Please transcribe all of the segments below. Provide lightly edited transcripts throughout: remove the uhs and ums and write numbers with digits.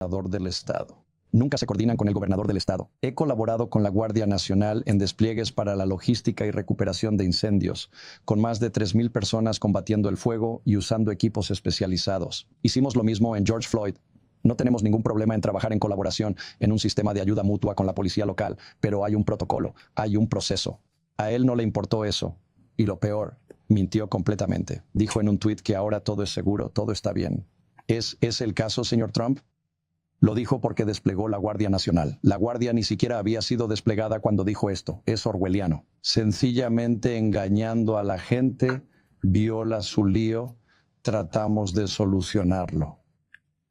gobernador del estado. Nunca se coordinan con el gobernador del estado. He colaborado con la Guardia Nacional en despliegues para la logística y recuperación de incendios, con más de 3,000 personas combatiendo el fuego y usando equipos especializados. Hicimos lo mismo en George Floyd. No tenemos ningún problema en trabajar en colaboración en un sistema de ayuda mutua con la policía local, pero hay un protocolo, hay un proceso. A él no le importó eso. Y lo peor, mintió completamente. Dijo en un tuit que ahora todo es seguro, todo está bien. ¿Es el caso, señor Trump? Lo dijo porque desplegó la Guardia Nacional. La Guardia ni siquiera había sido desplegada cuando dijo esto. Es orwelliano. Sencillamente engañando a la gente, viola su lío, tratamos de solucionarlo.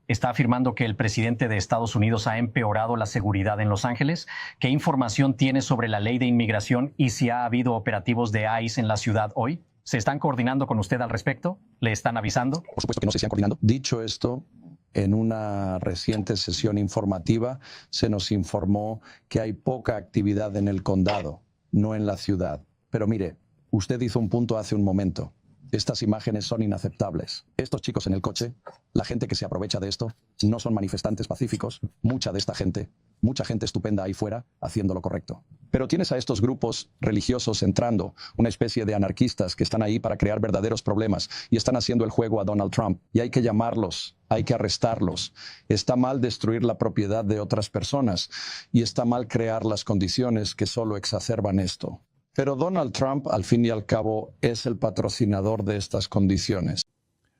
Está afirmando que el presidente de Estados Unidos ha empeorado la seguridad en Los Ángeles. ¿Qué información tiene sobre la ley de inmigración y si ha habido operativos de ICE en la ciudad hoy? ¿Se están coordinando con usted al respecto? ¿Le están avisando? Por supuesto que no se están coordinando. Dicho esto, en una reciente sesión informativa se nos informó que hay poca actividad en el condado, no en la ciudad. Pero mire, usted hizo un punto hace un momento. Estas imágenes son inaceptables. Estos chicos en el coche, la gente que se aprovecha de esto, no son manifestantes pacíficos. Mucha de esta gente, mucha gente estupenda ahí fuera, haciendo lo correcto. Pero tienes a estos grupos religiosos entrando, una especie de anarquistas que están ahí para crear verdaderos problemas y están haciendo el juego a Donald Trump. Y hay que llamarlos, hay que arrestarlos. Está mal destruir la propiedad de otras personas y está mal crear las condiciones que solo exacerban esto. Pero Donald Trump, al fin y al cabo, es el patrocinador de estas condiciones.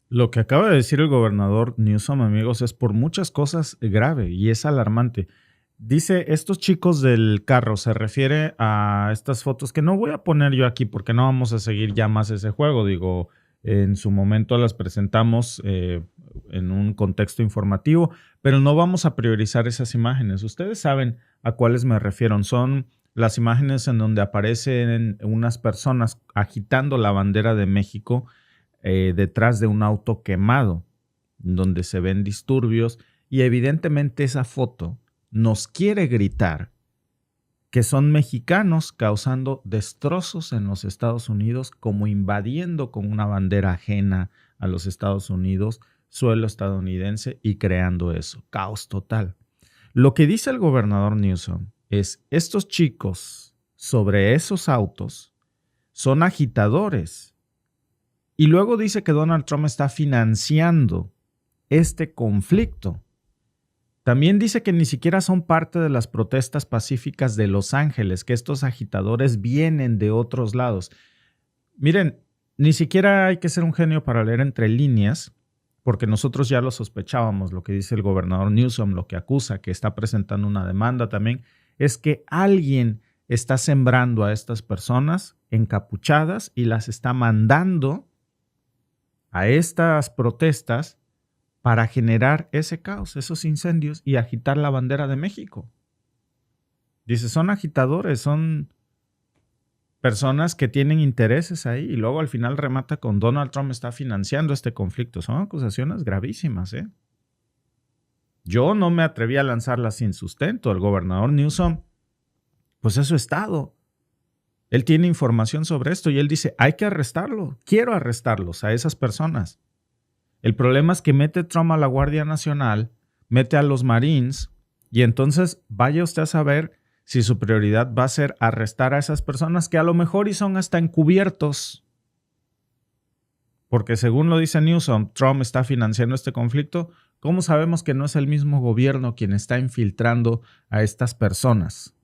Lo que acaba de decir el gobernador Newsom, amigos, es por muchas cosas grave y es alarmante. Dice, estos chicos del carro, se refiere a estas fotos que no voy a poner yo aquí porque no vamos a seguir ya más ese juego. Digo, en su momento las presentamos en un contexto informativo, pero no vamos a priorizar esas imágenes. Ustedes saben a cuáles me refiero. Son las imágenes en donde aparecen unas personas agitando la bandera de México detrás de un auto quemado, donde se ven disturbios y evidentemente esa foto nos quiere gritar que son mexicanos causando destrozos en los Estados Unidos, como invadiendo con una bandera ajena a los Estados Unidos, suelo estadounidense, y creando eso, caos total. Lo que dice el gobernador Newsom es, estos chicos sobre esos autos son agitadores. Y luego dice que Donald Trump está financiando este conflicto. También dice que ni siquiera son parte de las protestas pacíficas de Los Ángeles, que estos agitadores vienen de otros lados. Miren, ni siquiera hay que ser un genio para leer entre líneas, porque nosotros ya lo sospechábamos, lo que dice el gobernador Newsom, lo que acusa, que está presentando una demanda también, es que alguien está sembrando a estas personas encapuchadas y las está mandando a estas protestas para generar ese caos, esos incendios y agitar la bandera de México. Dice, son agitadores, son personas que tienen intereses ahí y luego al final remata con Donald Trump está financiando este conflicto. Son acusaciones gravísimas, ¿eh? Yo no me atreví a lanzarlas sin sustento. El gobernador Newsom, pues es su estado. Él tiene información sobre esto y él dice, hay que arrestarlo. Quiero arrestarlos a esas personas. El problema es que mete Trump a la Guardia Nacional, mete a los Marines y entonces vaya usted a saber si su prioridad va a ser arrestar a esas personas que a lo mejor y son hasta encubiertos. Porque según lo dice Newsom, Trump está financiando este conflicto. ¿Cómo sabemos que no es el mismo gobierno quien está infiltrando a estas personas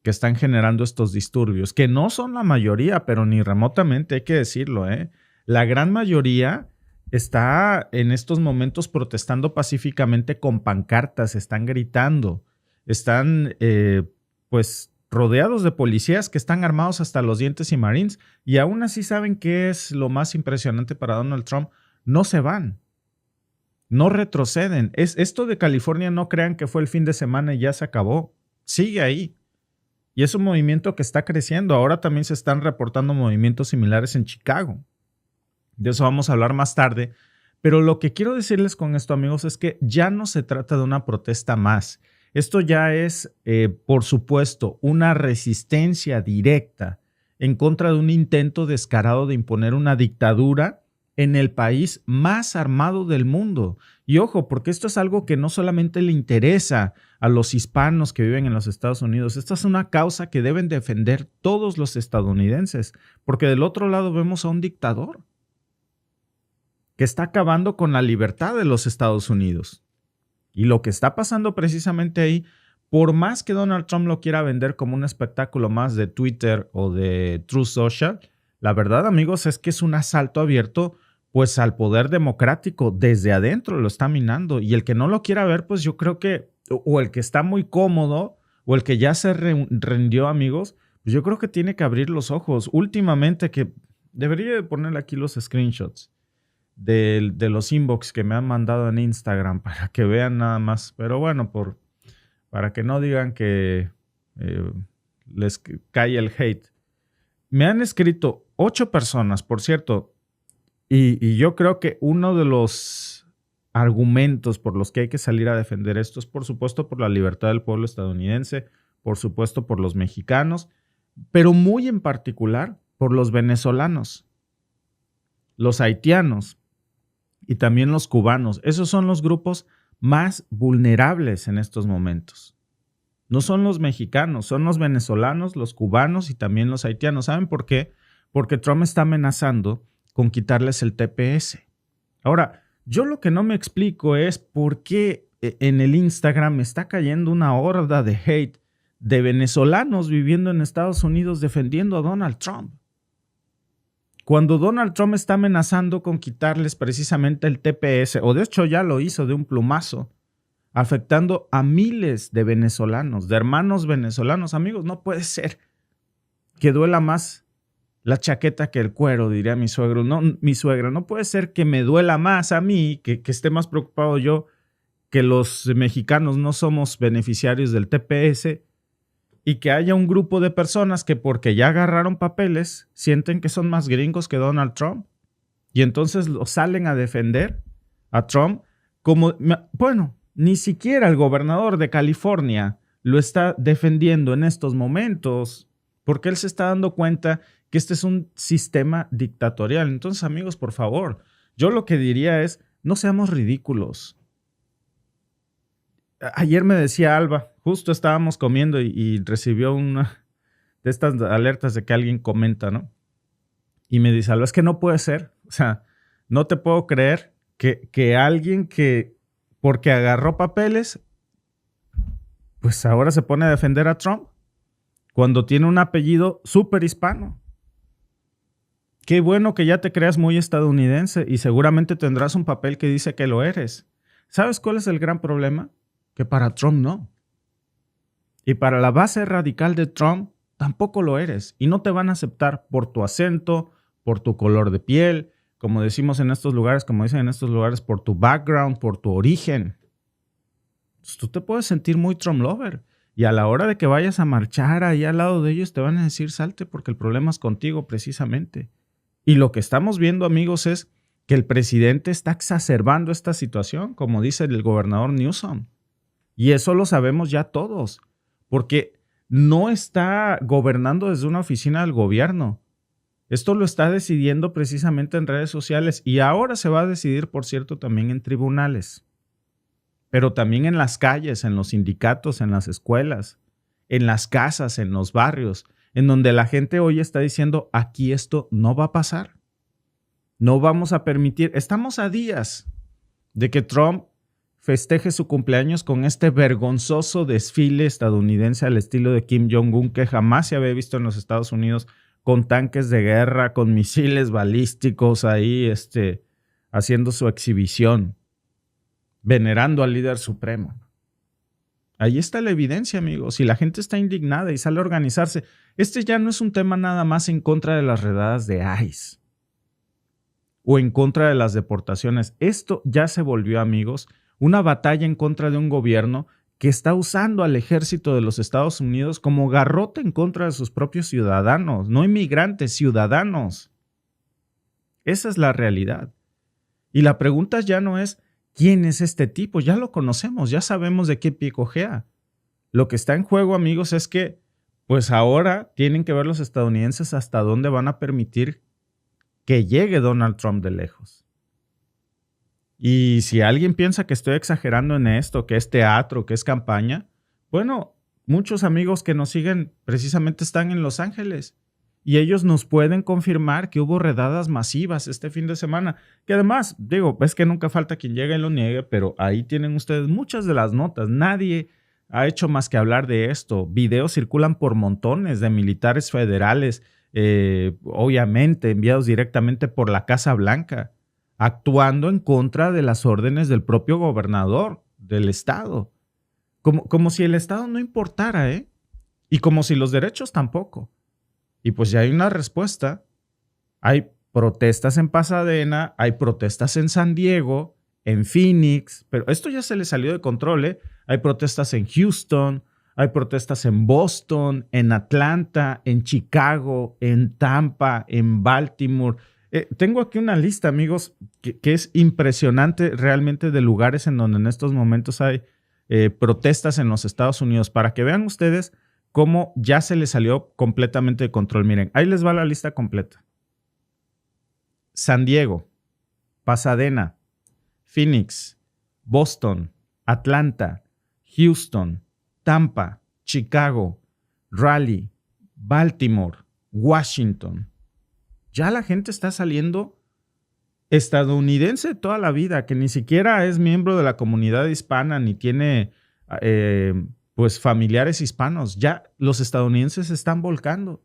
que están generando estos disturbios? Que no son la mayoría, pero ni remotamente, hay que decirlo, ¿eh? La gran mayoría está en estos momentos protestando pacíficamente con pancartas, están gritando, están pues rodeados de policías que están armados hasta los dientes y Marines, y aún así saben qué es lo más impresionante para Donald Trump, no se van. No retroceden. Esto de California, no crean que fue el fin de semana y ya se acabó. Sigue ahí. Y es un movimiento que está creciendo. Ahora también se están reportando movimientos similares en Chicago. De eso vamos a hablar más tarde. Pero lo que quiero decirles con esto, amigos, es que ya no se trata de una protesta más. Esto ya es, por supuesto, una resistencia directa en contra de un intento descarado de imponer una dictadura en el país más armado del mundo. Y ojo, porque esto es algo que no solamente le interesa a los hispanos que viven en los Estados Unidos. Esta es una causa que deben defender todos los estadounidenses, porque del otro lado vemos a un dictador que está acabando con la libertad de los Estados Unidos. Y lo que está pasando precisamente ahí, por más que Donald Trump lo quiera vender como un espectáculo más de Twitter o de Truth Social, la verdad, amigos, es que es un asalto abierto pues al poder democrático. Desde adentro lo está minando. Y el que no lo quiera ver, pues yo creo que, o el que está muy cómodo, o el que ya se rindió, amigos, pues yo creo que tiene que abrir los ojos. Últimamente, que debería de ponerle aquí los screenshots de los inbox que me han mandado en Instagram para que vean nada más. Pero bueno, para que no digan que les cae el hate. Me han escrito 8 personas, por cierto, y yo creo que uno de los argumentos por los que hay que salir a defender esto es, por supuesto, por la libertad del pueblo estadounidense, por supuesto, por los mexicanos, pero muy en particular por los venezolanos, los haitianos y también los cubanos. Esos son los grupos más vulnerables en estos momentos. No son los mexicanos, son los venezolanos, los cubanos y también los haitianos. ¿Saben por qué? Porque Trump está amenazando con quitarles el TPS. Ahora, yo lo que no me explico es por qué en el Instagram está cayendo una horda de hate de venezolanos viviendo en Estados Unidos defendiendo a Donald Trump. Cuando Donald Trump está amenazando con quitarles precisamente el TPS, o de hecho ya lo hizo de un plumazo, afectando a miles de venezolanos, de hermanos venezolanos. Amigos, no puede ser que duela más la chaqueta que el cuero, diría mi suegro. No, mi suegra, no puede ser que me duela más a mí, que esté más preocupado yo, que los mexicanos no somos beneficiarios del TPS, y que haya un grupo de personas que porque ya agarraron papeles sienten que son más gringos que Donald Trump y entonces lo salen a defender a Trump como, bueno, ni siquiera el gobernador de California lo está defendiendo en estos momentos porque él se está dando cuenta que este es un sistema dictatorial. Entonces, amigos, por favor, yo lo que diría es, no seamos ridículos. Ayer me decía Alba, justo estábamos comiendo y recibió una de estas alertas de que alguien comenta, ¿no? Y me dice, Alba, es que no puede ser. O sea, no te puedo creer que alguien que, porque agarró papeles, pues ahora se pone a defender a Trump cuando tiene un apellido súper hispano. Qué bueno que ya te creas muy estadounidense y seguramente tendrás un papel que dice que lo eres. ¿Sabes cuál es el gran problema? Que para Trump no. Y para la base radical de Trump tampoco lo eres. Y no te van a aceptar por tu acento, por tu color de piel, como decimos en estos lugares, como dicen en estos lugares, por tu background, por tu origen. Entonces, tú te puedes sentir muy Trump lover. Y a la hora de que vayas a marchar ahí al lado de ellos, te van a decir salte porque el problema es contigo precisamente. Y lo que estamos viendo, amigos, es que el presidente está exacerbando esta situación, como dice el gobernador Newsom. Y eso lo sabemos ya todos, porque no está gobernando desde una oficina del gobierno. Esto lo está decidiendo precisamente en redes sociales y ahora se va a decidir, por cierto, también en tribunales, pero también en las calles, en los sindicatos, en las escuelas, en las casas, en los barrios, en donde la gente hoy está diciendo, aquí esto no va a pasar. No vamos a permitir. Estamos a días de que Trump festeje su cumpleaños con este vergonzoso desfile estadounidense al estilo de Kim Jong-un que jamás se había visto en los Estados Unidos, con tanques de guerra, con misiles balísticos ahí, haciendo su exhibición, venerando al líder supremo. Ahí está la evidencia, amigos, y la gente está indignada y sale a organizarse. Este ya no es un tema nada más en contra de las redadas de ICE o en contra de las deportaciones. Esto ya se volvió, amigos, una batalla en contra de un gobierno que está usando al ejército de los Estados Unidos como garrote en contra de sus propios ciudadanos, no inmigrantes, ciudadanos. Esa es la realidad. Y la pregunta ya no es ¿quién es este tipo? Ya lo conocemos, ya sabemos de qué pie cojea. Lo que está en juego, amigos, es que pues ahora tienen que ver los estadounidenses hasta dónde van a permitir que llegue Donald Trump de lejos. Y si alguien piensa que estoy exagerando en esto, que es teatro, que es campaña, bueno, muchos amigos que nos siguen precisamente están en Los Ángeles y ellos nos pueden confirmar que hubo redadas masivas este fin de semana, que además, digo, es que nunca falta quien llegue y lo niegue, pero ahí tienen ustedes muchas de las notas. Nadie ha hecho más que hablar de esto. Videos circulan por montones de militares federales, obviamente enviados directamente por la Casa Blanca, actuando en contra de las órdenes del propio gobernador del estado. Como si el estado no importara, ¿eh? Y como si los derechos tampoco. Y pues ya hay una respuesta. Hay protestas en Pasadena, hay protestas en San Diego, en Phoenix, pero esto ya se le salió de control, ¿eh? Hay protestas en Houston, hay protestas en Boston, en Atlanta, en Chicago, en Tampa, en Baltimore. Tengo aquí una lista, amigos, que es impresionante realmente de lugares en donde en estos momentos hay protestas en los Estados Unidos, para que vean ustedes cómo ya se les salió completamente de control. Miren, ahí les va la lista completa. San Diego, Pasadena, Phoenix, Boston, Atlanta, Houston, Tampa, Chicago, Raleigh, Baltimore, Washington. Ya la gente está saliendo estadounidense toda la vida, que ni siquiera es miembro de la comunidad hispana ni tiene pues familiares hispanos. Ya los estadounidenses se están volcando.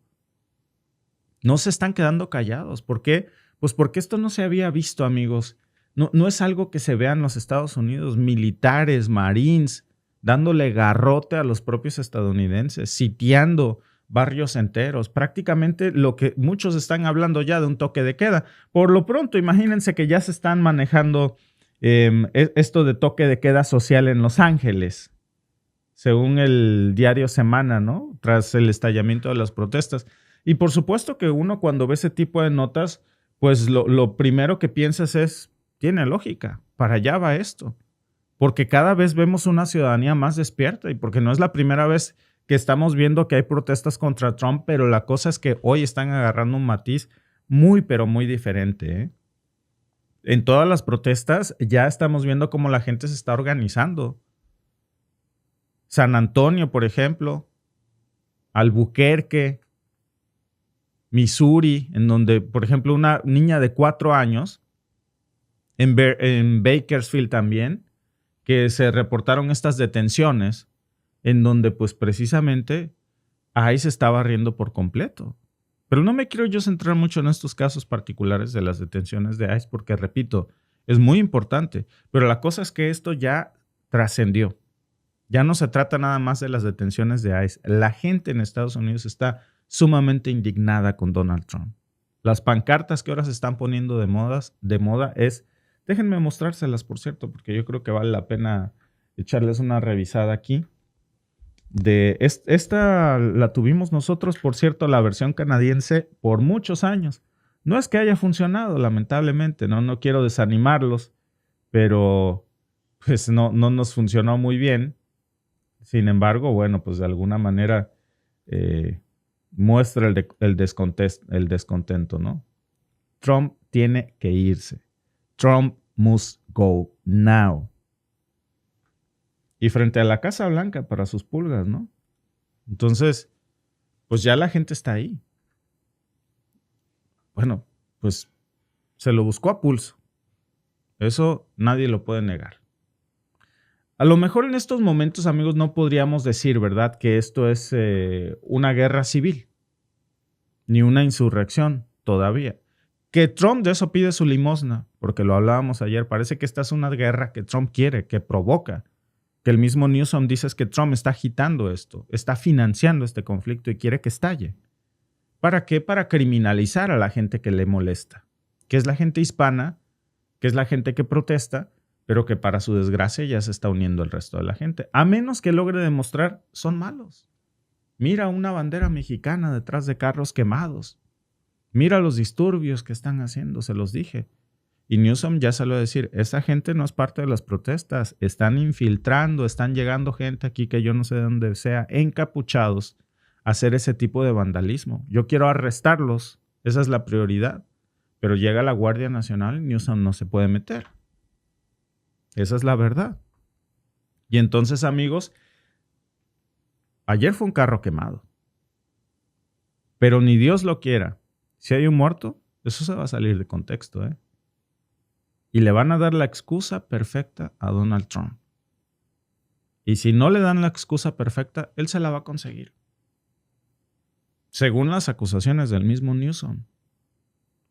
No se están quedando callados. ¿Por qué? Pues porque esto no se había visto, amigos. No es algo que se vea en los Estados Unidos. Militares, marines, dándole garrote a los propios estadounidenses, sitiando barrios enteros, prácticamente lo que muchos están hablando ya de un toque de queda. Por lo pronto, imagínense que ya se están manejando esto de toque de queda social en Los Ángeles, según el diario Semana, ¿no? Tras el estallamiento de las protestas. Y por supuesto que uno cuando ve ese tipo de notas, pues lo primero que piensas es, tiene lógica, para allá va esto. Porque cada vez vemos una ciudadanía más despierta y porque no es la primera vez que estamos viendo que hay protestas contra Trump, pero la cosa es que hoy están agarrando un matiz muy, pero muy diferente, ¿eh? En todas las protestas ya estamos viendo cómo la gente se está organizando. San Antonio, por ejemplo, Albuquerque, Missouri, en donde, por ejemplo, una niña de 4 años, en Bakersfield también, que se reportaron estas detenciones, en donde pues precisamente ICE estaba riendo por completo. Pero no me quiero yo centrar mucho en estos casos particulares de las detenciones de ICE porque, repito, es muy importante. Pero la cosa es que esto ya trascendió. Ya no se trata nada más de las detenciones de ICE. La gente en Estados Unidos está sumamente indignada con Donald Trump. Las pancartas que ahora se están poniendo de moda es... Déjenme mostrárselas, por cierto, porque yo creo que vale la pena echarles una revisada aquí. Esta la tuvimos nosotros, por cierto, la versión canadiense, por muchos años. No es que haya funcionado, lamentablemente, no quiero desanimarlos, pero pues no nos funcionó muy bien. Sin embargo, bueno, pues de alguna manera muestra el descontento, ¿no? Trump tiene que irse. Trump must go now. Y frente a la Casa Blanca para sus pulgas, ¿no? Entonces, pues ya la gente está ahí. Bueno, pues se lo buscó a pulso. Eso nadie lo puede negar. A lo mejor en estos momentos, amigos, no podríamos decir, ¿verdad?, que esto es una guerra civil, ni una insurrección todavía. Que Trump de eso pide su limosna, porque lo hablábamos ayer. Parece que esta es una guerra que Trump quiere, que provoca. Que el mismo Newsom dice que Trump está agitando esto, está financiando este conflicto y quiere que estalle. ¿Para qué? Para criminalizar a la gente que le molesta, que es la gente hispana, que es la gente que protesta, pero que para su desgracia ya se está uniendo el resto de la gente. A menos que logre demostrar, son malos. Mira una bandera mexicana detrás de carros quemados. Mira los disturbios que están haciendo, se los dije. Y Newsom ya salió a decir, esa gente no es parte de las protestas, están infiltrando, están llegando gente aquí que yo no sé de dónde sea, encapuchados, a hacer ese tipo de vandalismo. Yo quiero arrestarlos, esa es la prioridad, Pero llega la Guardia Nacional y Newsom no se puede meter. Esa es la verdad. Y entonces, amigos, ayer fue un carro quemado. Pero ni Dios lo quiera. Si hay un muerto, eso se va a salir de contexto, ¿eh? Y le van a dar la excusa perfecta a Donald Trump. Y si no le dan la excusa perfecta, él se la va a conseguir. Según las acusaciones del mismo Newsom.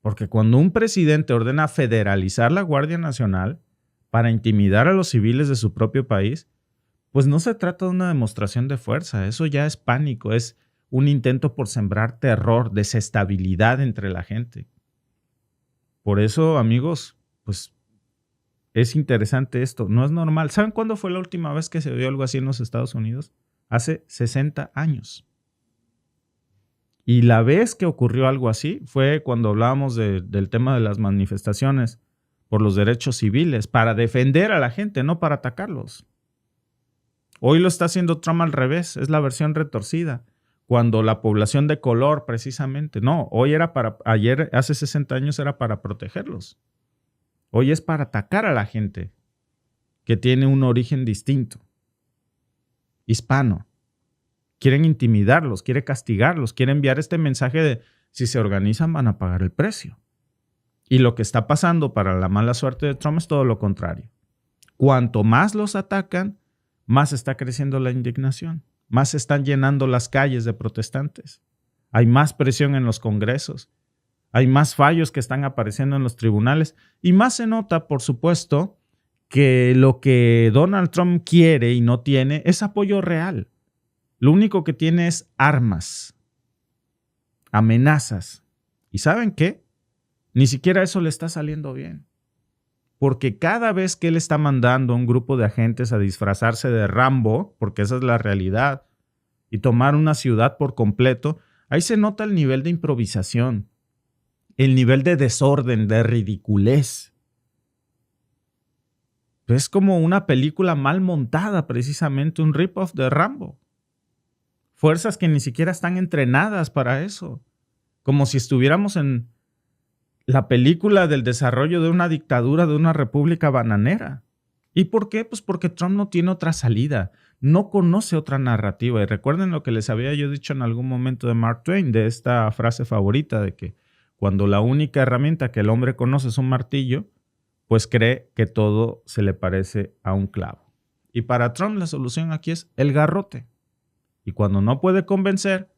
Porque cuando un presidente ordena federalizar la Guardia Nacional para intimidar a los civiles de su propio país, pues no se trata de una demostración de fuerza. Eso ya es pánico, es un intento por sembrar terror, desestabilidad entre la gente. Por eso, amigos, pues es interesante esto. No es normal. ¿Saben cuándo fue la última vez que se vio algo así en los Estados Unidos? Hace 60 años. Y la vez que ocurrió algo así fue cuando hablábamos del tema de las manifestaciones por los derechos civiles, para defender a la gente, no para atacarlos. Hoy lo está haciendo Trump al revés, es la versión retorcida. Cuando la población de color, precisamente, no, ayer, hace 60 años era para protegerlos. Hoy es para atacar a la gente que tiene un origen distinto, hispano. Quieren intimidarlos, quieren castigarlos, quieren enviar este mensaje de si se organizan van a pagar el precio. Y lo que está pasando para la mala suerte de Trump es todo lo contrario. Cuanto más los atacan, más está creciendo la indignación, más se están llenando las calles de protestantes. Hay más presión en los congresos, hay más fallos que están apareciendo en los tribunales y más se nota, por supuesto, que lo que Donald Trump quiere y no tiene es apoyo real. Lo único que tiene es armas, amenazas. ¿Y saben qué? Ni siquiera eso le está saliendo bien. Porque cada vez que él está mandando a un grupo de agentes a disfrazarse de Rambo, porque esa es la realidad, y tomar una ciudad por completo, ahí se nota el nivel de improvisación, el nivel de desorden, de ridiculez. Es como una película mal montada, precisamente, un rip-off de Rambo. Fuerzas que ni siquiera están entrenadas para eso. Como si estuviéramos en la película del desarrollo de una dictadura, de una república bananera. ¿Y por qué? Pues porque Trump no tiene otra salida, no conoce otra narrativa. Y recuerden lo que les había yo dicho en algún momento de Mark Twain, de esta frase favorita de que cuando la única herramienta que el hombre conoce es un martillo, pues cree que todo se le parece a un clavo. Y para Trump la solución aquí es el garrote. Y cuando no puede convencer,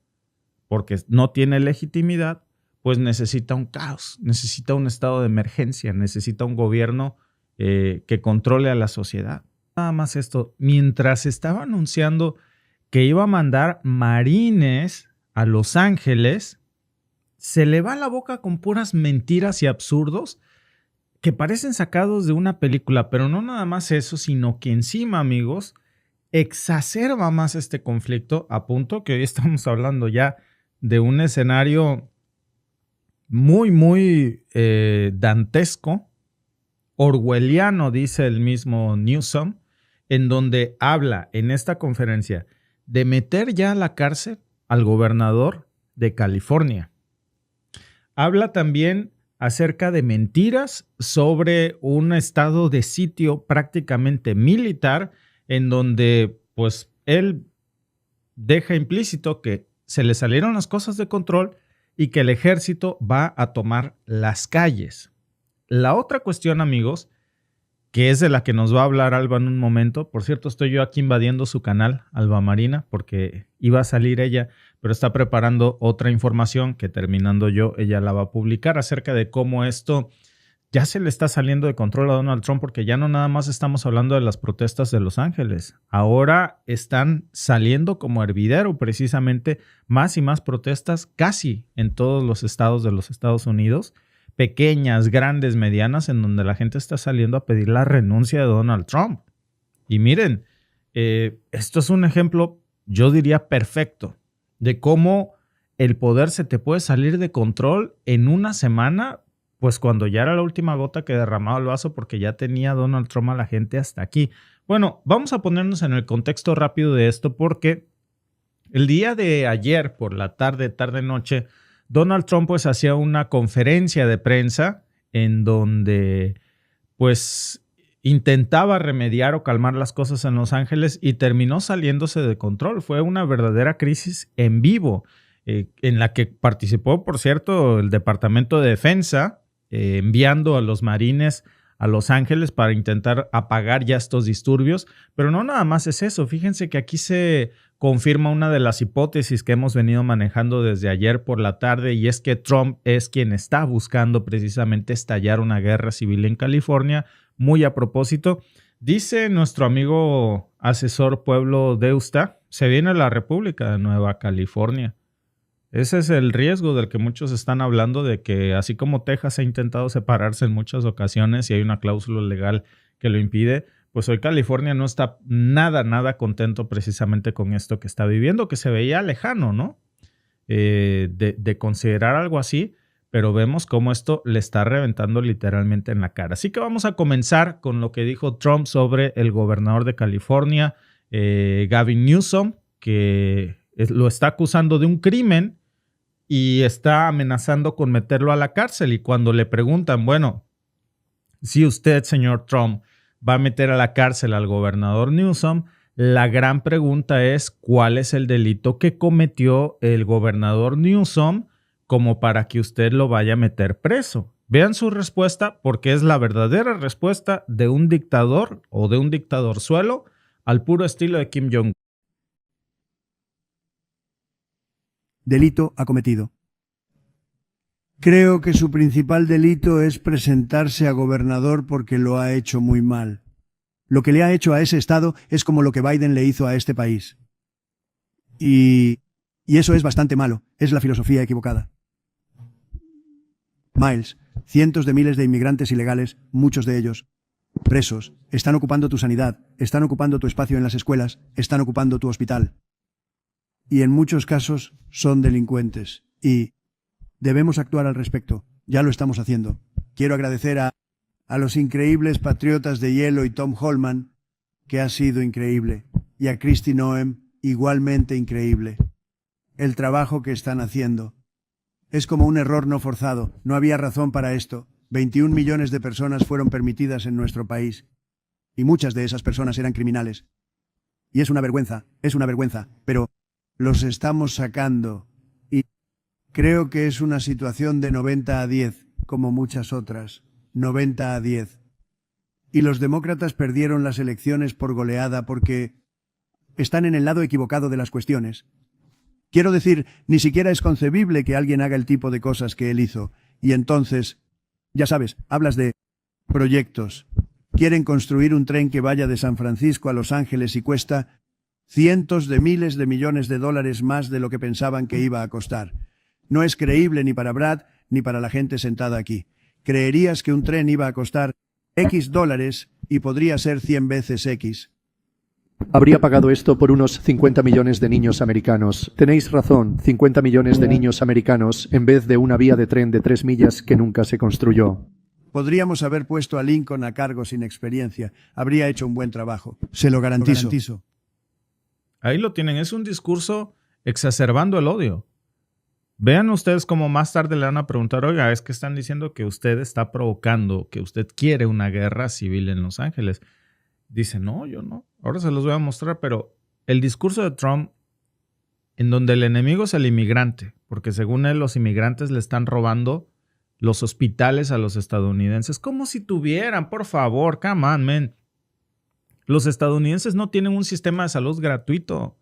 porque no tiene legitimidad, pues necesita un caos, necesita un estado de emergencia, necesita un gobierno que controle a la sociedad. Nada más esto, mientras estaba anunciando que iba a mandar marines a Los Ángeles, se le va la boca con puras mentiras y absurdos que parecen sacados de una película, pero no nada más eso, sino que encima, amigos, exacerba más este conflicto, a punto que hoy estamos hablando ya de un escenario muy, muy dantesco, orwelliano, dice el mismo Newsom, en donde habla en esta conferencia de meter ya a la cárcel al gobernador de California. Habla también acerca de mentiras sobre un estado de sitio prácticamente militar, en donde pues él deja implícito que se le salieron las cosas de control y que el ejército va a tomar las calles. La otra cuestión, amigos, que es de la que nos va a hablar Alba en un momento. Por cierto, estoy yo aquí invadiendo su canal, Alba Marina, porque iba a salir ella, pero está preparando otra información que terminando yo, ella la va a publicar acerca de cómo esto ya se le está saliendo de control a Donald Trump, porque ya no nada más estamos hablando de las protestas de Los Ángeles. Ahora están saliendo como hervidero precisamente más y más protestas casi en todos los estados de los Estados Unidos, pequeñas, grandes, medianas, en donde la gente está saliendo a pedir la renuncia de Donald Trump. Y miren, esto es un ejemplo, yo diría perfecto, de cómo el poder se te puede salir de control en una semana, pues cuando ya era la última gota que derramaba el vaso, porque ya tenía Donald Trump a la gente hasta aquí. Bueno, vamos a ponernos en el contexto rápido de esto, porque el día de ayer, por la tarde, noche, Donald Trump pues hacía una conferencia de prensa en donde pues intentaba remediar o calmar las cosas en Los Ángeles y terminó saliéndose de control. Fue una verdadera crisis en vivo, en la que participó, por cierto, el Departamento de Defensa, enviando a los marines a Los Ángeles para intentar apagar ya estos disturbios. Pero no nada más es eso. Fíjense que aquí se confirma una de las hipótesis que hemos venido manejando desde ayer por la tarde, y es que Trump es quien está buscando precisamente estallar una guerra civil en California. Muy a propósito, dice nuestro amigo asesor Pueblo Deusta, se viene la República de Nueva California. Ese es el riesgo del que muchos están hablando, de que así como Texas ha intentado separarse en muchas ocasiones y hay una cláusula legal que lo impide, pues hoy California no está nada contento precisamente con esto que está viviendo, que se veía lejano, ¿no? De considerar algo así, pero vemos cómo esto le está reventando literalmente en la cara. Así que vamos a comenzar con lo que dijo Trump sobre el gobernador de California, Gavin Newsom, que lo está acusando de un crimen y está amenazando con meterlo a la cárcel. Y cuando le preguntan, bueno, si usted, señor Trump, va a meter a la cárcel al gobernador Newsom, la gran pregunta es cuál es el delito que cometió el gobernador Newsom como para que usted lo vaya a meter preso. Vean su respuesta, porque es la verdadera respuesta de un dictador o de un dictadorzuelo al puro estilo de Kim Jong-un. Delito acometido. Creo que su principal delito es presentarse a gobernador porque lo ha hecho muy mal. Lo que le ha hecho a ese estado es como lo que Biden le hizo a este país. Y eso es bastante malo. Es la filosofía equivocada. Miles, cientos de miles de inmigrantes ilegales, muchos de ellos presos, están ocupando tu sanidad, están ocupando tu espacio en las escuelas, están ocupando tu hospital. Y en muchos casos son delincuentes. Y debemos actuar al respecto. Ya lo estamos haciendo. Quiero agradecer a los increíbles patriotas de hielo y Tom Holman, que ha sido increíble, y a Kristi Noem, igualmente increíble. El trabajo que están haciendo es como un error no forzado. No había razón para esto. 21 millones de personas fueron permitidas en nuestro país, y muchas de esas personas eran criminales. Y es una vergüenza, pero los estamos sacando. Y creo que es una situación de 90-10, como muchas otras. 90-10. Y los demócratas perdieron las elecciones por goleada porque están en el lado equivocado de las cuestiones. Quiero decir, ni siquiera es concebible que alguien haga el tipo de cosas que él hizo. Y entonces, ya sabes, hablas de proyectos. Quieren construir un tren que vaya de San Francisco a Los Ángeles y cuesta cientos de miles de millones de dólares más de lo que pensaban que iba a costar. No es creíble ni para Brad ni para la gente sentada aquí. Creerías que un tren iba a costar X dólares y podría ser 100 veces X. Habría pagado esto por unos 50 millones de niños americanos. Tenéis razón, 50 millones de niños americanos en vez de una vía de tren de 3 millas que nunca se construyó. Podríamos haber puesto a Lincoln a cargo sin experiencia. Habría hecho un buen trabajo. Se lo garantizo. Ahí lo tienen. Es un discurso exacerbando el odio. Vean ustedes cómo más tarde le van a preguntar, oiga, es que están diciendo que usted está provocando, que usted quiere una guerra civil en Los Ángeles. Dice, no, yo no. Ahora se los voy a mostrar, pero el discurso de Trump, en donde el enemigo es el inmigrante, porque según él los inmigrantes le están robando los hospitales a los estadounidenses, como si tuvieran, por favor, come on, man. Los estadounidenses no tienen un sistema de salud gratuito.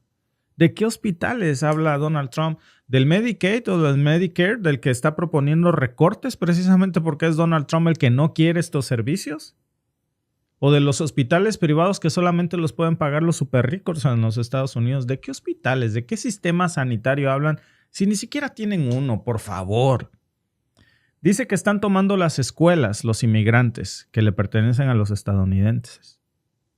¿De qué hospitales habla Donald Trump? ¿Del Medicaid o del Medicare, del que está proponiendo recortes precisamente porque es Donald Trump el que no quiere estos servicios? ¿O de los hospitales privados que solamente los pueden pagar los super ricos en los Estados Unidos? ¿De qué hospitales? ¿De qué sistema sanitario hablan? Si ni siquiera tienen uno, por favor. Dice que están tomando las escuelas los inmigrantes que le pertenecen a los estadounidenses.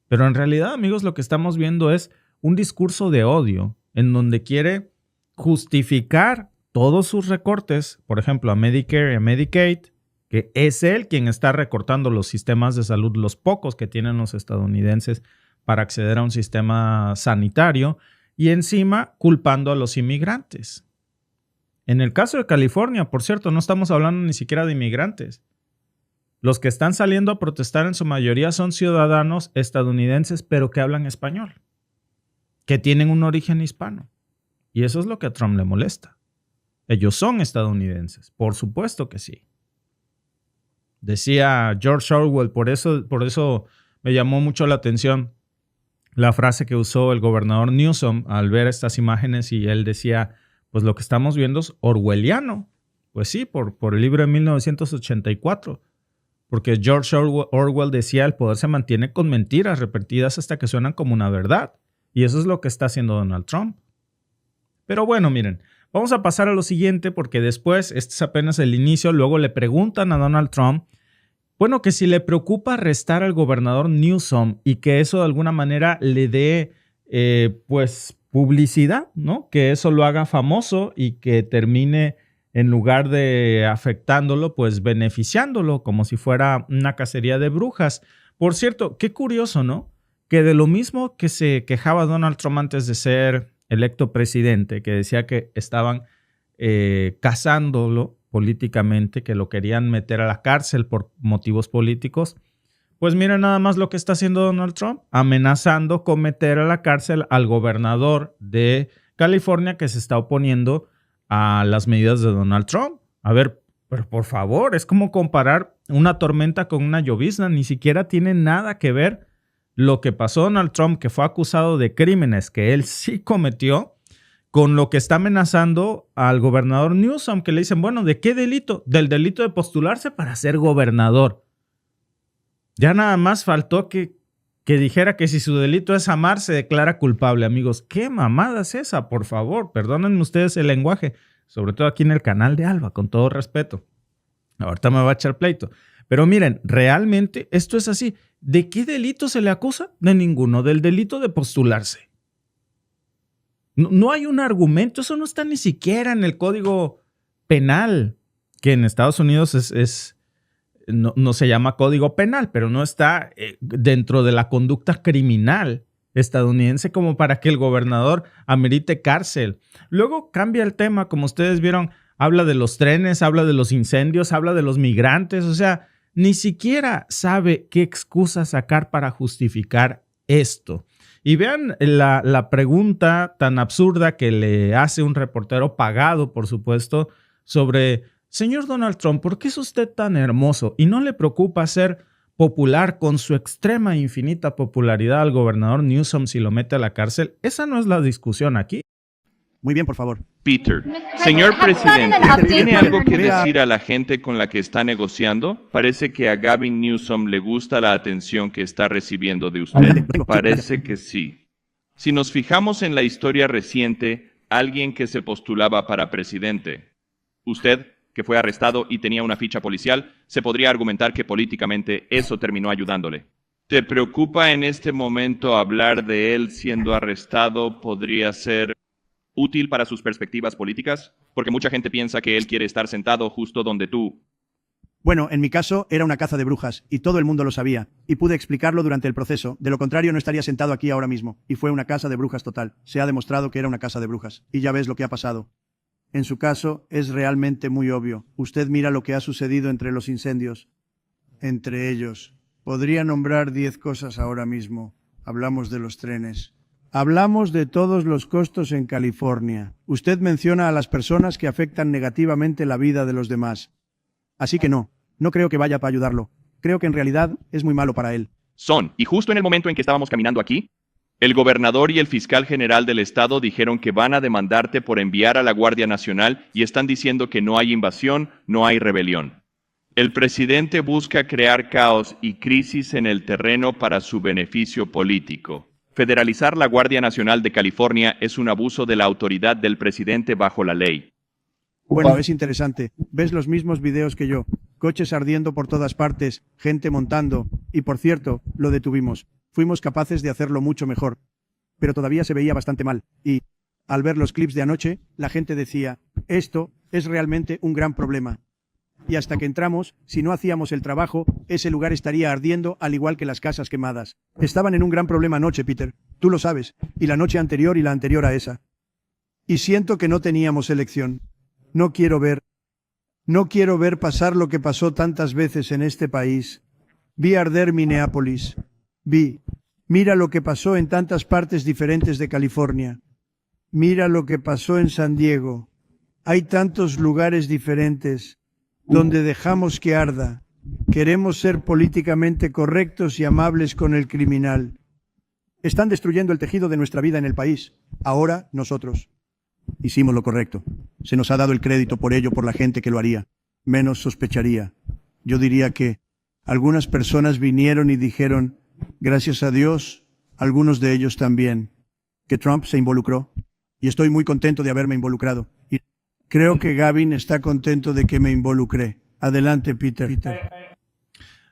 Pero en realidad, amigos, lo que estamos viendo es un discurso de odio en donde quiere justificar todos sus recortes, por ejemplo, a Medicare y a Medicaid, que es él quien está recortando los sistemas de salud, los pocos que tienen los estadounidenses para acceder a un sistema sanitario, y encima culpando a los inmigrantes. En el caso de California, por cierto, no estamos hablando ni siquiera de inmigrantes. Los que están saliendo a protestar en su mayoría son ciudadanos estadounidenses, pero que hablan español, que tienen un origen hispano. Y eso es lo que a Trump le molesta. Ellos son estadounidenses, por supuesto que sí. Decía George Orwell, por eso me llamó mucho la atención la frase que usó el gobernador Newsom al ver estas imágenes, y él decía, pues lo que estamos viendo es orwelliano. Pues sí, por el libro de 1984. Porque George Orwell decía, el poder se mantiene con mentiras repetidas hasta que suenan como una verdad. Y eso es lo que está haciendo Donald Trump. Pero bueno, miren, vamos a pasar a lo siguiente, porque después, este es apenas el inicio, luego le preguntan a Donald Trump, bueno, que si le preocupa arrestar al gobernador Newsom y que eso de alguna manera le dé, pues, publicidad, ¿no? Que eso lo haga famoso y que termine, en lugar de afectándolo, pues beneficiándolo, como si fuera una cacería de brujas. Por cierto, qué curioso, ¿no? Que de lo mismo que se quejaba Donald Trump antes de ser electo presidente, que decía que estaban cazándolo políticamente, que lo querían meter a la cárcel por motivos políticos, pues miren nada más lo que está haciendo Donald Trump, amenazando con meter a la cárcel al gobernador de California que se está oponiendo a las medidas de Donald Trump. A ver, pero por favor, es como comparar una tormenta con una llovizna, ni siquiera tiene nada que ver lo que pasó Donald Trump, que fue acusado de crímenes que él sí cometió, con lo que está amenazando al gobernador Newsom, que le dicen, bueno, ¿de qué delito? Del delito de postularse para ser gobernador. Ya nada más faltó que dijera que si su delito es amar, se declara culpable, amigos. ¿Qué mamada es esa? Por favor, perdónenme ustedes el lenguaje, sobre todo aquí en el canal de Alba, con todo respeto. Ahorita me va a echar pleito. Pero miren, realmente esto es así. ¿De qué delito se le acusa? De ninguno, del delito de postularse. No hay un argumento, eso no está ni siquiera en el Código Penal, que en Estados Unidos no se llama Código Penal, pero no está dentro de la conducta criminal estadounidense como para que el gobernador amerite cárcel. Luego cambia el tema, como ustedes vieron, habla de los trenes, habla de los incendios, habla de los migrantes, o sea, ni siquiera sabe qué excusa sacar para justificar esto. Y vean la pregunta tan absurda que le hace un reportero pagado, por supuesto, sobre, señor Donald Trump, ¿por qué es usted tan hermoso? ¿Y no le preocupa ser popular con su extrema e infinita popularidad al gobernador Newsom si lo mete a la cárcel? Esa no es la discusión aquí. Muy bien, por favor. Peter, señor presidente, ¿tiene algo que decir a la gente con la que está negociando? Parece que a Gavin Newsom le gusta la atención que está recibiendo de usted. Parece que sí. Si nos fijamos en la historia reciente, alguien que se postulaba para presidente, usted, que fue arrestado y tenía una ficha policial, se podría argumentar que políticamente eso terminó ayudándole. ¿Te preocupa en este momento hablar de él siendo arrestado? ¿Podría ser útil para sus perspectivas políticas? Porque mucha gente piensa que él quiere estar sentado justo donde tú. Bueno, en mi caso era una caza de brujas, y todo el mundo lo sabía, y pude explicarlo durante el proceso, de lo contrario no estaría sentado aquí ahora mismo, y fue una caza de brujas total. Se ha demostrado que era una caza de brujas, y ya ves lo que ha pasado. En su caso, es realmente muy obvio. Usted mira lo que ha sucedido entre los incendios. Entre ellos. Podría nombrar 10 cosas ahora mismo. Hablamos de los trenes. Hablamos de todos los costos en California. Usted menciona a las personas que afectan negativamente la vida de los demás. Así que no creo que vaya para ayudarlo. Creo que en realidad es muy malo para él. Y justo en el momento en que estábamos caminando aquí, el gobernador y el fiscal general del estado dijeron que van a demandarte por enviar a la Guardia Nacional y están diciendo que no hay invasión, no hay rebelión. El presidente busca crear caos y crisis en el terreno para su beneficio político. Federalizar la Guardia Nacional de California es un abuso de la autoridad del presidente bajo la ley. Bueno, es interesante. Ves los mismos videos que yo. Coches ardiendo por todas partes, gente montando. Y por cierto, lo detuvimos. Fuimos capaces de hacerlo mucho mejor. Pero todavía se veía bastante mal. Y, al ver los clips de anoche, la gente decía, esto es realmente un gran problema. Y hasta que entramos, si no hacíamos el trabajo, ese lugar estaría ardiendo al igual que las casas quemadas. Estaban en un gran problema anoche, Peter. Tú lo sabes. Y la noche anterior y la anterior a esa. Y siento que no teníamos elección. No quiero ver pasar lo que pasó tantas veces en este país. Vi arder Minneapolis. Mira lo que pasó en tantas partes diferentes de California. Mira lo que pasó en San Diego. Hay tantos lugares diferentes donde dejamos que arda. Queremos ser políticamente correctos y amables con el criminal. Están destruyendo el tejido de nuestra vida en el país. Ahora nosotros hicimos lo correcto. Se nos ha dado el crédito por ello por la gente que lo haría. Menos sospecharía. Yo diría que algunas personas vinieron y dijeron, gracias a Dios, algunos de ellos también, que Trump se involucró. Y estoy muy contento de haberme involucrado. Y creo que Gavin está contento de que me involucré. Adelante, Peter.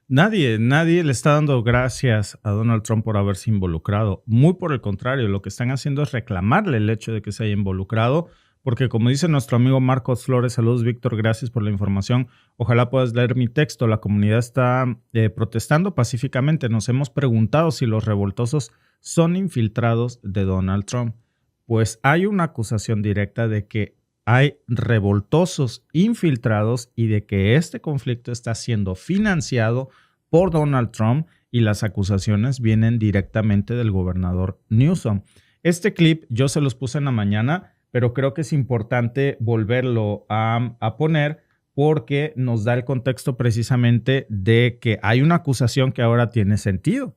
Nadie le está dando gracias a Donald Trump por haberse involucrado. Muy por el contrario, lo que están haciendo es reclamarle el hecho de que se haya involucrado, porque como dice nuestro amigo Marcos Flores, saludos Víctor, gracias por la información. Ojalá puedas leer mi texto. La comunidad está protestando pacíficamente. Nos hemos preguntado si los revoltosos son infiltrados de Donald Trump. Pues hay una acusación directa de que hay revoltosos infiltrados y de que este conflicto está siendo financiado por Donald Trump y las acusaciones vienen directamente del gobernador Newsom. Este clip yo se los puse en la mañana, pero creo que es importante volverlo a poner porque nos da el contexto precisamente de que hay una acusación que ahora tiene sentido.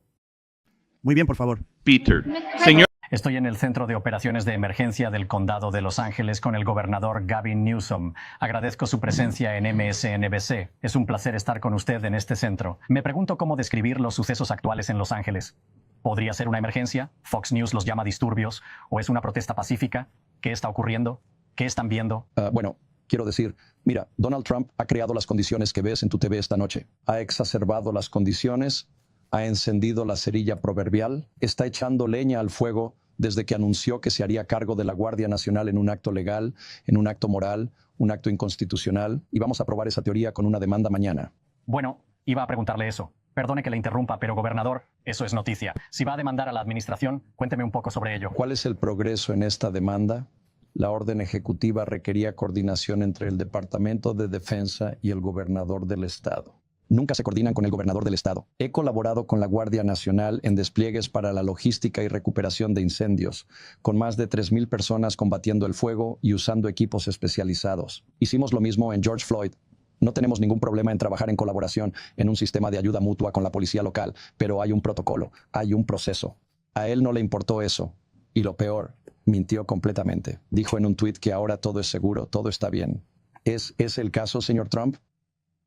Muy bien, por favor. Peter, señor Estoy en el Centro de Operaciones de Emergencia del Condado de Los Ángeles con el gobernador Gavin Newsom. Agradezco su presencia en MSNBC. Es un placer estar con usted en este centro. Me pregunto cómo describir los sucesos actuales en Los Ángeles. ¿Podría ser una emergencia? ¿Fox News los llama disturbios? ¿O es una protesta pacífica? ¿Qué está ocurriendo? ¿Qué están viendo? Bueno, quiero decir, mira, Donald Trump ha creado las condiciones que ves en tu TV esta noche. Ha exacerbado las condiciones, ha encendido la cerilla proverbial, está echando leña al fuego desde que anunció que se haría cargo de la Guardia Nacional en un acto legal, en un acto moral, un acto inconstitucional, y vamos a probar esa teoría con una demanda mañana. Bueno, iba a preguntarle eso. Perdone que le interrumpa, pero gobernador, eso es noticia. Si va a demandar a la administración, cuénteme un poco sobre ello. ¿Cuál es el progreso en esta demanda? La orden ejecutiva requería coordinación entre el Departamento de Defensa y el gobernador del estado. Nunca se coordinan con el gobernador del estado. He colaborado con la Guardia Nacional en despliegues para la logística y recuperación de incendios, con más de 3,000 personas combatiendo el fuego y usando equipos especializados. Hicimos lo mismo en George Floyd. No tenemos ningún problema en trabajar en colaboración en un sistema de ayuda mutua con la policía local, pero hay un protocolo, hay un proceso. A él no le importó eso. Y lo peor, mintió completamente. Dijo en un tuit que ahora todo es seguro, todo está bien. ¿Es ese el caso, señor Trump?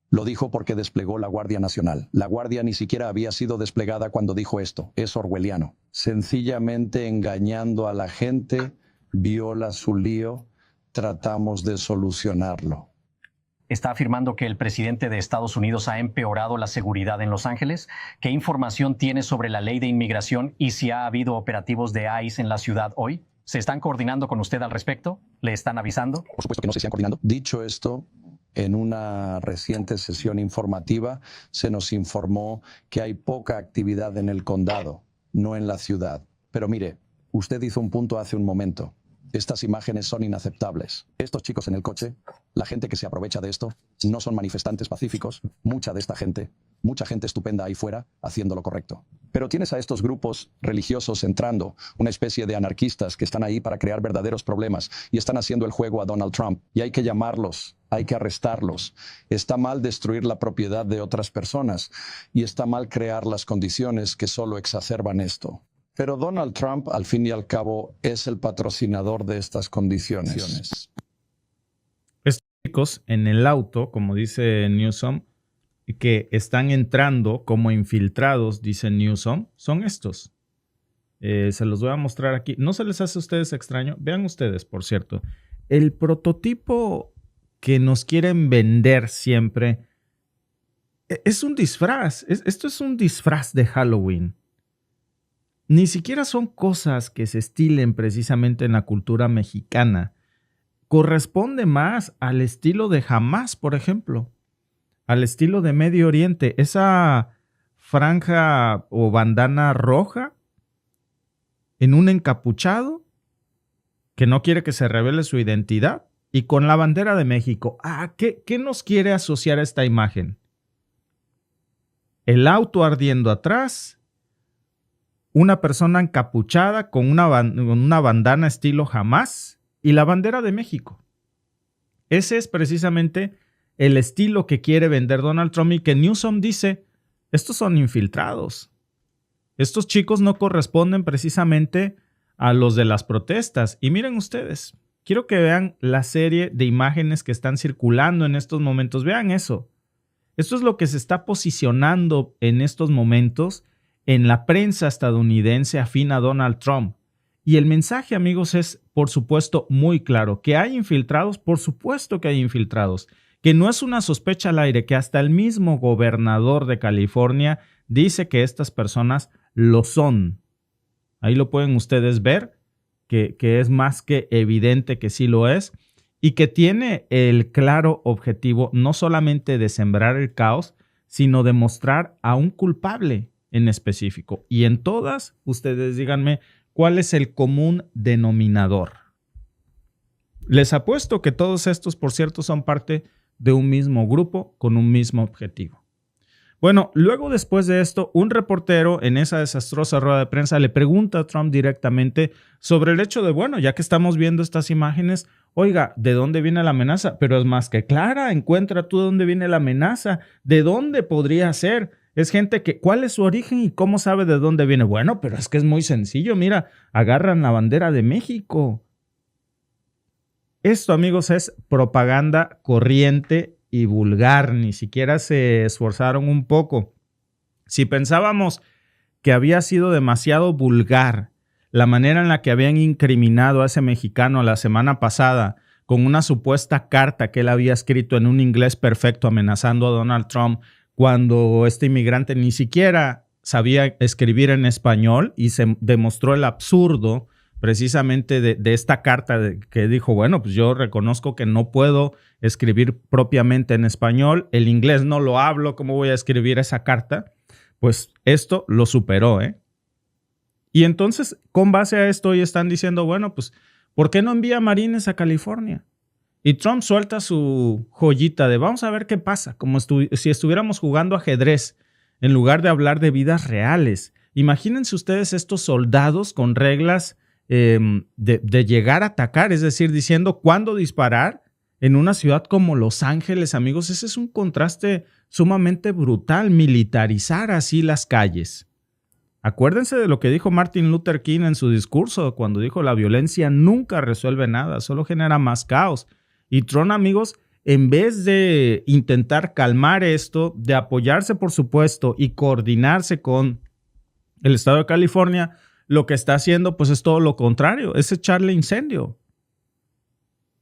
Lo dijo porque desplegó la Guardia Nacional. La Guardia ni siquiera había sido desplegada cuando dijo esto. Es orwelliano. Sencillamente engañando a la gente, viola su lío, tratamos de solucionarlo. ¿Está afirmando que el presidente de Estados Unidos ha empeorado la seguridad en Los Ángeles? ¿Qué información tiene sobre la ley de inmigración y si ha habido operativos de ICE en la ciudad hoy? ¿Se están coordinando con usted al respecto? ¿Le están avisando? Por supuesto que no se están coordinando. Dicho esto, en una reciente sesión informativa se nos informó que hay poca actividad en el condado, no en la ciudad. Pero mire, usted hizo un punto hace un momento. Estas imágenes son inaceptables. Estos chicos en el coche, la gente que se aprovecha de esto, no son manifestantes pacíficos. Mucha de esta gente, mucha gente estupenda ahí fuera, haciendo lo correcto. Pero tienes a estos grupos religiosos entrando, una especie de anarquistas que están ahí para crear verdaderos problemas y están haciendo el juego a Donald Trump. Y hay que llamarlos, hay que arrestarlos. Está mal destruir la propiedad de otras personas y está mal crear las condiciones que solo exacerban esto. Pero Donald Trump, al fin y al cabo, es el patrocinador de estas condiciones. Estos chicos en el auto, como dice Newsom, que están entrando como infiltrados, dice Newsom, son estos. Se los voy a mostrar aquí. ¿No se les hace a ustedes extraño? Vean ustedes, por cierto. El prototipo que nos quieren vender siempre es un disfraz. Esto es un disfraz de Halloween. Ni siquiera son cosas que se estilen precisamente en la cultura mexicana. Corresponde más al estilo de Hamas, por ejemplo. Al estilo de Medio Oriente. Esa franja o bandana roja en un encapuchado que no quiere que se revele su identidad. y con la bandera de México. ¿Qué nos quiere asociar esta imagen? El auto ardiendo atrás, una persona encapuchada con una bandana estilo Hamas y la bandera de México. Ese es precisamente el estilo que quiere vender Donald Trump y que Newsom dice, estos son infiltrados. Estos chicos no corresponden precisamente a los de las protestas. Y miren ustedes, quiero que vean la serie de imágenes que están circulando en estos momentos. Vean eso. Esto es lo que se está posicionando en estos momentos en la prensa estadounidense afín a Donald Trump. Y el mensaje, amigos, es, por supuesto, muy claro. ¿Que hay infiltrados? Por supuesto que hay infiltrados. Que no es una sospecha al aire, que hasta el mismo gobernador de California dice que estas personas lo son. Ahí lo pueden ustedes ver, que es más que evidente que sí lo es, y que tiene el claro objetivo no solamente de sembrar el caos, sino de mostrar a un culpable en específico. Y en todas, ustedes díganme, ¿cuál es el común denominador? Les apuesto que todos estos, por cierto, son parte de un mismo grupo con un mismo objetivo. Bueno, luego después de esto, un reportero en esa desastrosa rueda de prensa le pregunta a Trump directamente sobre el hecho de, bueno, ya que estamos viendo estas imágenes, oiga, ¿de dónde viene la amenaza? Pero es más que clara, encuentra tú de dónde viene la amenaza, ¿de dónde podría ser? Es gente que, ¿cuál es su origen y cómo sabe de dónde viene? Bueno, pero es que es muy sencillo, mira, agarran la bandera de México. Esto, amigos, es propaganda corriente y vulgar, ni siquiera se esforzaron un poco. Si pensábamos que había sido demasiado vulgar la manera en la que habían incriminado a ese mexicano la semana pasada con una supuesta carta que él había escrito en un inglés perfecto amenazando a Donald Trump, cuando este inmigrante ni siquiera sabía escribir en español, y se demostró el absurdo precisamente de esta carta que dijo, bueno, pues yo reconozco que no puedo escribir propiamente en español, el inglés no lo hablo, ¿cómo voy a escribir esa carta? Pues esto lo superó, ¿eh? Y entonces, con base a esto, hoy están diciendo, bueno, pues, ¿por qué no envía marines a California? Y Trump suelta su joyita de vamos a ver qué pasa, como si estuviéramos jugando ajedrez, en lugar de hablar de vidas reales. Imagínense ustedes estos soldados con reglas de llegar a atacar, es decir, diciendo cuándo disparar en una ciudad como Los Ángeles, amigos. Ese es un contraste sumamente brutal, militarizar así las calles. Acuérdense de lo que dijo Martin Luther King en su discurso, cuando dijo la violencia nunca resuelve nada, solo genera más caos. Y Trump, amigos, en vez de intentar calmar esto, de apoyarse, por supuesto, y coordinarse con el estado de California, lo que está haciendo pues es todo lo contrario, es echarle incendio.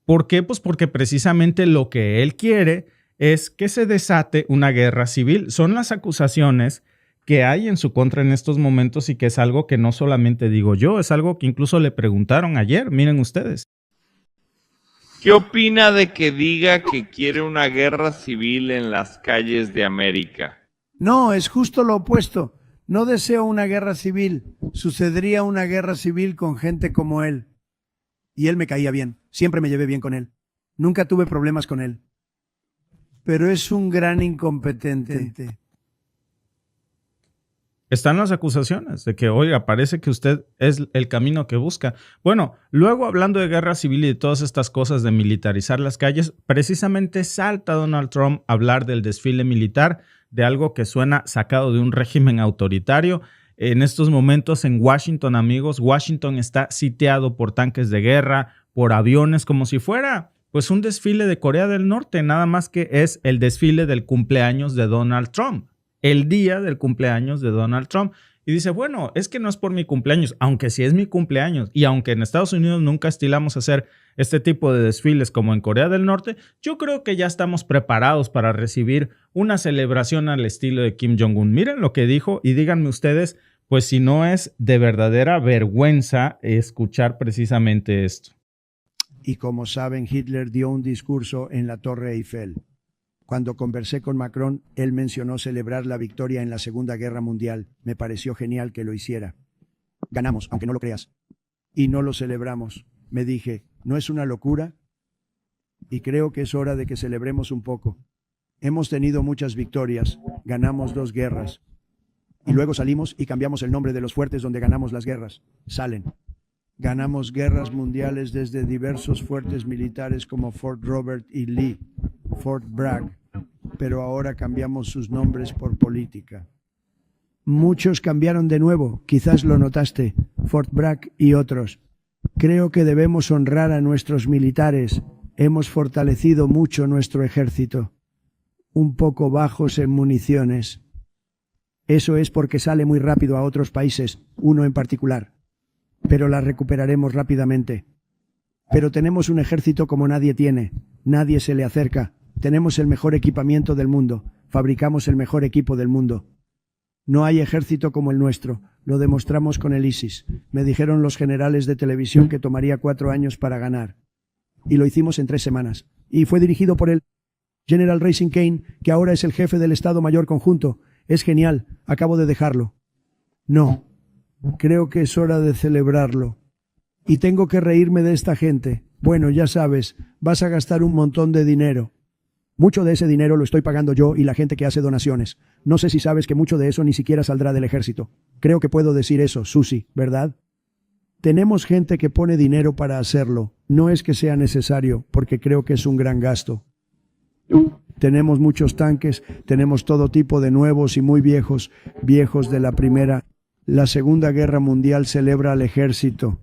¿Por qué? Pues porque precisamente lo que él quiere es que se desate una guerra civil. Son las acusaciones que hay en su contra en estos momentos y que es algo que no solamente digo yo, es algo que incluso le preguntaron ayer, miren ustedes. ¿Qué opina de que diga que quiere una guerra civil en las calles de América? No, es justo lo opuesto. No deseo una guerra civil. Sucedería una guerra civil con gente como él. Y él me caía bien. Siempre me llevé bien con él. Nunca tuve problemas con él. Pero es un gran incompetente. Están las acusaciones de que, oiga, parece que usted es el camino que busca. Bueno, luego hablando de guerra civil y de todas estas cosas de militarizar las calles, precisamente salta Donald Trump a hablar del desfile militar, de algo que suena sacado de un régimen autoritario. En estos momentos en Washington, amigos, Washington está sitiado por tanques de guerra, por aviones, como si fuera pues un desfile de Corea del Norte, nada más que es el desfile del cumpleaños de Donald Trump, el día del cumpleaños de Donald Trump. Y dice, bueno, es que no es por mi cumpleaños, aunque sí es mi cumpleaños, y aunque en Estados Unidos nunca estilamos hacer este tipo de desfiles como en Corea del Norte, yo creo que ya estamos preparados para recibir una celebración al estilo de Kim Jong-un. Miren lo que dijo y díganme ustedes, pues si no es de verdadera vergüenza escuchar precisamente esto. Y como saben, Hitler dio un discurso en la Torre Eiffel. Cuando conversé con Macron, él mencionó celebrar la victoria en la Segunda Guerra Mundial. Me pareció genial que lo hiciera. Ganamos, aunque no lo creas. Y no lo celebramos. Me dije, ¿no es una locura? y creo que es hora de que celebremos un poco. Hemos tenido muchas victorias, ganamos 2 guerras. Y luego salimos y cambiamos el nombre de los fuertes donde ganamos las guerras. Salen. Ganamos guerras mundiales desde diversos fuertes militares como Fort Robert E. Lee, Fort Bragg, pero ahora cambiamos sus nombres por política. Muchos cambiaron de nuevo, quizás lo notaste, Fort Bragg y otros. Creo que debemos honrar a nuestros militares. Hemos fortalecido mucho nuestro ejército. Un poco bajos en municiones. Eso es porque sale muy rápido a otros países, uno en particular. Pero la recuperaremos rápidamente. Pero tenemos un ejército como nadie tiene. Nadie se le acerca. Tenemos el mejor equipamiento del mundo. Fabricamos el mejor equipo del mundo. No hay ejército como el nuestro. Lo demostramos con el ISIS. Me dijeron los generales de televisión que tomaría 4 años para ganar. Y lo hicimos en 3 semanas. Y fue dirigido por el General Racing Kane, que ahora es el jefe del Estado Mayor Conjunto. Es genial. Acabo de dejarlo. No. Creo que es hora de celebrarlo. Y tengo que reírme de esta gente. Bueno, ya sabes, vas a gastar un montón de dinero. Mucho de ese dinero lo estoy pagando yo y la gente que hace donaciones. No sé si sabes que mucho de eso ni siquiera saldrá del ejército. Creo que puedo decir eso, Susie, ¿verdad? Tenemos gente que pone dinero para hacerlo. No es que sea necesario, porque creo que es un gran gasto. Tenemos muchos tanques, tenemos todo tipo de nuevos y muy viejos, viejos de la Primera. La Segunda Guerra Mundial celebra al ejército.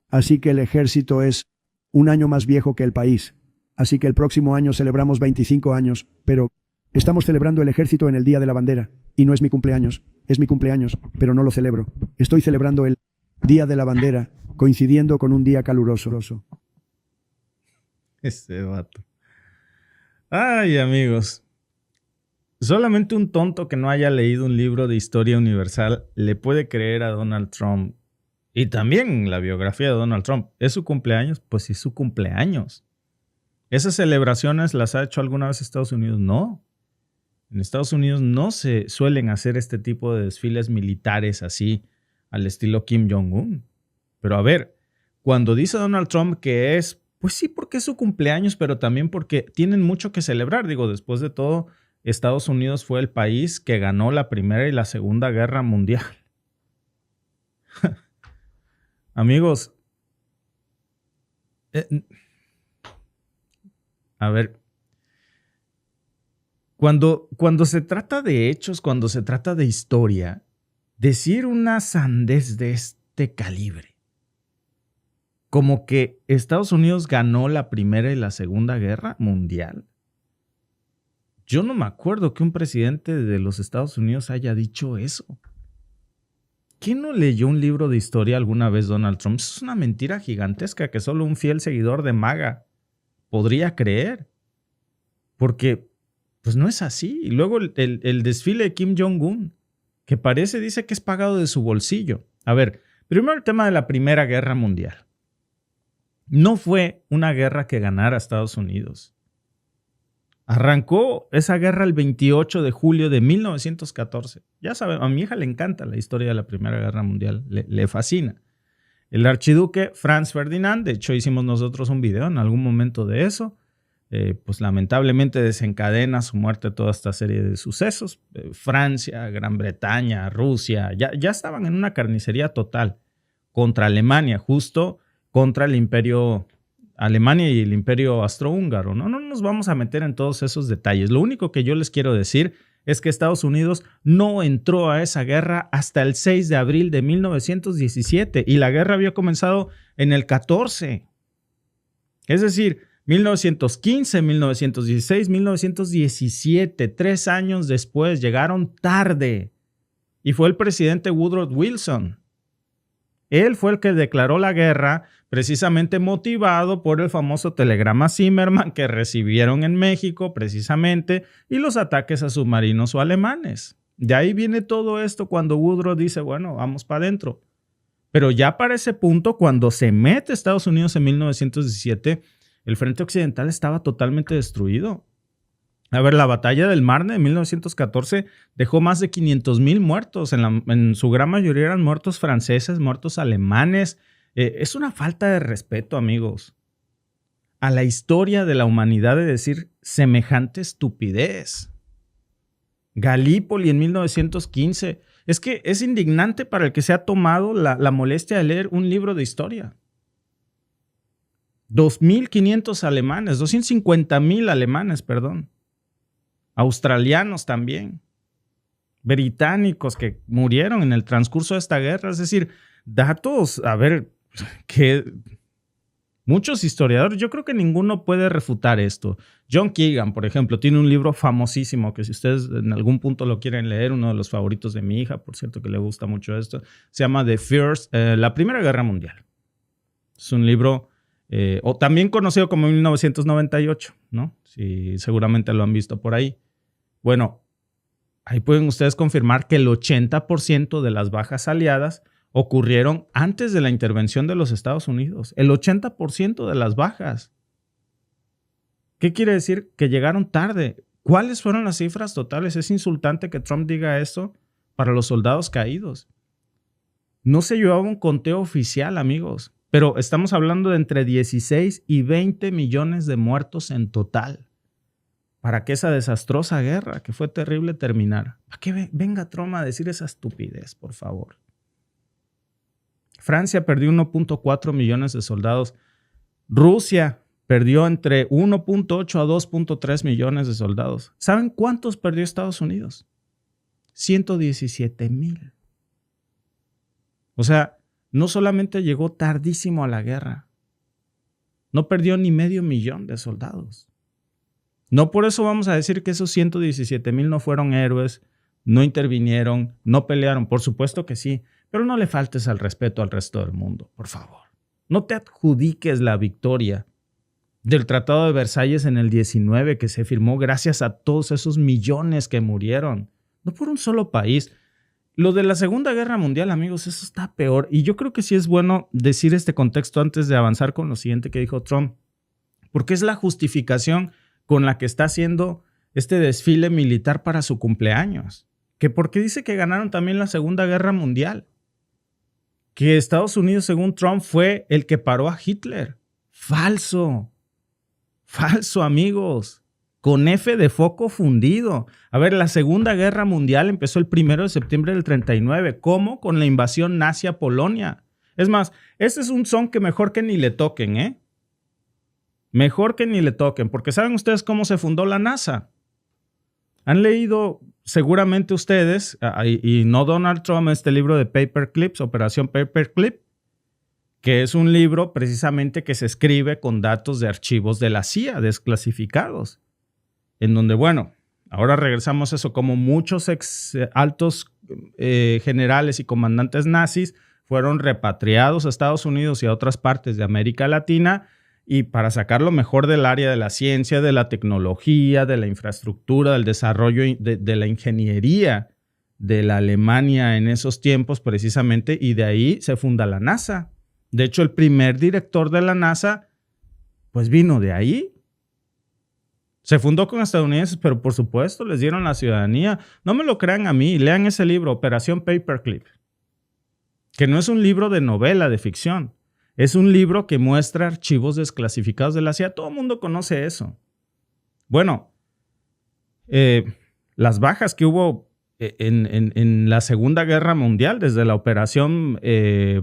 Así que el ejército es un año más viejo que el país. Así que el próximo año celebramos 25 años, pero estamos celebrando el ejército en el Día de la Bandera. Y no es mi cumpleaños, es mi cumpleaños, pero no lo celebro. Estoy celebrando el Día de la Bandera, coincidiendo con un día caluroso. Ese vato. Ay, amigos. Solamente un tonto que no haya leído un libro de historia universal le puede creer a Donald Trump. Y también la biografía de Donald Trump. ¿Es su cumpleaños? Pues sí, es su cumpleaños. ¿Esas celebraciones las ha hecho alguna vez Estados Unidos? No. En Estados Unidos no se suelen hacer este tipo de desfiles militares así, al estilo Kim Jong-un. Pero a ver, cuando dice Donald Trump que es, pues sí, porque es su cumpleaños, pero también porque tienen mucho que celebrar. Digo, después de todo, Estados Unidos fue el país que ganó la Primera y la Segunda Guerra Mundial. Amigos, a ver, cuando se trata de hechos, cuando se trata de historia, decir una sandez de este calibre, como que Estados Unidos ganó la Primera y la Segunda Guerra Mundial. Yo no me acuerdo que un presidente de los Estados Unidos haya dicho eso. ¿Quién no leyó un libro de historia alguna vez, Donald Trump? Eso es una mentira gigantesca que solo un fiel seguidor de MAGA podría creer. Porque, pues no es así. Y luego el desfile de Kim Jong-un, que dice que es pagado de su bolsillo. A ver, primero el tema de la Primera Guerra Mundial. No fue una guerra que ganara Estados Unidos. Arrancó esa guerra el 28 de julio de 1914. Ya saben, a mi hija le encanta la historia de la Primera Guerra Mundial, le fascina. El archiduque Franz Ferdinand, de hecho hicimos nosotros un video en algún momento de eso, pues lamentablemente desencadena su muerte toda esta serie de sucesos. Francia, Gran Bretaña, Rusia, ya estaban en una carnicería total contra Alemania, justo contra el imperio Alemania y el imperio austrohúngaro. No nos vamos a meter en todos esos detalles. Lo único que yo les quiero decir es que Estados Unidos no entró a esa guerra hasta el 6 de abril de 1917 y la guerra había comenzado en el 14. Es decir, 1915, 1916, 1917, 3 años después, llegaron tarde. Y fue el presidente Woodrow Wilson. Él fue el que declaró la guerra precisamente motivado por el famoso telegrama Zimmerman que recibieron en México precisamente y los ataques a submarinos o alemanes. De ahí viene todo esto cuando Woodrow dice, bueno, vamos para adentro. Pero ya para ese punto, cuando se mete Estados Unidos en 1917, el frente occidental estaba totalmente destruido. A ver, la batalla del Marne de 1914 dejó más de 500,000 muertos. En su gran mayoría eran muertos franceses, muertos alemanes. Es una falta de respeto, amigos. a la historia de la humanidad de decir semejante estupidez. Galípoli en 1915. Es que es indignante para el que se ha tomado la molestia de leer un libro de historia. 2.500 alemanes, 250.000 alemanes, perdón. Australianos también. Británicos que murieron en el transcurso de esta guerra. Es decir, datos, a ver, que muchos historiadores, yo creo que ninguno puede refutar esto. John Keegan, por ejemplo, tiene un libro famosísimo que si ustedes en algún punto lo quieren leer, uno de los favoritos de mi hija, por cierto que le gusta mucho esto, se llama La Primera Guerra Mundial. Es un libro, o también conocido como 1998, ¿no? Sí, seguramente lo han visto por ahí. Bueno, ahí pueden ustedes confirmar que el 80% de las bajas aliadas ocurrieron antes de la intervención de los Estados Unidos. El 80% de las bajas. ¿Qué quiere decir? Que llegaron tarde. ¿Cuáles fueron las cifras totales? Es insultante que Trump diga eso para los soldados caídos. No se llevaba un conteo oficial, amigos, pero estamos hablando de entre 16 y 20 millones de muertos en total para que esa desastrosa guerra, que fue terrible, terminara. ¿Para qué venga Trump a decir esa estupidez, por favor? Francia perdió 1.4 millones de soldados. Rusia perdió entre 1.8 a 2.3 millones de soldados. ¿Saben cuántos perdió Estados Unidos? 117,000. O sea, no solamente llegó tardísimo a la guerra, no perdió ni 500,000 de soldados. No por eso vamos a decir que esos 117,000 no fueron héroes, no intervinieron, no pelearon. Por supuesto que sí, pero no le faltes al respeto al resto del mundo, por favor. No te adjudiques la victoria del Tratado de Versalles en el 19, que se firmó gracias a todos esos millones que murieron. No por un solo país. Lo de la Segunda Guerra Mundial, amigos, eso está peor. Y yo creo que sí es bueno decir este contexto antes de avanzar con lo siguiente que dijo Trump, porque es la justificación con la que está haciendo este desfile militar para su cumpleaños. Que porque dice que ganaron también la Segunda Guerra Mundial. Que Estados Unidos, según Trump, fue el que paró a Hitler. Falso. Falso, amigos. Con F de foco fundido. A ver, la Segunda Guerra Mundial empezó el 1 de septiembre del 39. ¿Cómo? Con la invasión nazi a Polonia. Es más, este es un son que mejor que ni le toquen, ¿eh? Mejor que ni le toquen, porque ¿saben ustedes cómo se fundó la NASA? Han leído seguramente ustedes, y no Donald Trump, este libro de Paperclips, Operación Paperclip, que es un libro precisamente que se escribe con datos de archivos de la CIA, desclasificados, en donde, bueno, ahora regresamos a eso, como muchos altos generales y comandantes nazis fueron repatriados a Estados Unidos y a otras partes de América Latina, y para sacar lo mejor del área de la ciencia, de la tecnología, de la infraestructura, del desarrollo de la ingeniería de la Alemania en esos tiempos precisamente, y de ahí se funda la NASA. De hecho, el primer director de la NASA, pues vino de ahí. Se fundó con estadounidenses, pero por supuesto les dieron la ciudadanía. No me lo crean a mí, lean ese libro, Operación Paperclip, que no es un libro de novela, de ficción. Es un libro que muestra archivos desclasificados de la CIA. Todo el mundo conoce eso. Bueno, las bajas que hubo en la Segunda Guerra Mundial, desde la Operación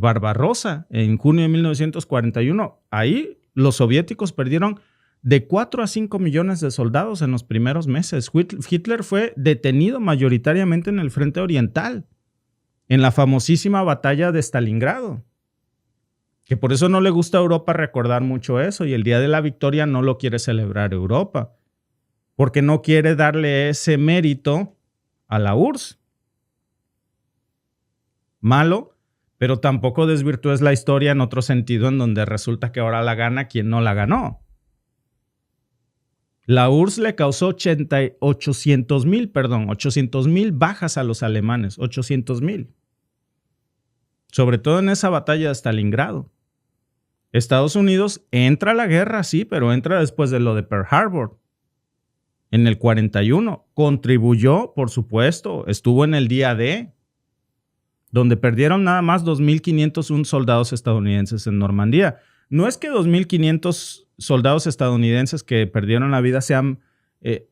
Barbarossa en junio de 1941, ahí los soviéticos perdieron de 4 a 5 millones de soldados en los primeros meses. Hitler fue detenido mayoritariamente en el frente oriental, en la famosísima batalla de Stalingrado. Que por eso no le gusta a Europa recordar mucho eso, y el Día de la Victoria no lo quiere celebrar Europa, porque no quiere darle ese mérito a la URSS. Malo, pero tampoco desvirtúes la historia en otro sentido, en donde resulta que ahora la gana quien no la ganó. La URSS le causó 800,000 bajas a los alemanes, 800,000. Sobre todo en esa batalla de Stalingrado. Estados Unidos entra a la guerra, sí, pero entra después de lo de Pearl Harbor. En el 41. Contribuyó, por supuesto, estuvo en el día D, donde perdieron nada más 2,501 soldados estadounidenses en Normandía. no es que 2.500 soldados estadounidenses que perdieron la vida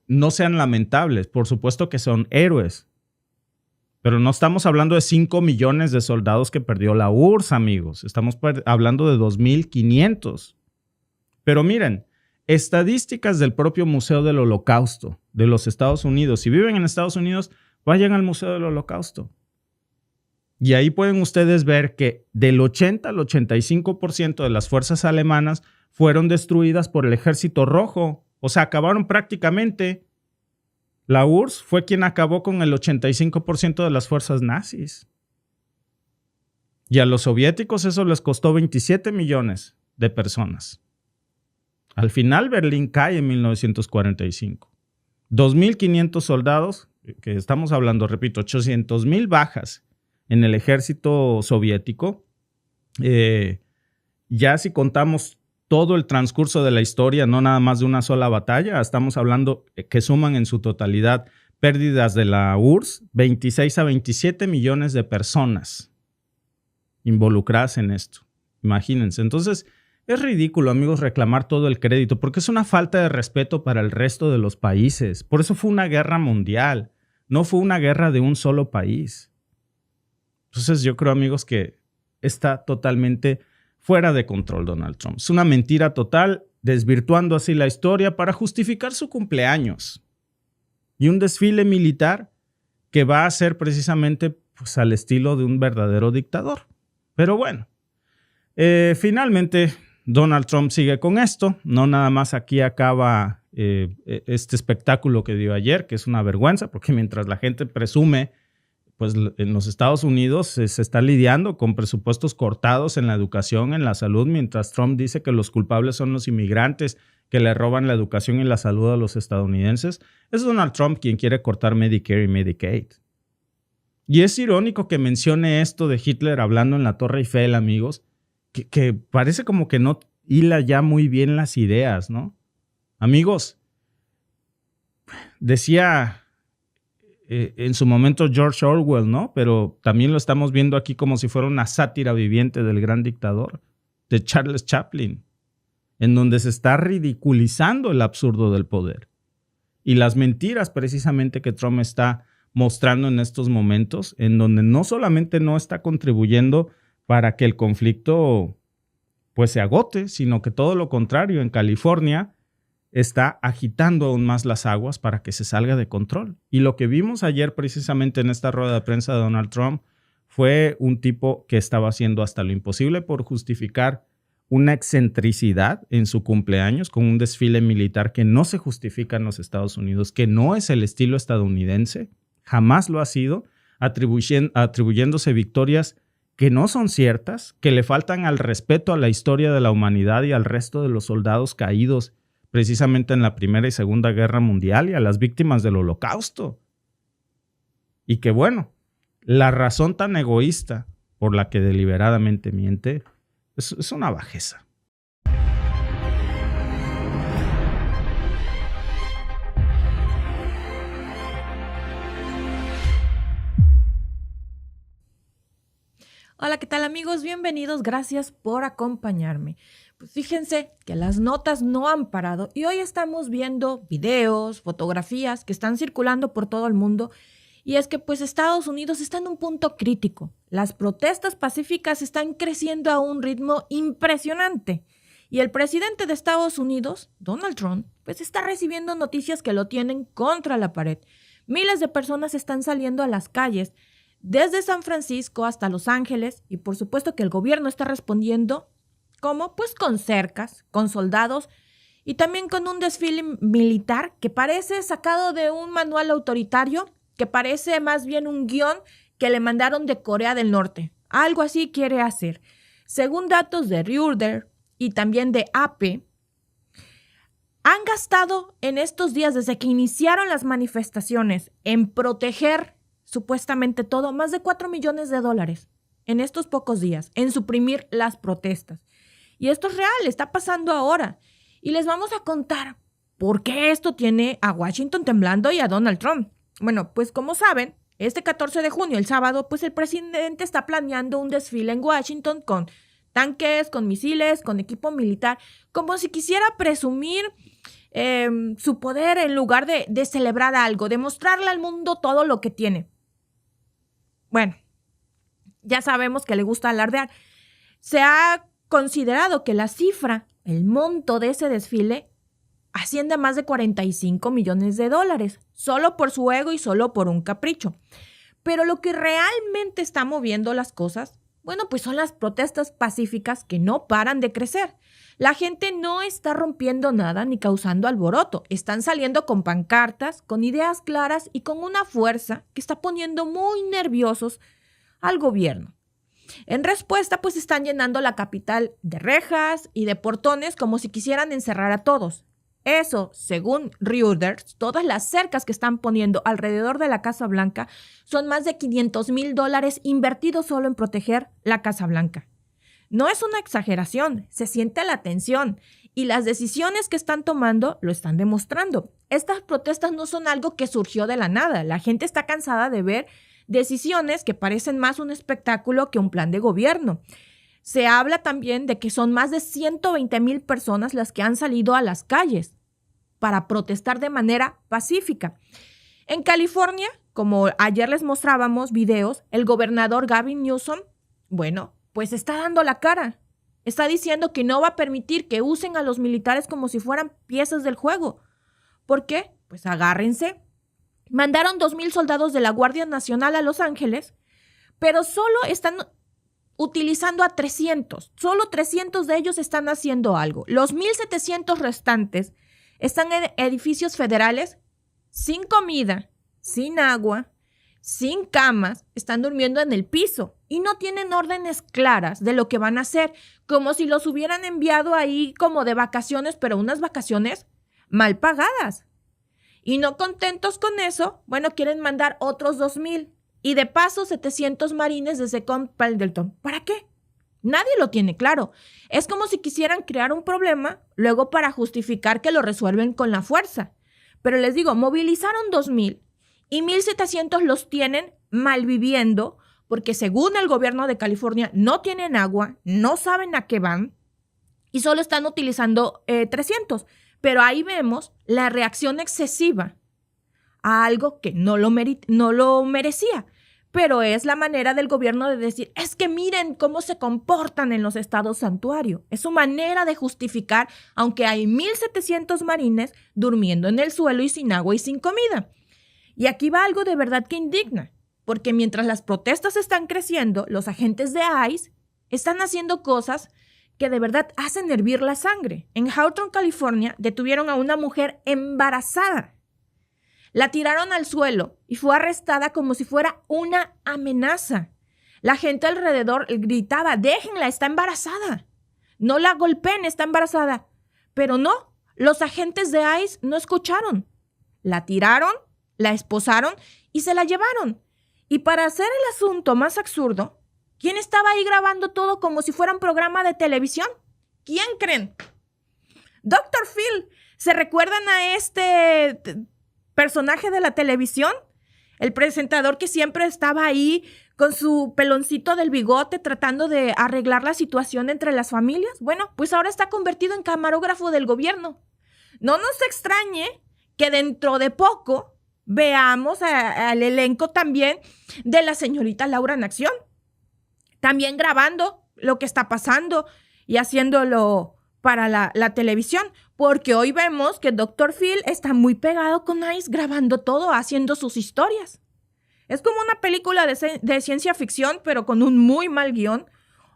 no sean lamentables. Por supuesto que son héroes. Pero no estamos hablando de 5 millones de soldados que perdió la URSS, amigos. Estamos hablando de 2.500. Pero miren, estadísticas del propio Museo del Holocausto de los Estados Unidos. Si viven en Estados Unidos, vayan al Museo del Holocausto. Y ahí pueden ustedes ver que del 80 al 85% de las fuerzas alemanas fueron destruidas por el Ejército Rojo. O sea, acabaron prácticamente. La URSS fue quien acabó con el 85% de las fuerzas nazis. Y a los soviéticos eso les costó 27 millones de personas. Al final Berlín cae en 1945. 2.500 soldados, que estamos hablando, repito, 800,000 bajas en el ejército soviético. Ya si contamos todo el transcurso de la historia, no nada más de una sola batalla, estamos hablando que suman en su totalidad pérdidas de la URSS, 26 a 27 millones de personas involucradas en esto. Imagínense. Entonces, es ridículo, amigos, reclamar todo el crédito, porque es una falta de respeto para el resto de los países. Por eso fue una guerra mundial, no fue una guerra de un solo país. Entonces, yo creo, amigos, que está totalmente fuera de control Donald Trump. Es una mentira total, desvirtuando así la historia para justificar su cumpleaños. Y un desfile militar que va a ser precisamente pues, al estilo de un verdadero dictador. Pero bueno, finalmente Donald Trump sigue con esto. No nada más aquí acaba este espectáculo que dio ayer, que es una vergüenza, porque mientras la gente presume pues en los Estados Unidos se está lidiando con presupuestos cortados en la educación, en la salud, mientras Trump dice que los culpables son los inmigrantes que le roban la educación y la salud a los estadounidenses. Es Donald Trump quien quiere cortar Medicare y Medicaid. Y es irónico que mencione esto de Hitler hablando en la Torre Eiffel, amigos, que parece como que no hila ya muy bien las ideas, ¿no? Amigos, decía en su momento George Orwell, ¿no? Pero también lo estamos viendo aquí como si fuera una sátira viviente del gran dictador, de Charles Chaplin, en donde se está ridiculizando el absurdo del poder. Y las mentiras precisamente que Trump está mostrando en estos momentos, en donde no solamente no está contribuyendo para que el conflicto pues se agote, sino que todo lo contrario, en California está agitando aún más las aguas para que se salga de control. Y lo que vimos ayer precisamente en esta rueda de prensa de Donald Trump fue un tipo que estaba haciendo hasta lo imposible por justificar una excentricidad en su cumpleaños con un desfile militar que no se justifica en los Estados Unidos, que no es el estilo estadounidense, jamás lo ha sido, atribuyéndose victorias que no son ciertas, que le faltan al respeto a la historia de la humanidad y al resto de los soldados caídos precisamente en la Primera y Segunda Guerra Mundial y a las víctimas del Holocausto. Y que bueno, la razón tan egoísta por la que deliberadamente miente es una bajeza. Hola, ¿qué tal amigos? Bienvenidos, gracias por acompañarme. Pues fíjense que las notas no han parado y hoy estamos viendo videos, fotografías que están circulando por todo el mundo y es que pues Estados Unidos está en un punto crítico. Las protestas pacíficas están creciendo a un ritmo impresionante y el presidente de Estados Unidos, Donald Trump, pues está recibiendo noticias que lo tienen contra la pared. Miles de personas están saliendo a las calles desde San Francisco hasta Los Ángeles y por supuesto que el gobierno está respondiendo. ¿Cómo? Pues con cercas, con soldados y también con un desfile militar que parece sacado de un manual autoritario, que parece más bien un guión que le mandaron de Corea del Norte. Algo así quiere hacer. Según datos de Reuters y también de AP, han gastado en estos días, desde que iniciaron las manifestaciones, en proteger supuestamente todo, más de $4 millones en estos pocos días, en suprimir las protestas. Y esto es real, está pasando ahora. Y les vamos a contar por qué esto tiene a Washington temblando y a Donald Trump. Bueno, pues como saben, este 14 de junio, el sábado, pues el presidente está planeando un desfile en Washington con tanques, con misiles, con equipo militar, como si quisiera presumir su poder en lugar de celebrar algo, de mostrarle al mundo todo lo que tiene. Bueno, ya sabemos que le gusta alardear. Se ha considerado que la cifra, el monto de ese desfile, asciende a más de $45 millones, solo por su ego y solo por un capricho. Pero lo que realmente está moviendo las cosas, bueno, pues son las protestas pacíficas que no paran de crecer. La gente no está rompiendo nada ni causando alboroto. Están saliendo con pancartas, con ideas claras y con una fuerza que está poniendo muy nerviosos al gobierno. En respuesta, pues están llenando la capital de rejas y de portones como si quisieran encerrar a todos. Eso, según Reuters, todas las cercas que están poniendo alrededor de la Casa Blanca son más de $500,000 invertidos solo en proteger la Casa Blanca. No es una exageración, se siente la tensión y las decisiones que están tomando lo están demostrando. Estas protestas no son algo que surgió de la nada. La gente está cansada de ver decisiones que parecen más un espectáculo que un plan de gobierno. Se habla también de que son más de 120,000 personas las que han salido a las calles para protestar de manera pacífica. En California, como ayer les mostrábamos videos, el gobernador Gavin Newsom, bueno, pues está dando la cara. Está diciendo que no va a permitir que usen a los militares como si fueran piezas del juego. ¿Por qué? Pues agárrense. Mandaron 2,000 soldados de la Guardia Nacional a Los Ángeles, pero solo están utilizando a 300. Solo 300 de ellos están haciendo algo. Los 1,700 restantes están en edificios federales sin comida, sin agua, sin camas, están durmiendo en el piso y no tienen órdenes claras de lo que van a hacer, como si los hubieran enviado ahí como de vacaciones, pero unas vacaciones mal pagadas. Y no contentos con eso, bueno, quieren mandar otros 2,000 y de paso 700 marines desde Camp Pendleton. ¿Para qué? Nadie lo tiene claro. Es como si quisieran crear un problema, luego para justificar que lo resuelven con la fuerza. Pero les digo, movilizaron 2,000 y 1,700 los tienen malviviendo porque según el gobierno de California no tienen agua, no saben a qué van y solo están utilizando 300. Pero ahí vemos la reacción excesiva a algo que no lo merecía. Pero es la manera del gobierno de decir, es que miren cómo se comportan en los estados santuario. Es su manera de justificar, aunque hay 1,700 marines durmiendo en el suelo y sin agua y sin comida. Y aquí va algo de verdad que indigna, porque mientras las protestas están creciendo, los agentes de ICE están haciendo cosas que de verdad hacen hervir la sangre. En Hawthorne, California, detuvieron a una mujer embarazada. La tiraron al suelo y fue arrestada como si fuera una amenaza. La gente alrededor gritaba, déjenla, está embarazada. No la golpeen, está embarazada. Pero no, los agentes de ICE no escucharon. La tiraron, la esposaron y se la llevaron. Y para hacer el asunto más absurdo, ¿quién estaba ahí grabando todo como si fuera un programa de televisión? ¿Quién creen? Dr. Phil. ¿Se recuerdan a este personaje de la televisión? El presentador que siempre estaba ahí con su peloncito del bigote tratando de arreglar la situación entre las familias. Bueno, pues ahora está convertido en camarógrafo del gobierno. No nos extrañe que dentro de poco veamos al elenco también de la señorita Laura en acción. También grabando lo que está pasando y haciéndolo para la televisión, porque hoy vemos que Dr. Phil está muy pegado con ICE grabando todo, haciendo sus historias. Es como una película de ciencia ficción, pero con un muy mal guión,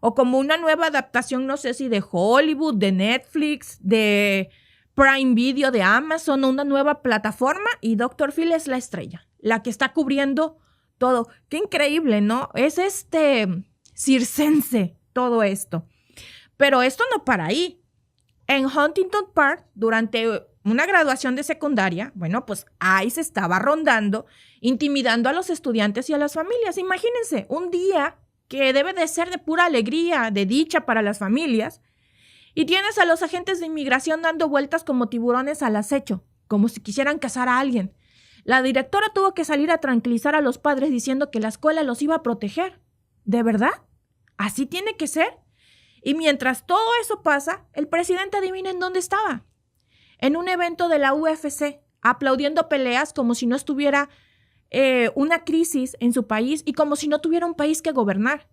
o como una nueva adaptación, no sé si de Hollywood, de Netflix, de Prime Video, de Amazon, una nueva plataforma, y Dr. Phil es la estrella, la que está cubriendo todo. Qué increíble, ¿no? Es circense todo esto. Pero esto no para ahí. En Huntington Park, durante una graduación de secundaria, bueno, pues ICE estaba rondando, intimidando a los estudiantes y a las familias. Imagínense, un día que debe de ser de pura alegría, de dicha para las familias, y tienes a los agentes de inmigración dando vueltas como tiburones al acecho, como si quisieran cazar a alguien. La directora tuvo que salir a tranquilizar a los padres diciendo que la escuela los iba a proteger. ¿De verdad? ¿Así tiene que ser? Y mientras todo eso pasa, el presidente, adivinen dónde estaba. En un evento de la UFC, aplaudiendo peleas como si no estuviera una crisis en su país y como si no tuviera un país que gobernar.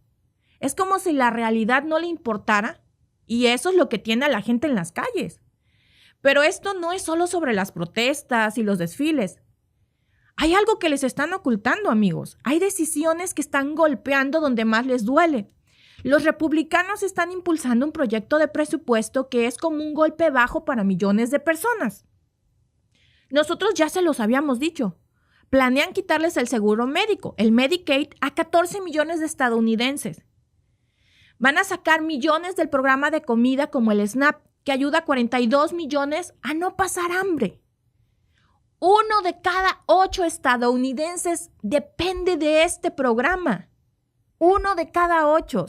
Es como si la realidad no le importara, y eso es lo que tiene a la gente en las calles. Pero esto no es solo sobre las protestas y los desfiles. Hay algo que les están ocultando, amigos. Hay decisiones que están golpeando donde más les duele. Los republicanos están impulsando un proyecto de presupuesto que es como un golpe bajo para millones de personas. Nosotros ya se los habíamos dicho. Planean quitarles el seguro médico, el Medicaid, a 14 millones de estadounidenses. Van a sacar millones del programa de comida como el SNAP, que ayuda a 42 millones a no pasar hambre. 1 de cada 8 estadounidenses depende de este programa. 1 de cada 8.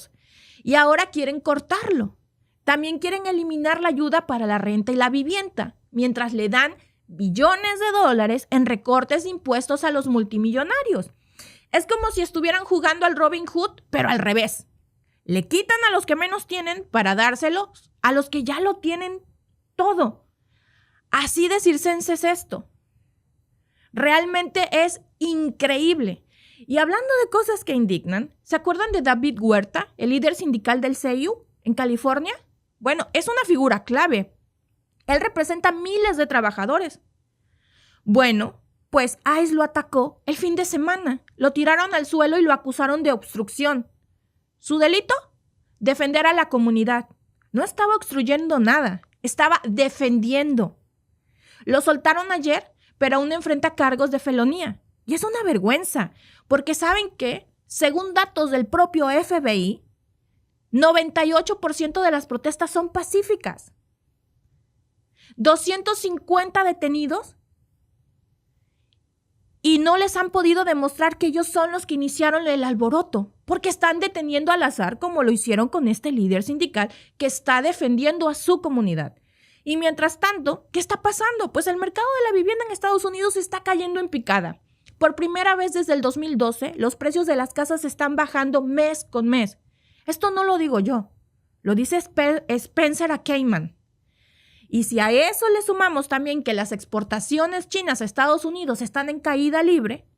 Y ahora quieren cortarlo. También quieren eliminar la ayuda para la renta y la vivienda, mientras le dan billones de dólares en recortes de impuestos a los multimillonarios. Es como si estuvieran jugando al Robin Hood, pero al revés. Le quitan a los que menos tienen para dárselo a los que ya lo tienen todo. Así de circense es esto. Realmente es increíble. Y hablando de cosas que indignan, ¿se acuerdan de David Huerta, el líder sindical del CEU en California? Bueno, es una figura clave. Él representa miles de trabajadores. Bueno, pues ICE lo atacó el fin de semana. Lo tiraron al suelo y lo acusaron de obstrucción. ¿Su delito? Defender a la comunidad. No estaba obstruyendo nada, estaba defendiendo. Lo soltaron ayer, pero aún enfrenta cargos de felonía. Y es una vergüenza, porque ¿saben qué? Según datos del propio FBI, 98% de las protestas son pacíficas. 250 detenidos y no les han podido demostrar que ellos son los que iniciaron el alboroto, porque están deteniendo al azar como lo hicieron con este líder sindical que está defendiendo a su comunidad. Y mientras tanto, ¿qué está pasando? Pues el mercado de la vivienda en Estados Unidos está cayendo en picada. Por primera vez desde el 2012, los precios de las casas están bajando mes con mes. Esto no lo digo yo, lo dice Spencer Ackerman. Y si a eso le sumamos también que las exportaciones chinas a Estados Unidos están en caída libre,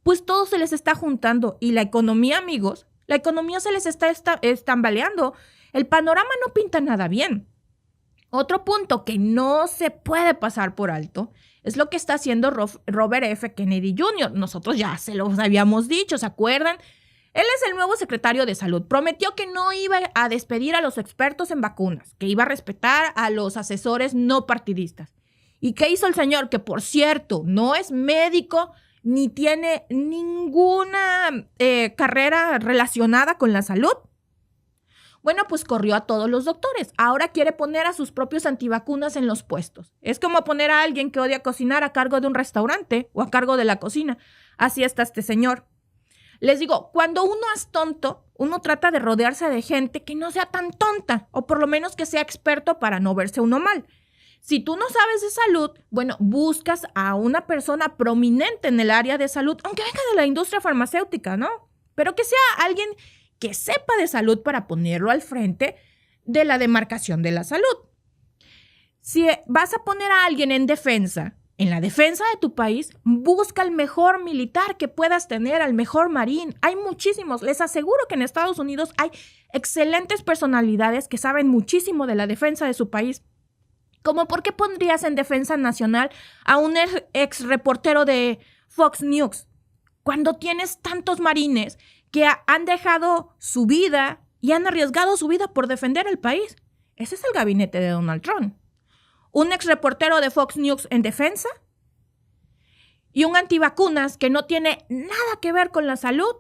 pues todo se les está juntando. Y la economía, amigos, la economía se les está estambaleando. El panorama no pinta nada bien. Otro punto que no se puede pasar por alto es lo que está haciendo Robert F. Kennedy Jr. Nosotros ya se los habíamos dicho, ¿se acuerdan? Él es el nuevo secretario de Salud. Prometió que no iba a despedir a los expertos en vacunas, que iba a respetar a los asesores no partidistas. ¿Y qué hizo el señor? Que, por cierto, no es médico ni tiene ninguna carrera relacionada con la salud. Bueno, pues corrió a todos los doctores. Ahora quiere poner a sus propios antivacunas en los puestos. Es como poner a alguien que odia cocinar a cargo de un restaurante o a cargo de la cocina. Así está este señor. Les digo, cuando uno es tonto, uno trata de rodearse de gente que no sea tan tonta, o por lo menos que sea experto para no verse uno mal. Si tú no sabes de salud, bueno, buscas a una persona prominente en el área de salud, aunque venga de la industria farmacéutica, ¿no? Pero que sea alguien que sepa de salud para ponerlo al frente de la demarcación de la salud. Si vas a poner a alguien en la defensa de tu país, busca al mejor militar que puedas tener, al mejor marín. Hay muchísimos. Les aseguro que en Estados Unidos hay excelentes personalidades que saben muchísimo de la defensa de su país. Como ¿por qué pondrías en defensa nacional a un ex reportero de Fox News cuando tienes tantos marines que han dejado su vida y han arriesgado su vida por defender el país? Ese es el gabinete de Donald Trump. Un ex reportero de Fox News en defensa y un antivacunas que no tiene nada que ver con la salud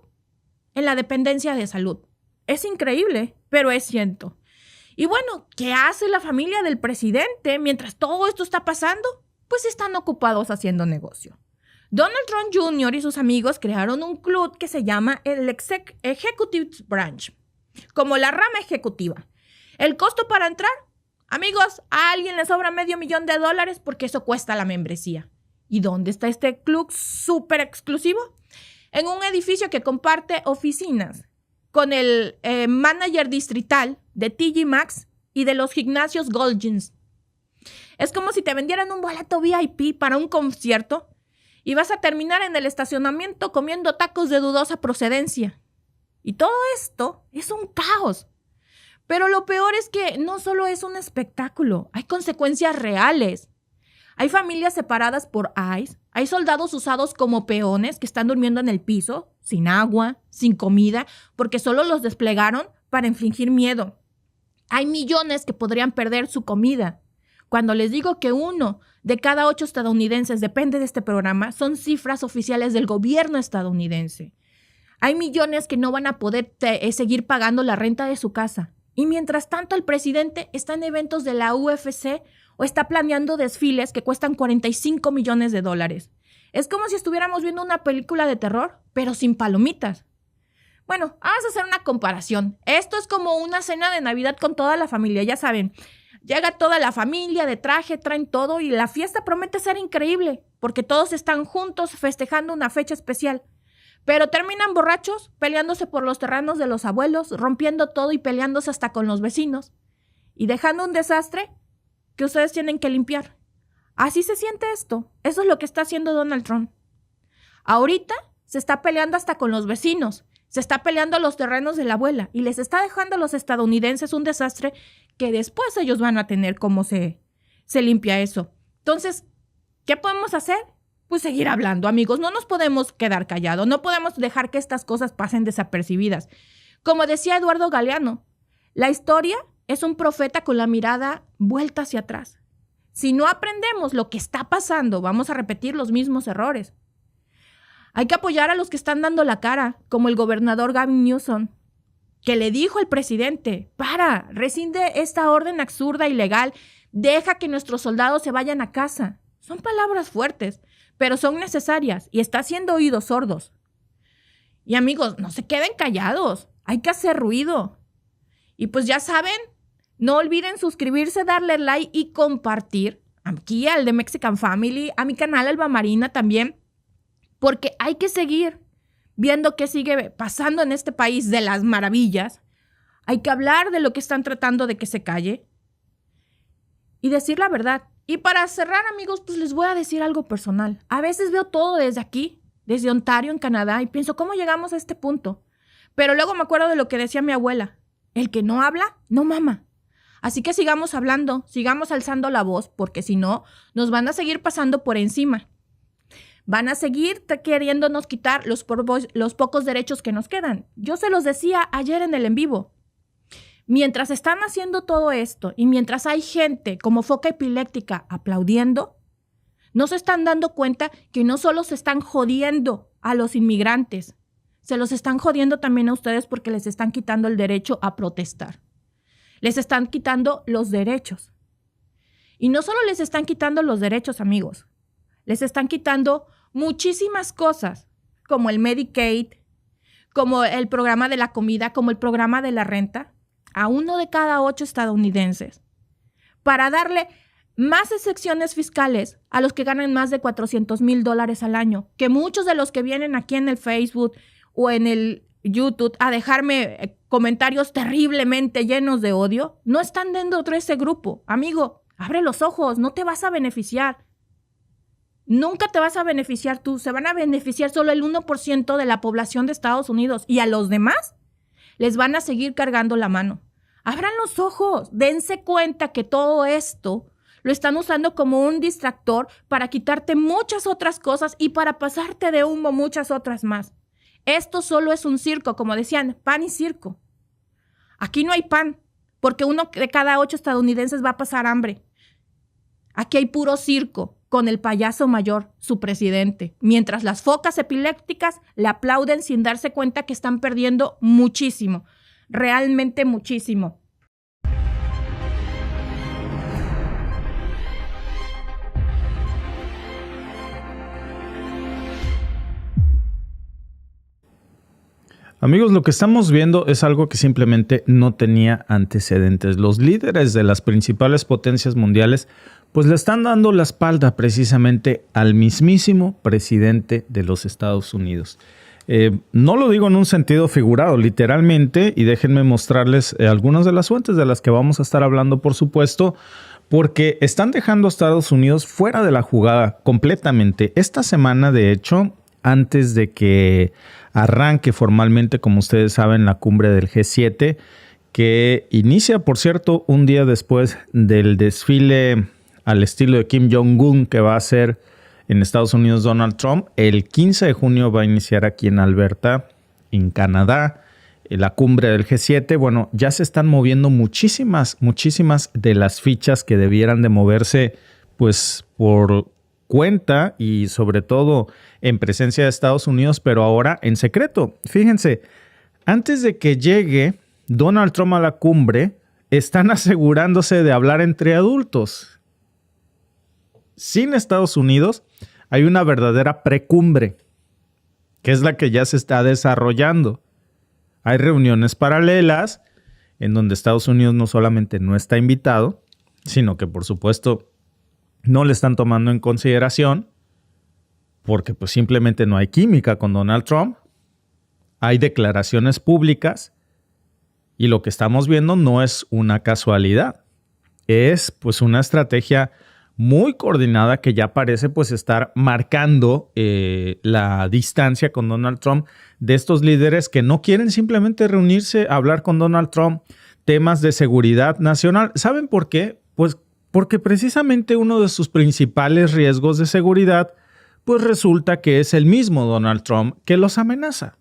en la dependencia de salud. Es increíble, pero es cierto. Y bueno, ¿qué hace la familia del presidente mientras todo esto está pasando? Pues están ocupados haciendo negocio. Donald Trump Jr. y sus amigos crearon un club que se llama el Executive Branch, como la rama ejecutiva. El costo para entrar, amigos, a alguien le sobra $500,000 porque eso cuesta la membresía. ¿Y dónde está este club súper exclusivo? En un edificio que comparte oficinas con el manager distrital de TJ Maxx y de los gimnasios Gold Jeans. Es como si te vendieran un boleto VIP para un concierto y vas a terminar en el estacionamiento comiendo tacos de dudosa procedencia. Y todo esto es un caos. Pero lo peor es que no solo es un espectáculo, hay consecuencias reales. Hay familias separadas por ICE, hay soldados usados como peones que están durmiendo en el piso, sin agua, sin comida, porque solo los desplegaron para infligir miedo. Hay millones que podrían perder su comida. Cuando les digo que 1 de cada 8 estadounidenses depende de este programa, son cifras oficiales del gobierno estadounidense. Hay millones que no van a poder seguir pagando la renta de su casa. Y mientras tanto, el presidente está en eventos de la UFC o está planeando desfiles que cuestan $45 millones. Es como si estuviéramos viendo una película de terror, pero sin palomitas. Bueno, vamos a hacer una comparación. Esto es como una cena de Navidad con toda la familia, ya saben. Llega toda la familia de traje, traen todo y la fiesta promete ser increíble, porque todos están juntos festejando una fecha especial. Pero terminan borrachos, peleándose por los terrenos de los abuelos, rompiendo todo y peleándose hasta con los vecinos. Y dejando un desastre que ustedes tienen que limpiar. Así se siente esto. Eso es lo que está haciendo Donald Trump. Ahorita se está peleando hasta con los vecinos. Se está peleando los terrenos de la abuela. Y les está dejando a los estadounidenses un desastre que después ellos van a tener cómo se limpia eso. Entonces, ¿qué podemos hacer? Pues seguir hablando, amigos. No nos podemos quedar callados. No podemos dejar que estas cosas pasen desapercibidas. Como decía Eduardo Galeano, la historia es un profeta con la mirada vuelta hacia atrás. Si no aprendemos lo que está pasando, vamos a repetir los mismos errores. Hay que apoyar a los que están dando la cara, como el gobernador Gavin Newsom, que le dijo al presidente, rescinde esta orden absurda, ilegal, deja que nuestros soldados se vayan a casa. Son palabras fuertes, pero son necesarias y está haciendo oídos sordos. Y amigos, no se queden callados, hay que hacer ruido. Y pues ya saben, no olviden suscribirse, darle like y compartir aquí al The Mexican Family, a mi canal Alba Marina también, porque hay que seguir viendo qué sigue pasando en este país de las maravillas. Hay que hablar de lo que están tratando de que se calle y decir la verdad. Y para cerrar, amigos, pues les voy a decir algo personal. A veces veo todo desde aquí, desde Ontario, en Canadá, y pienso, ¿cómo llegamos a este punto? Pero luego me acuerdo de lo que decía mi abuela. El que no habla, no mama. Así que sigamos hablando, sigamos alzando la voz, porque si no, nos van a seguir pasando por encima. Van a seguir queriéndonos quitar los pocos derechos que nos quedan. Yo se los decía ayer en el en vivo. Mientras están haciendo todo esto y mientras hay gente como foca epiléptica aplaudiendo, no se están dando cuenta que no solo se están jodiendo a los inmigrantes, se los están jodiendo también a ustedes porque les están quitando el derecho a protestar. Les están quitando los derechos. Y no solo les están quitando los derechos, amigos, les están quitando muchísimas cosas, como el Medicaid, como el programa de la comida, como el programa de la renta, a 1 de cada 8 estadounidenses, para darle más excepciones fiscales a los que ganan más de $400,000 al año, que muchos de los que vienen aquí en el Facebook o en el YouTube a dejarme comentarios terriblemente llenos de odio, no están dentro de ese grupo. Amigo, abre los ojos, no te vas a beneficiar. Nunca te vas a beneficiar tú, se van a beneficiar solo el 1% de la población de Estados Unidos y a los demás les van a seguir cargando la mano. Abran los ojos, dense cuenta que todo esto lo están usando como un distractor para quitarte muchas otras cosas y para pasarte de humo muchas otras más. Esto solo es un circo, como decían, pan y circo. Aquí no hay pan, porque 1 de cada 8 estadounidenses va a pasar hambre. Aquí hay puro circo, con el payaso mayor, su presidente, mientras las focas epilépticas le aplauden sin darse cuenta que están perdiendo muchísimo, realmente muchísimo. Amigos, lo que estamos viendo es algo que simplemente no tenía antecedentes. Los líderes de las principales potencias mundiales pues le están dando la espalda precisamente al mismísimo presidente de los Estados Unidos. No lo digo en un sentido figurado, literalmente, y déjenme mostrarles algunas de las fuentes de las que vamos a estar hablando, por supuesto, porque están dejando a Estados Unidos fuera de la jugada completamente. Esta semana, de hecho, antes de que arranque formalmente, como ustedes saben, la cumbre del G7, que inicia, por cierto, un día después del desfile al estilo de Kim Jong-un que va a hacer en Estados Unidos Donald Trump. El 15 de junio va a iniciar aquí en Alberta, en Canadá, la cumbre del G7. Bueno, ya se están moviendo muchísimas de las fichas que debieran de moverse, pues, por cuenta y sobre todo en presencia de Estados Unidos, pero ahora en secreto. Fíjense, antes de que llegue Donald Trump a la cumbre, están asegurándose de hablar entre adultos. Sin Estados Unidos hay una verdadera precumbre, que es la que ya se está desarrollando. Hay reuniones paralelas en donde Estados Unidos no solamente no está invitado, sino que por supuesto no le están tomando en consideración porque pues simplemente no hay química con Donald Trump. Hay declaraciones públicas y lo que estamos viendo no es una casualidad. Es pues una estrategia muy coordinada que ya parece pues estar marcando la distancia con Donald Trump de estos líderes que no quieren simplemente reunirse a hablar con Donald Trump temas de seguridad nacional. ¿Saben por qué? Pues porque precisamente uno de sus principales riesgos de seguridad pues resulta que es el mismo Donald Trump que los amenaza,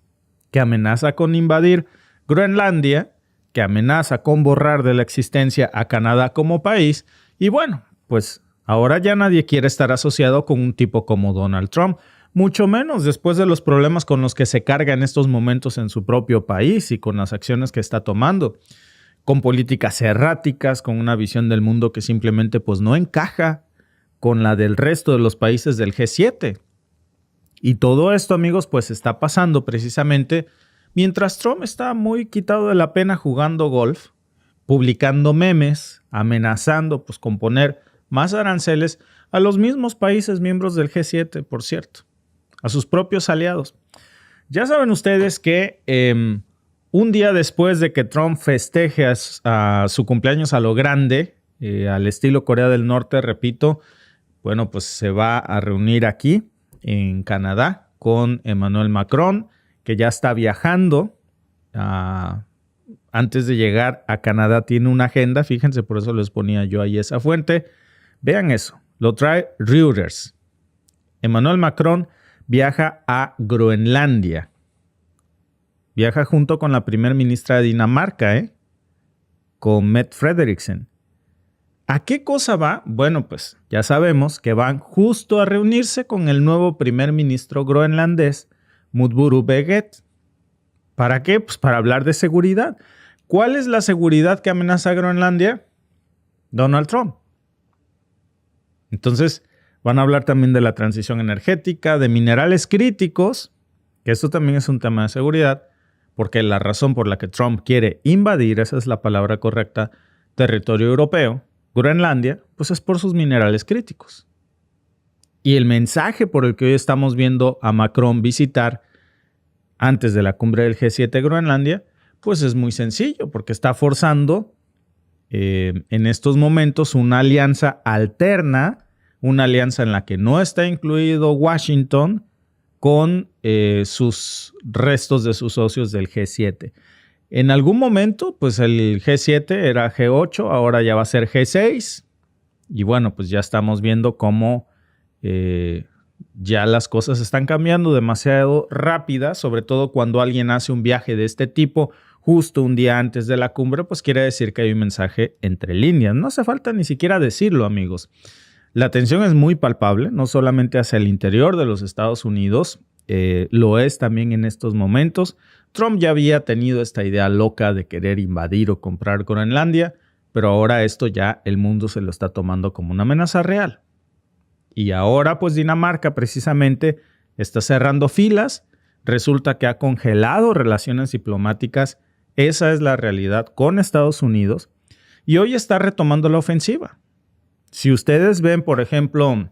que amenaza con invadir Groenlandia, que amenaza con borrar de la existencia a Canadá como país y bueno, pues ahora ya nadie quiere estar asociado con un tipo como Donald Trump, mucho menos después de los problemas con los que se carga en estos momentos en su propio país y con las acciones que está tomando, con políticas erráticas, con una visión del mundo que simplemente pues no encaja con la del resto de los países del G7. Y todo esto, amigos, pues está pasando precisamente mientras Trump está muy quitado de la pena jugando golf, publicando memes, amenazando pues con poner más aranceles a los mismos países miembros del G7, por cierto, a sus propios aliados. Ya saben ustedes que un día después de que Trump festeje a su cumpleaños a lo grande, al estilo Corea del Norte, repito, bueno, pues se va a reunir aquí en Canadá con Emmanuel Macron, que ya está viajando. Antes de llegar a Canadá tiene una agenda, fíjense, por eso les ponía yo ahí esa fuente. Vean eso, lo trae Reuters. Emmanuel Macron viaja a Groenlandia. Viaja junto con la primera ministra de Dinamarca, con Mette Frederiksen. ¿A qué cosa va? Bueno, pues ya sabemos que van justo a reunirse con el nuevo primer ministro groenlandés, Mudburu Beget. ¿Para qué? Pues para hablar de seguridad. ¿Cuál es la seguridad que amenaza a Groenlandia? Donald Trump. Entonces, van a hablar también de la transición energética, de minerales críticos, que esto también es un tema de seguridad, porque la razón por la que Trump quiere invadir, esa es la palabra correcta, territorio europeo, Groenlandia, pues es por sus minerales críticos. Y el mensaje por el que hoy estamos viendo a Macron visitar antes de la cumbre del G7 Groenlandia, pues es muy sencillo, porque está forzando en estos momentos una alianza alterna, una alianza en la que no está incluido Washington con sus restos de sus socios del G7. En algún momento, pues el G7 era G8, ahora ya va a ser G6. Y bueno, pues ya estamos viendo cómo ya las cosas están cambiando demasiado rápidas, sobre todo cuando alguien hace un viaje de este tipo justo un día antes de la cumbre, pues quiere decir que hay un mensaje entre líneas. No hace falta ni siquiera decirlo, amigos. La tensión es muy palpable, no solamente hacia el interior de los Estados Unidos, lo es también en estos momentos. Trump ya había tenido esta idea loca de querer invadir o comprar Groenlandia, pero ahora esto ya el mundo se lo está tomando como una amenaza real. Y ahora pues Dinamarca precisamente está cerrando filas, resulta que ha congelado relaciones diplomáticas, esa es la realidad con Estados Unidos, y hoy está retomando la ofensiva. Si ustedes ven, por ejemplo,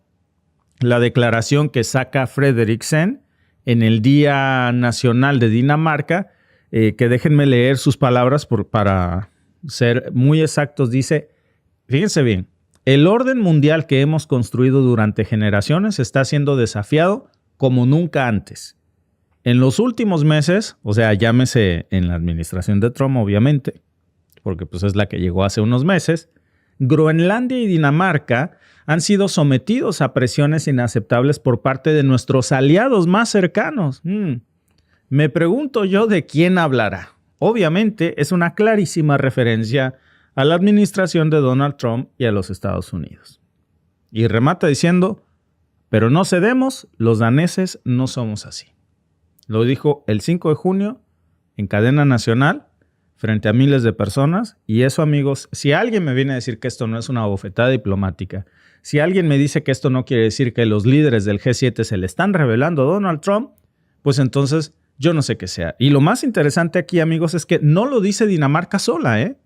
la declaración que saca Frederiksen, en el Día Nacional de Dinamarca, que déjenme leer sus palabras para ser muy exactos. Dice, fíjense bien, el orden mundial que hemos construido durante generaciones está siendo desafiado como nunca antes. En los últimos meses, o sea, llámese en la administración de Trump, obviamente, porque pues es la que llegó hace unos meses, Groenlandia y Dinamarca han sido sometidos a presiones inaceptables por parte de nuestros aliados más cercanos. Me pregunto yo de quién hablará. Obviamente es una clarísima referencia a la administración de Donald Trump y a los Estados Unidos. Y remata diciendo, pero no cedemos, los daneses no somos así. Lo dijo el 5 de junio en cadena nacional frente a miles de personas. Y eso, amigos, si alguien me viene a decir que esto no es una bofetada diplomática, si alguien me dice que esto no quiere decir que los líderes del G7 se le están revelando a Donald Trump, pues entonces yo no sé qué sea. Y lo más interesante aquí, amigos, es que no lo dice Dinamarca sola, ¿eh?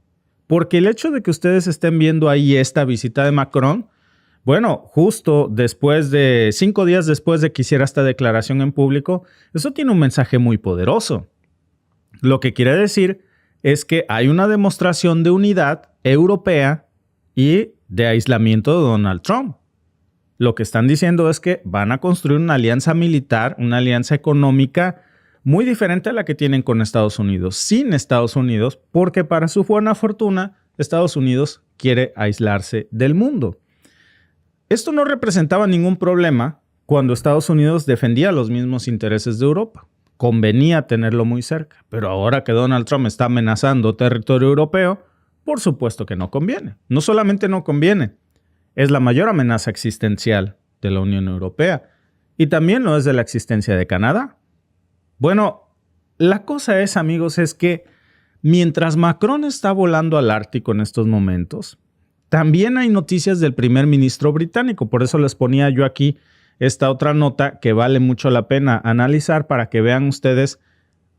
Porque el hecho de que ustedes estén viendo ahí esta visita de Macron, bueno, justo 5 días después de que hiciera esta declaración en público, eso tiene un mensaje muy poderoso. Lo que quiere decir es que hay una demostración de unidad europea y de aislamiento de Donald Trump. Lo que están diciendo es que van a construir una alianza militar, una alianza económica muy diferente a la que tienen con Estados Unidos, sin Estados Unidos, porque para su buena fortuna, Estados Unidos quiere aislarse del mundo. Esto no representaba ningún problema cuando Estados Unidos defendía los mismos intereses de Europa. Convenía tenerlo muy cerca, pero ahora que Donald Trump está amenazando territorio europeo, por supuesto que no conviene. No solamente no conviene, es la mayor amenaza existencial de la Unión Europea y también lo es de la existencia de Canadá. Bueno, la cosa es, amigos, es que mientras Macron está volando al Ártico en estos momentos, también hay noticias del primer ministro británico. Por eso les ponía yo aquí esta otra nota que vale mucho la pena analizar para que vean ustedes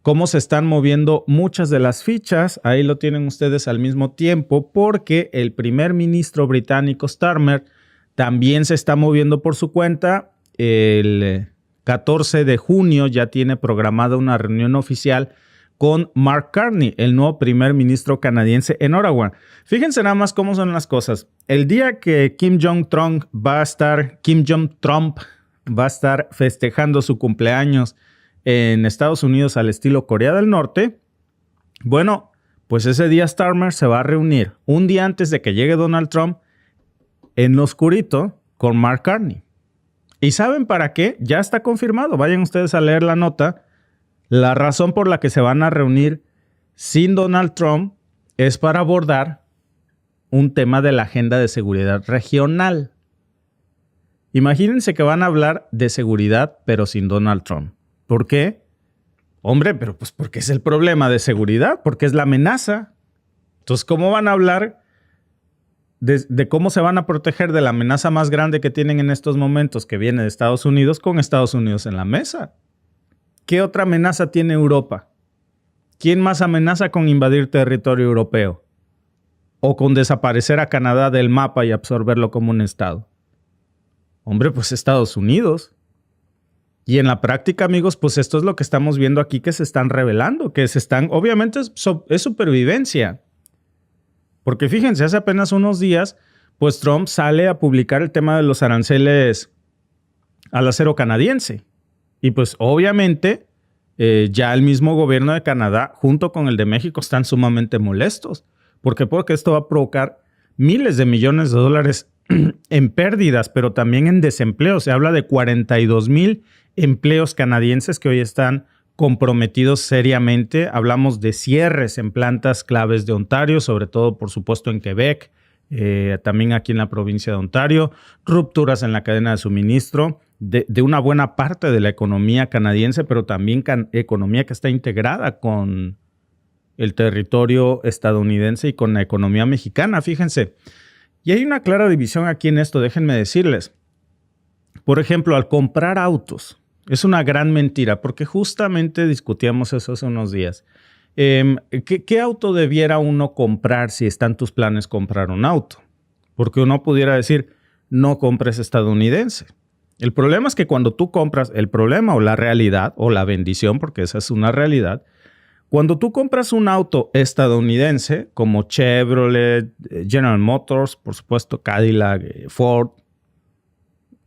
cómo se están moviendo muchas de las fichas. Ahí lo tienen ustedes al mismo tiempo porque el primer ministro británico Starmer también se está moviendo por su cuenta. El 14 de junio ya tiene programada una reunión oficial con Mark Carney, el nuevo primer ministro canadiense en Ottawa. Fíjense nada más cómo son las cosas. El día que Kim Jong-Trump va a estar festejando su cumpleaños en Estados Unidos al estilo Corea del Norte, bueno, pues ese día Starmer se va a reunir un día antes de que llegue Donald Trump en lo oscurito con Mark Carney. ¿Y saben para qué? Ya está confirmado. Vayan ustedes a leer la nota. La razón por la que se van a reunir sin Donald Trump es para abordar un tema de la agenda de seguridad regional. Imagínense que van a hablar de seguridad, pero sin Donald Trump. ¿Por qué? Hombre, pero pues porque es el problema de seguridad, porque es la amenaza. Entonces, ¿cómo van a hablar de cómo se van a proteger de la amenaza más grande que tienen en estos momentos, que viene de Estados Unidos, con Estados Unidos en la mesa? ¿Qué otra amenaza tiene Europa? ¿Quién más amenaza con invadir territorio europeo? ¿O con desaparecer a Canadá del mapa y absorberlo como un estado? Hombre, pues Estados Unidos. Y en la práctica, amigos, pues esto es lo que estamos viendo aquí, que se están revelando, obviamente es supervivencia. Porque fíjense, hace apenas unos días, pues Trump sale a publicar el tema de los aranceles al acero canadiense. Y pues obviamente ya el mismo gobierno de Canadá junto con el de México están sumamente molestos. ¿Por qué? Porque esto va a provocar miles de millones de dólares en pérdidas, pero también en desempleo. Se habla de 42,000 empleos canadienses que hoy están comprometidos seriamente. Hablamos de cierres en plantas claves de Ontario, sobre todo, por supuesto, en Quebec, también aquí en la provincia de Ontario, rupturas en la cadena de suministro de una buena parte de la economía canadiense, pero también economía que está integrada con el territorio estadounidense y con la economía mexicana, fíjense. Y hay una clara división aquí en esto, déjenme decirles. Por ejemplo, al comprar autos, es una gran mentira, porque justamente discutíamos eso hace unos días. ¿Qué auto debiera uno comprar si está en tus planes comprar un auto? Porque uno pudiera decir, no compres estadounidense. El problema es que cuando tú compras, el problema o la realidad, o la bendición, porque esa es una realidad, cuando tú compras un auto estadounidense como Chevrolet, General Motors, por supuesto Cadillac, Ford,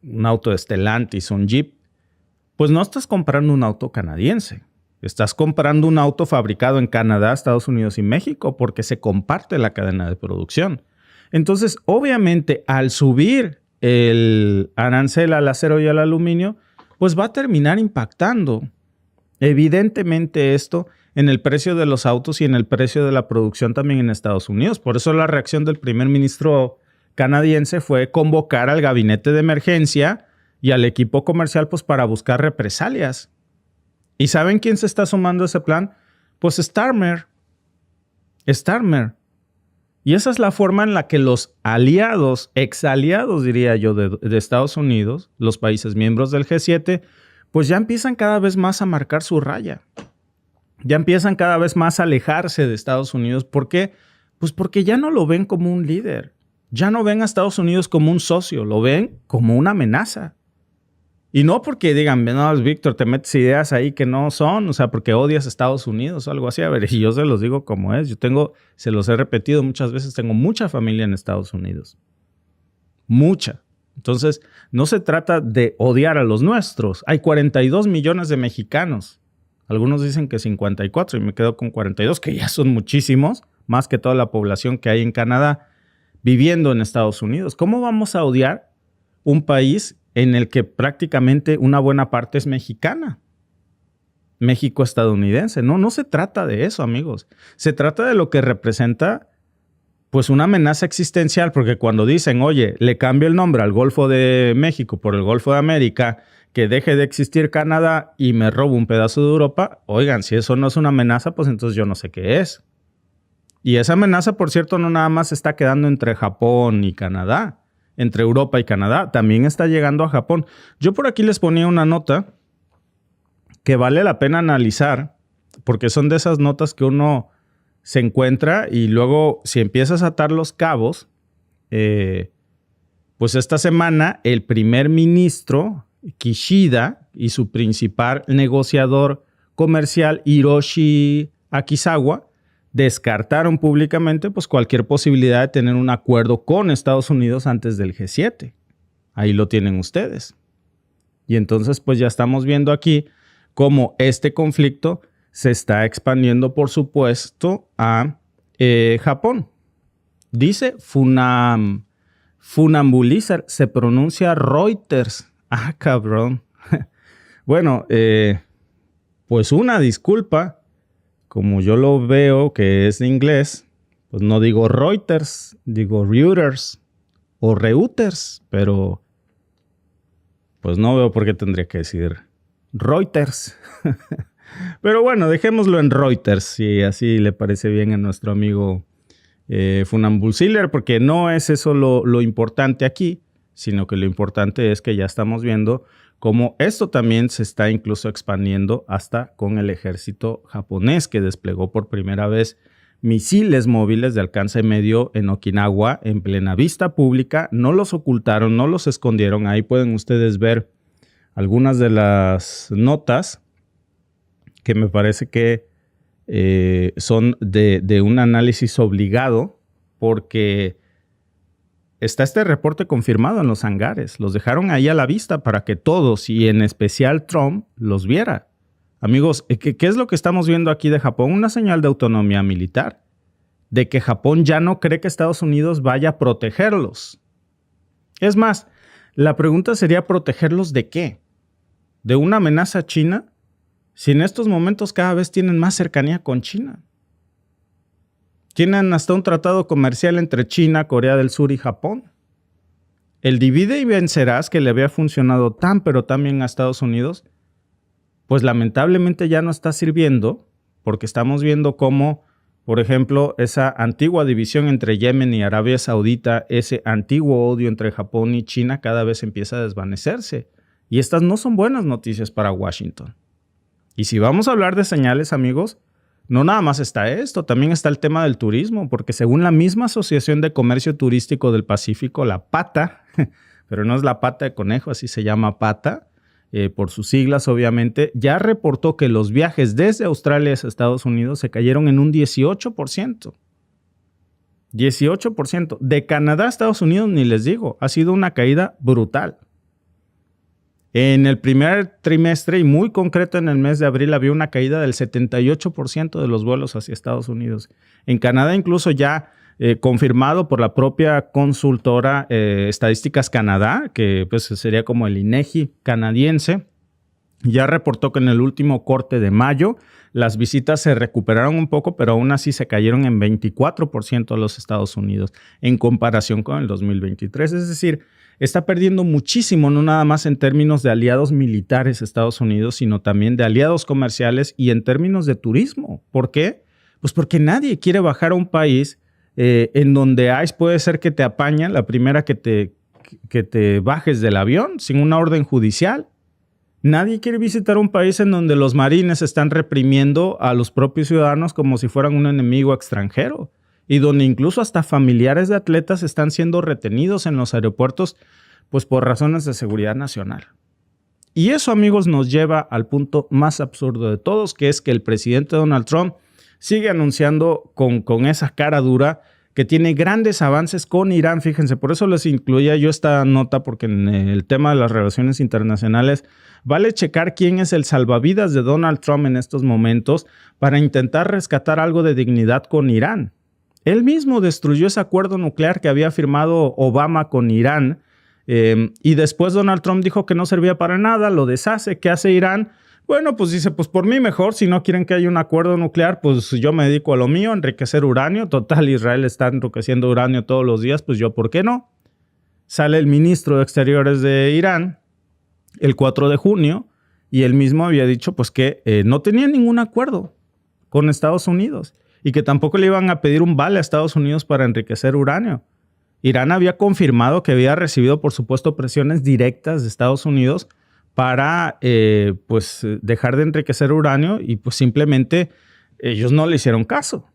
un auto de Stellantis, un Jeep, pues no estás comprando un auto canadiense. Estás comprando un auto fabricado en Canadá, Estados Unidos y México porque se comparte la cadena de producción. Entonces, obviamente, al subir el arancel al acero y al aluminio, pues va a terminar impactando evidentemente esto en el precio de los autos y en el precio de la producción también en Estados Unidos. Por eso la reacción del primer ministro canadiense fue convocar al gabinete de emergencia y al equipo comercial pues para buscar represalias. ¿Y saben quién se está sumando a ese plan? Pues Starmer. Y esa es la forma en la que los aliados, exaliados diría yo, de Estados Unidos, los países miembros del G7, pues ya empiezan cada vez más a marcar su raya. Ya empiezan cada vez más a alejarse de Estados Unidos. ¿Por qué? Pues porque ya no lo ven como un líder. Ya no ven a Estados Unidos como un socio. Lo ven como una amenaza. Y no porque digan, no, Víctor, te metes ideas ahí que no son, o sea, porque odias a Estados Unidos o algo así. A ver, y yo se los digo como es. Se los he repetido muchas veces, tengo mucha familia en Estados Unidos. Mucha. Entonces, no se trata de odiar a los nuestros. Hay 42 millones de mexicanos. Algunos dicen que 54 y me quedo con 42, que ya son muchísimos, más que toda la población que hay en Canadá viviendo en Estados Unidos. ¿Cómo vamos a odiar un país en el que prácticamente una buena parte es mexicana? México-estadounidense. No se trata de eso, amigos. Se trata de lo que representa pues una amenaza existencial, porque cuando dicen, oye, le cambio el nombre al Golfo de México por el Golfo de América, que deje de existir Canadá y me robo un pedazo de Europa, oigan, si eso no es una amenaza, pues entonces yo no sé qué es. Y esa amenaza, por cierto, no nada más está quedando entre Japón y Canadá, entre Europa y Canadá, también está llegando a Japón. Yo por aquí les ponía una nota que vale la pena analizar, porque son de esas notas que uno se encuentra y luego si empiezas a atar los cabos, pues esta semana el primer ministro Kishida y su principal negociador comercial Hiroshi Akizawa descartaron públicamente pues cualquier posibilidad de tener un acuerdo con Estados Unidos antes del G7. Ahí lo tienen ustedes. Y entonces pues ya estamos viendo aquí cómo este conflicto se está expandiendo, por supuesto, a Japón. Dice funambulizar, se pronuncia Reuters. Ah, cabrón. Bueno, pues una disculpa. Como yo lo veo que es de inglés, pues no digo Reuters, digo Reuters o Reuters, pero pues no veo por qué tendría que decir Reuters. Pero bueno, dejémoslo en Reuters, si así le parece bien a nuestro amigo Funambulziller, porque no es eso lo importante aquí, sino que lo importante es que ya estamos viendo cómo esto también se está incluso expandiendo hasta con el ejército japonés, que desplegó por primera vez misiles móviles de alcance medio en Okinawa en plena vista pública. No los ocultaron, no los escondieron. Ahí pueden ustedes ver algunas de las notas que me parece que son de un análisis obligado, porque está este reporte confirmado en los hangares. Los dejaron ahí a la vista para que todos, y en especial Trump, los viera. Amigos, ¿qué es lo que estamos viendo aquí de Japón? Una señal de autonomía militar. De que Japón ya no cree que Estados Unidos vaya a protegerlos. Es más, la pregunta sería, ¿protegerlos de qué? ¿De una amenaza china? Si en estos momentos cada vez tienen más cercanía con China. Tienen hasta un tratado comercial entre China, Corea del Sur y Japón. El divide y vencerás que le había funcionado tan pero tan bien a Estados Unidos, pues lamentablemente ya no está sirviendo, porque estamos viendo cómo, por ejemplo, esa antigua división entre Yemen y Arabia Saudita, ese antiguo odio entre Japón y China cada vez empieza a desvanecerse. Y estas no son buenas noticias para Washington. Y si vamos a hablar de señales, amigos, no nada más está esto, también está el tema del turismo, porque según la misma Asociación de Comercio Turístico del Pacífico, la PATA, pero no es la pata de conejo, así se llama PATA, por sus siglas obviamente, ya reportó que los viajes desde Australia a Estados Unidos se cayeron en un 18%. 18%. De Canadá a Estados Unidos, ni les digo, ha sido una caída brutal. En el primer trimestre y muy concreto en el mes de abril había una caída del 78% de los vuelos hacia Estados Unidos. En Canadá incluso ya confirmado por la propia consultora Estadísticas Canadá, que pues sería como el INEGI canadiense, ya reportó que en el último corte de mayo las visitas se recuperaron un poco, pero aún así se cayeron en 24% a los Estados Unidos en comparación con el 2023. Es decir, está perdiendo muchísimo, no nada más en términos de aliados militares Estados Unidos, sino también de aliados comerciales y en términos de turismo. ¿Por qué? Pues porque nadie quiere bajar a un país en donde ICE puede ser que te apaña la primera que te bajes del avión sin una orden judicial. Nadie quiere visitar un país en donde los marines están reprimiendo a los propios ciudadanos como si fueran un enemigo extranjero y donde incluso hasta familiares de atletas están siendo retenidos en los aeropuertos pues por razones de seguridad nacional. Y eso, amigos, nos lleva al punto más absurdo de todos, que es que el presidente Donald Trump sigue anunciando con esa cara dura que tiene grandes avances con Irán. Fíjense, por eso les incluía yo esta nota, porque en el tema de las relaciones internacionales vale checar quién es el salvavidas de Donald Trump en estos momentos para intentar rescatar algo de dignidad con Irán. Él mismo destruyó ese acuerdo nuclear que había firmado Obama con Irán y después Donald Trump dijo que no servía para nada, lo deshace. ¿Qué hace Irán? Bueno, pues dice, pues por mí mejor, si no quieren que haya un acuerdo nuclear, pues yo me dedico a lo mío, a enriquecer uranio. Total, Israel está enriqueciendo uranio todos los días, pues yo, ¿por qué no? Sale el ministro de Exteriores de Irán el 4 de junio y él mismo había dicho pues que no tenía ningún acuerdo con Estados Unidos y que tampoco le iban a pedir un vale a Estados Unidos para enriquecer uranio. Irán había confirmado que había recibido, por supuesto, presiones directas de Estados Unidos para pues dejar de enriquecer uranio y pues simplemente ellos no le hicieron caso.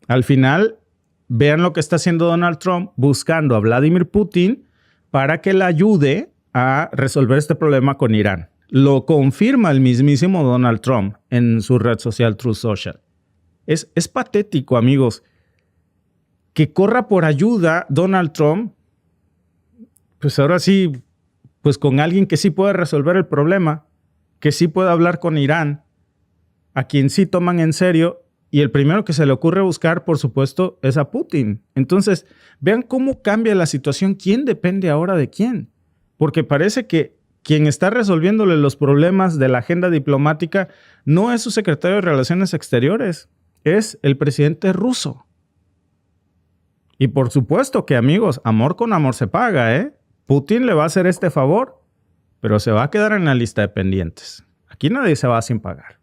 Al final, vean lo que está haciendo Donald Trump buscando a Vladimir Putin para que le ayude a resolver este problema con Irán. Lo confirma el mismísimo Donald Trump en su red social Truth Social. Es patético, amigos, que corra por ayuda Donald Trump, pues ahora sí, pues con alguien que sí puede resolver el problema, que sí puede hablar con Irán, a quien sí toman en serio, y el primero que se le ocurre buscar, por supuesto, es a Putin. Entonces, vean cómo cambia la situación, quién depende ahora de quién. Porque parece que quien está resolviéndole los problemas de la agenda diplomática no es su secretario de Relaciones Exteriores, es el presidente ruso. Y por supuesto que, amigos, amor con amor se paga, ¿eh? Putin le va a hacer este favor, pero se va a quedar en la lista de pendientes. Aquí nadie se va sin pagar.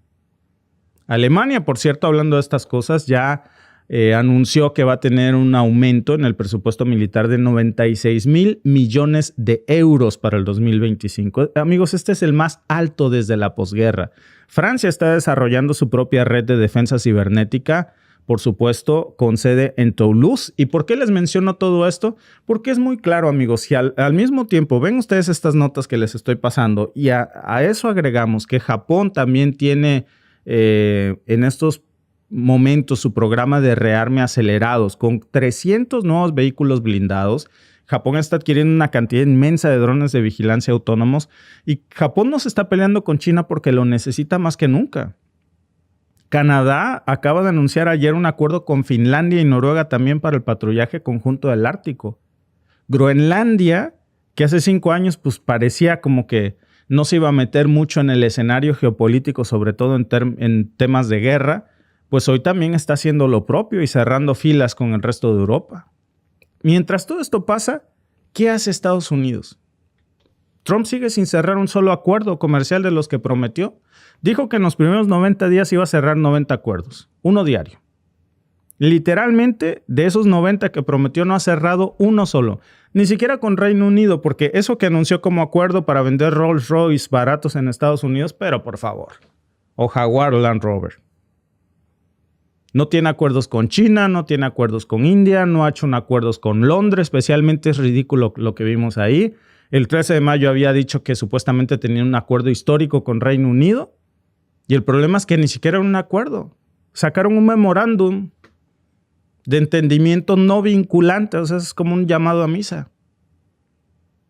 Alemania, por cierto, hablando de estas cosas, ya anunció que va a tener un aumento en el presupuesto militar de 96,000 millones de euros para el 2025. Amigos, este es el más alto desde la posguerra. Francia está desarrollando su propia red de defensa cibernética, por supuesto, con sede en Toulouse. ¿Y por qué les menciono todo esto? Porque es muy claro, amigos, si al mismo tiempo ven ustedes estas notas que les estoy pasando y a eso agregamos que Japón también tiene en estos momentos su programa de rearme acelerados con 300 nuevos vehículos blindados. Japón está adquiriendo una cantidad inmensa de drones de vigilancia autónomos y Japón no se está peleando con China porque lo necesita más que nunca. Canadá acaba de anunciar ayer un acuerdo con Finlandia y Noruega también para el patrullaje conjunto del Ártico. Groenlandia, que hace 5 años pues parecía como que no se iba a meter mucho en el escenario geopolítico, sobre todo en temas de guerra, pues hoy también está haciendo lo propio y cerrando filas con el resto de Europa. Mientras todo esto pasa, ¿qué hace Estados Unidos? Trump sigue sin cerrar un solo acuerdo comercial de los que prometió. Dijo que en los primeros 90 días iba a cerrar 90 acuerdos, uno diario. Literalmente, de esos 90 que prometió, no ha cerrado uno solo. Ni siquiera con Reino Unido, porque eso que anunció como acuerdo para vender Rolls Royce baratos en Estados Unidos, pero por favor. O Jaguar o Land Rover. No tiene acuerdos con China, no tiene acuerdos con India, no ha hecho acuerdos con Londres, especialmente es ridículo lo que vimos ahí. El 13 de mayo había dicho que supuestamente tenía un acuerdo histórico con Reino Unido. Y el problema es que ni siquiera era un acuerdo. Sacaron un memorándum de entendimiento no vinculante. O sea, es como un llamado a misa.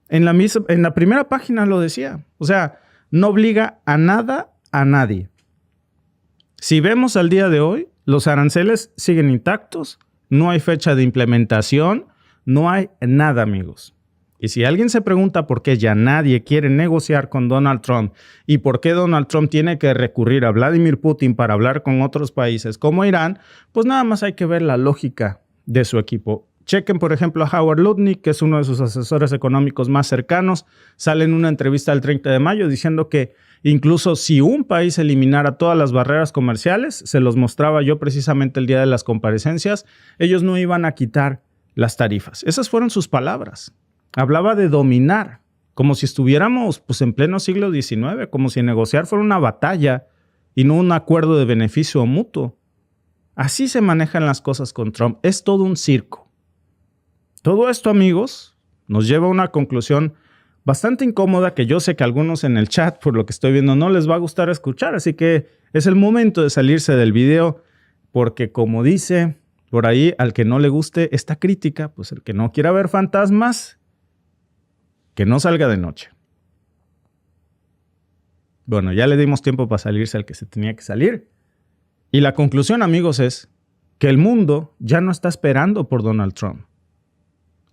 En la primera página lo decía. O sea, no obliga a nada a nadie. Si vemos al día de hoy, los aranceles siguen intactos. No hay fecha de implementación. No hay nada, amigos. Y si alguien se pregunta por qué ya nadie quiere negociar con Donald Trump y por qué Donald Trump tiene que recurrir a Vladimir Putin para hablar con otros países como Irán, pues nada más hay que ver la lógica de su equipo. Chequen, por ejemplo, a Howard Lutnick, que es uno de sus asesores económicos más cercanos. Sale en una entrevista el 30 de mayo diciendo que incluso si un país eliminara todas las barreras comerciales, se los mostraba yo precisamente el día de las comparecencias, ellos no iban a quitar las tarifas. Esas fueron sus palabras. Hablaba de dominar, como si estuviéramos pues, en pleno siglo XIX, como si negociar fuera una batalla y no un acuerdo de beneficio mutuo. Así se manejan las cosas con Trump. Es todo un circo. Todo esto, amigos, nos lleva a una conclusión bastante incómoda que yo sé que a algunos en el chat, por lo que estoy viendo, no les va a gustar escuchar. Así que es el momento de salirse del video porque, como dice por ahí, al que no le guste esta crítica, pues el que no quiera ver fantasmas, que no salga de noche. Bueno, ya le dimos tiempo para salirse al que se tenía que salir. Y la conclusión, amigos, es que el mundo ya no está esperando por Donald Trump.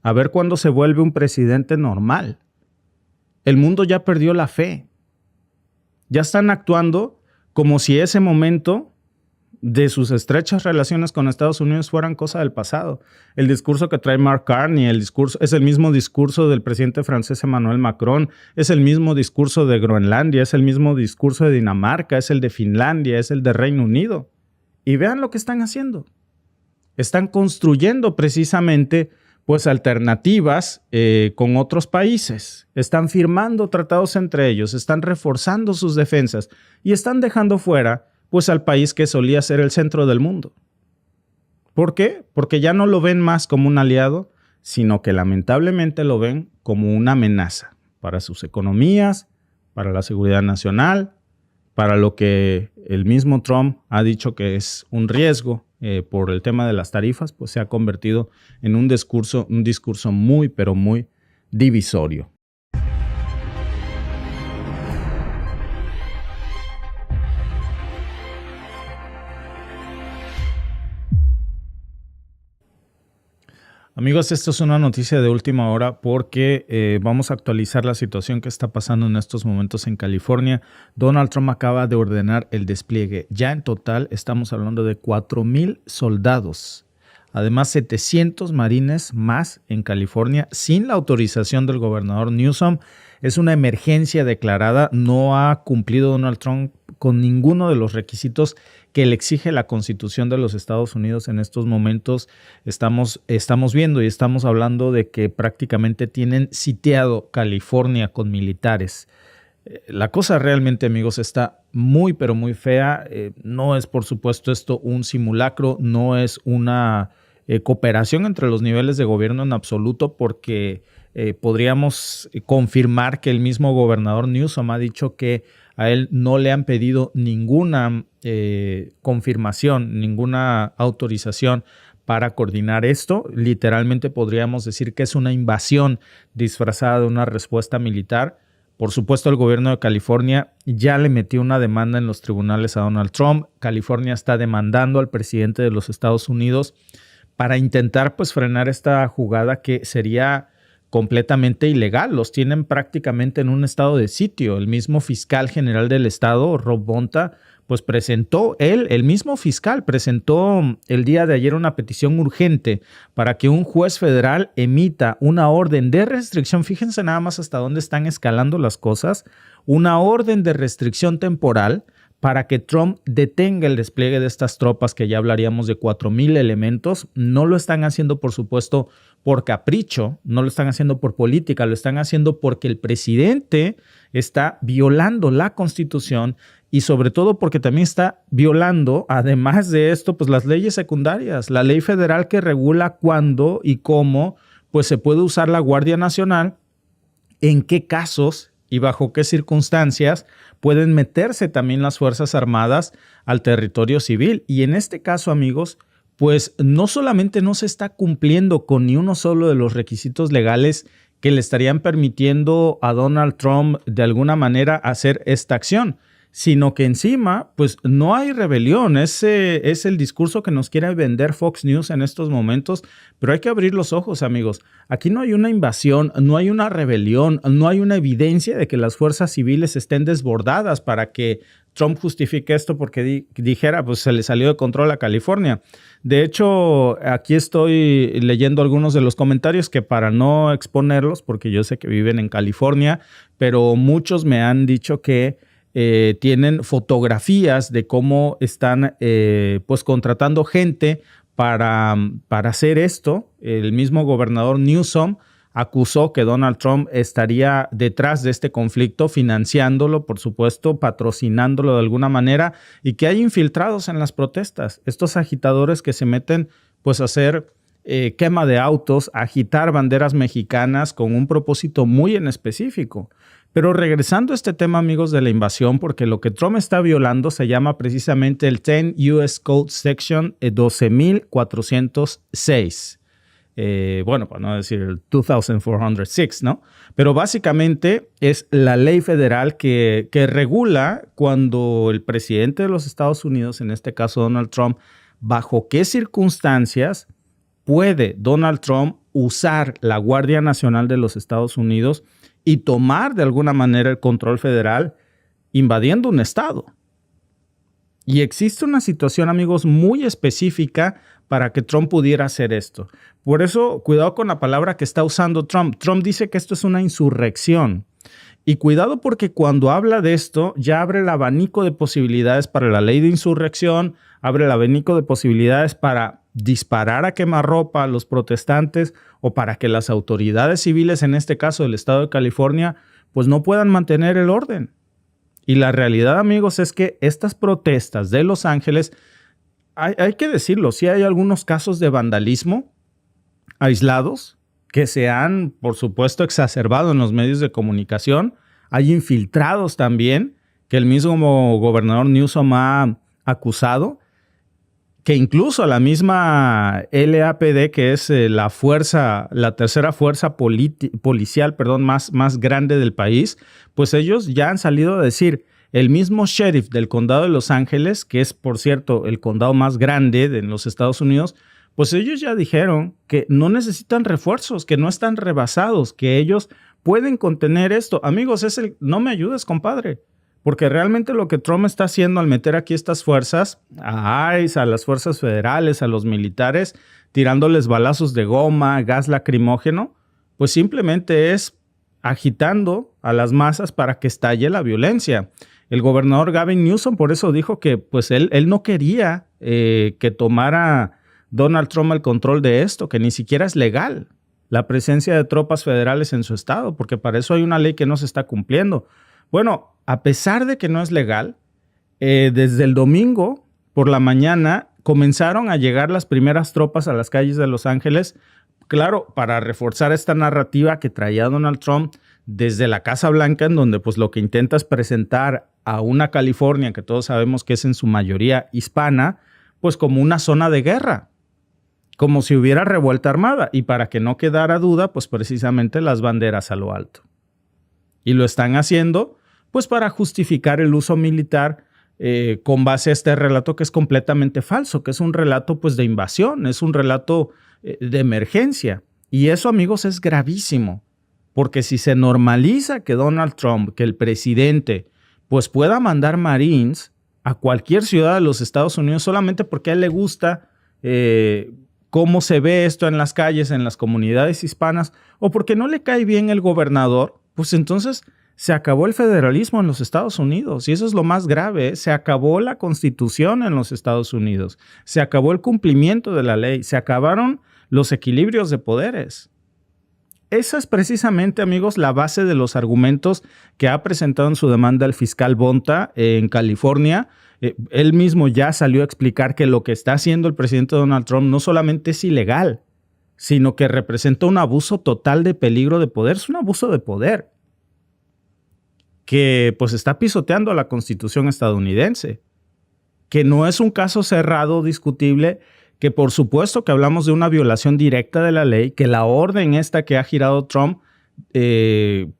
A ver cuándo se vuelve un presidente normal. El mundo ya perdió la fe. Ya están actuando como si ese momento de sus estrechas relaciones con Estados Unidos fueran cosa del pasado. El discurso que trae Mark Carney, es el mismo discurso del presidente francés Emmanuel Macron, es el mismo discurso de Groenlandia, es el mismo discurso de Dinamarca, es el de Finlandia, es el de Reino Unido. Y vean lo que están haciendo. Están construyendo precisamente pues alternativas con otros países. Están firmando tratados entre ellos, están reforzando sus defensas y están dejando fuera pues al país que solía ser el centro del mundo. ¿Por qué? Porque ya no lo ven más como un aliado, sino que lamentablemente lo ven como una amenaza para sus economías, para la seguridad nacional, para lo que el mismo Trump ha dicho que es un riesgo por el tema de las tarifas, pues se ha convertido en un discurso muy, pero muy divisorio. Amigos, esto es una noticia de última hora porque vamos a actualizar la situación que está pasando en estos momentos en California. Donald Trump acaba de ordenar el despliegue. Ya en total estamos hablando de 4,000 soldados. Además, 700 marines más en California sin la autorización del gobernador Newsom. Es una emergencia declarada. No ha cumplido Donald Trump con ninguno de los requisitos que le exige la Constitución de los Estados Unidos en estos momentos. Estamos viendo y estamos hablando de que prácticamente tienen sitiado California con militares. La cosa realmente, amigos, está muy, pero muy fea. No es, por supuesto, esto un simulacro, no es una cooperación entre los niveles de gobierno en absoluto, porque podríamos confirmar que el mismo gobernador Newsom ha dicho que a él no le han pedido ninguna confirmación, ninguna autorización para coordinar esto. Literalmente podríamos decir que es una invasión disfrazada de una respuesta militar. Por supuesto, el gobierno de California ya le metió una demanda en los tribunales a Donald Trump. California está demandando al presidente de los Estados Unidos para intentar pues frenar esta jugada que sería completamente ilegal. Los tienen prácticamente en un estado de sitio. El mismo fiscal general del estado, Rob Bonta, pues el mismo fiscal presentó el día de ayer una petición urgente para que un juez federal emita una orden de restricción. Fíjense nada más hasta dónde están escalando las cosas. Una orden de restricción temporal para que Trump detenga el despliegue de estas tropas, que ya hablaríamos de 4,000 elementos. No lo están haciendo, por supuesto, por capricho, no lo están haciendo por política, lo están haciendo porque el presidente está violando la Constitución y sobre todo porque también está violando, además de esto, pues las leyes secundarias, la ley federal que regula cuándo y cómo pues se puede usar la Guardia Nacional en qué casos y bajo qué circunstancias pueden meterse también las Fuerzas Armadas al territorio civil. Y en este caso, amigos, pues no solamente no se está cumpliendo con ni uno solo de los requisitos legales que le estarían permitiendo a Donald Trump de alguna manera hacer esta acción, sino que encima, pues no hay rebelión. Ese es el discurso que nos quiere vender Fox News en estos momentos, pero hay que abrir los ojos, amigos. Aquí no hay una invasión, no hay una rebelión, no hay una evidencia de que las fuerzas civiles estén desbordadas para que Trump justifique esto porque dijera, pues se le salió de control a California. De hecho, aquí estoy leyendo algunos de los comentarios que para no exponerlos, porque yo sé que viven en California, pero muchos me han dicho que tienen fotografías de cómo están pues contratando gente para hacer esto. El mismo gobernador Newsom acusó que Donald Trump estaría detrás de este conflicto, financiándolo, por supuesto, patrocinándolo de alguna manera, y que hay infiltrados en las protestas. Estos agitadores que se meten pues a hacer quema de autos, agitar banderas mexicanas con un propósito muy en específico. Pero regresando a este tema, amigos, de la invasión, porque lo que Trump está violando se llama precisamente el 10 U.S. Code Section 12.406. Bueno, para no decir el 2406, ¿no? Pero básicamente es la ley federal que regula cuando el presidente de los Estados Unidos, en este caso Donald Trump, bajo qué circunstancias puede Donald Trump usar la Guardia Nacional de los Estados Unidos y tomar de alguna manera el control federal invadiendo un estado. Y existe una situación, amigos, muy específica para que Trump pudiera hacer esto. Por eso, cuidado con la palabra que está usando Trump. Trump dice que esto es una insurrección. Y cuidado porque cuando habla de esto, ya abre el abanico de posibilidades para la ley de insurrección, abre el abanico de posibilidades para disparar a quemarropa a los protestantes o para que las autoridades civiles, en este caso del estado de California, pues no puedan mantener el orden. Y la realidad, amigos, es que estas protestas de Los Ángeles, hay que decirlo, sí hay algunos casos de vandalismo aislados que se han, por supuesto, exacerbado en los medios de comunicación. Hay infiltrados también que el mismo gobernador Newsom ha acusado, que incluso la misma LAPD, que es la tercera fuerza policial, más grande del país, pues ellos ya han salido a decir, el mismo sheriff del condado de Los Ángeles, que es, por cierto, el condado más grande en los Estados Unidos, pues ellos ya dijeron que no necesitan refuerzos, que no están rebasados, que ellos pueden contener esto. Amigos, no me ayudes, compadre. Porque realmente lo que Trump está haciendo al meter aquí estas fuerzas, a ICE, a las fuerzas federales, a los militares, tirándoles balazos de goma, gas lacrimógeno, pues simplemente es agitando a las masas para que estalle la violencia. El gobernador Gavin Newsom por eso dijo que pues él no quería que tomara Donald Trump el control de esto, que ni siquiera es legal la presencia de tropas federales en su estado, porque para eso hay una ley que no se está cumpliendo. Bueno, a pesar de que no es legal, desde el domingo por la mañana comenzaron a llegar las primeras tropas a las calles de Los Ángeles, claro, para reforzar esta narrativa que traía Donald Trump desde la Casa Blanca, en donde pues lo que intenta es presentar a una California que todos sabemos que es en su mayoría hispana, pues como una zona de guerra, como si hubiera revuelta armada, y para que no quedara duda, pues precisamente las banderas a lo alto. Y lo están haciendo pues para justificar el uso militar con base a este relato que es completamente falso, que es un relato pues de invasión, es un relato de emergencia. Y eso, amigos, es gravísimo, porque si se normaliza que Donald Trump, que el presidente, pues pueda mandar Marines a cualquier ciudad de los Estados Unidos solamente porque a él le gusta cómo se ve esto en las calles, en las comunidades hispanas, o porque no le cae bien el gobernador, pues entonces se acabó el federalismo en los Estados Unidos. Y eso es lo más grave, ¿eh? Se acabó la Constitución en los Estados Unidos. Se acabó el cumplimiento de la ley. Se acabaron los equilibrios de poderes. Esa es precisamente, amigos, la base de los argumentos que ha presentado en su demanda el fiscal Bonta en California. Él mismo ya salió a explicar que lo que está haciendo el presidente Donald Trump no solamente es ilegal, sino que representa un abuso total de peligro de poder. Es un abuso de poder. que pues está pisoteando la Constitución estadounidense, que no es un caso cerrado, discutible, que por supuesto que hablamos de una violación directa de la ley, que la orden esta que ha girado Trump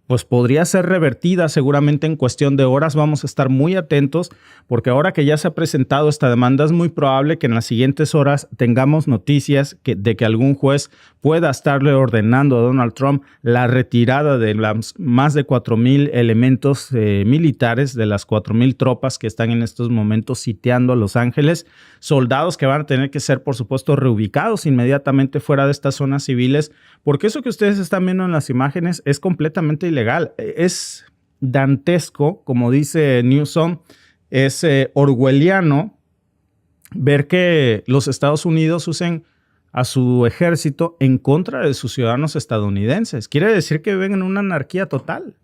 pues podría ser revertida seguramente en cuestión de horas. Vamos a estar muy atentos porque ahora que ya se ha presentado esta demanda es muy probable que en las siguientes horas tengamos noticias de que algún juez pueda estarle ordenando a Donald Trump la retirada de las más de 4,000 elementos militares, de las 4,000 tropas que están en estos momentos sitiando a Los Ángeles, soldados que van a tener que ser por supuesto reubicados inmediatamente fuera de estas zonas civiles, porque eso que ustedes están viendo en las imágenes es completamente ilegal. Es dantesco, como dice Newsom, es orwelliano ver que los Estados Unidos usen a su ejército en contra de sus ciudadanos estadounidenses. Quiere decir que viven en una anarquía total.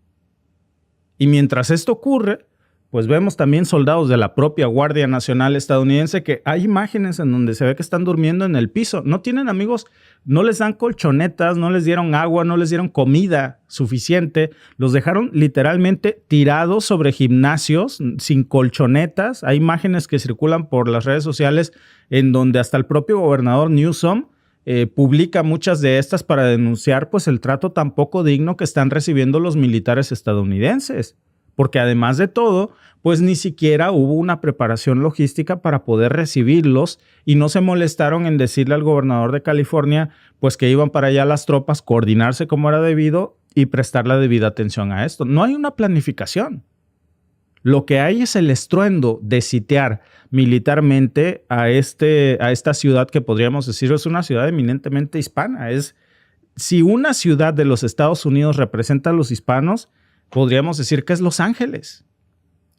Y mientras esto ocurre, pues vemos también soldados de la propia Guardia Nacional estadounidense que hay imágenes en donde se ve que están durmiendo en el piso. No tienen amigos, no les dan colchonetas, no les dieron agua, no les dieron comida suficiente. Los dejaron literalmente tirados sobre gimnasios sin colchonetas. Hay imágenes que circulan por las redes sociales en donde hasta el propio gobernador Newsom publica muchas de estas para denunciar pues el trato tan poco digno que están recibiendo los militares estadounidenses. Porque además de todo, pues ni siquiera hubo una preparación logística para poder recibirlos y no se molestaron en decirle al gobernador de California pues que iban para allá las tropas, coordinarse como era debido y prestar la debida atención a esto. No hay una planificación. Lo que hay es el estruendo de sitiar militarmente a esta ciudad que podríamos decir es una ciudad eminentemente hispana. Si una ciudad de los Estados Unidos representa a los hispanos, podríamos decir que es Los Ángeles.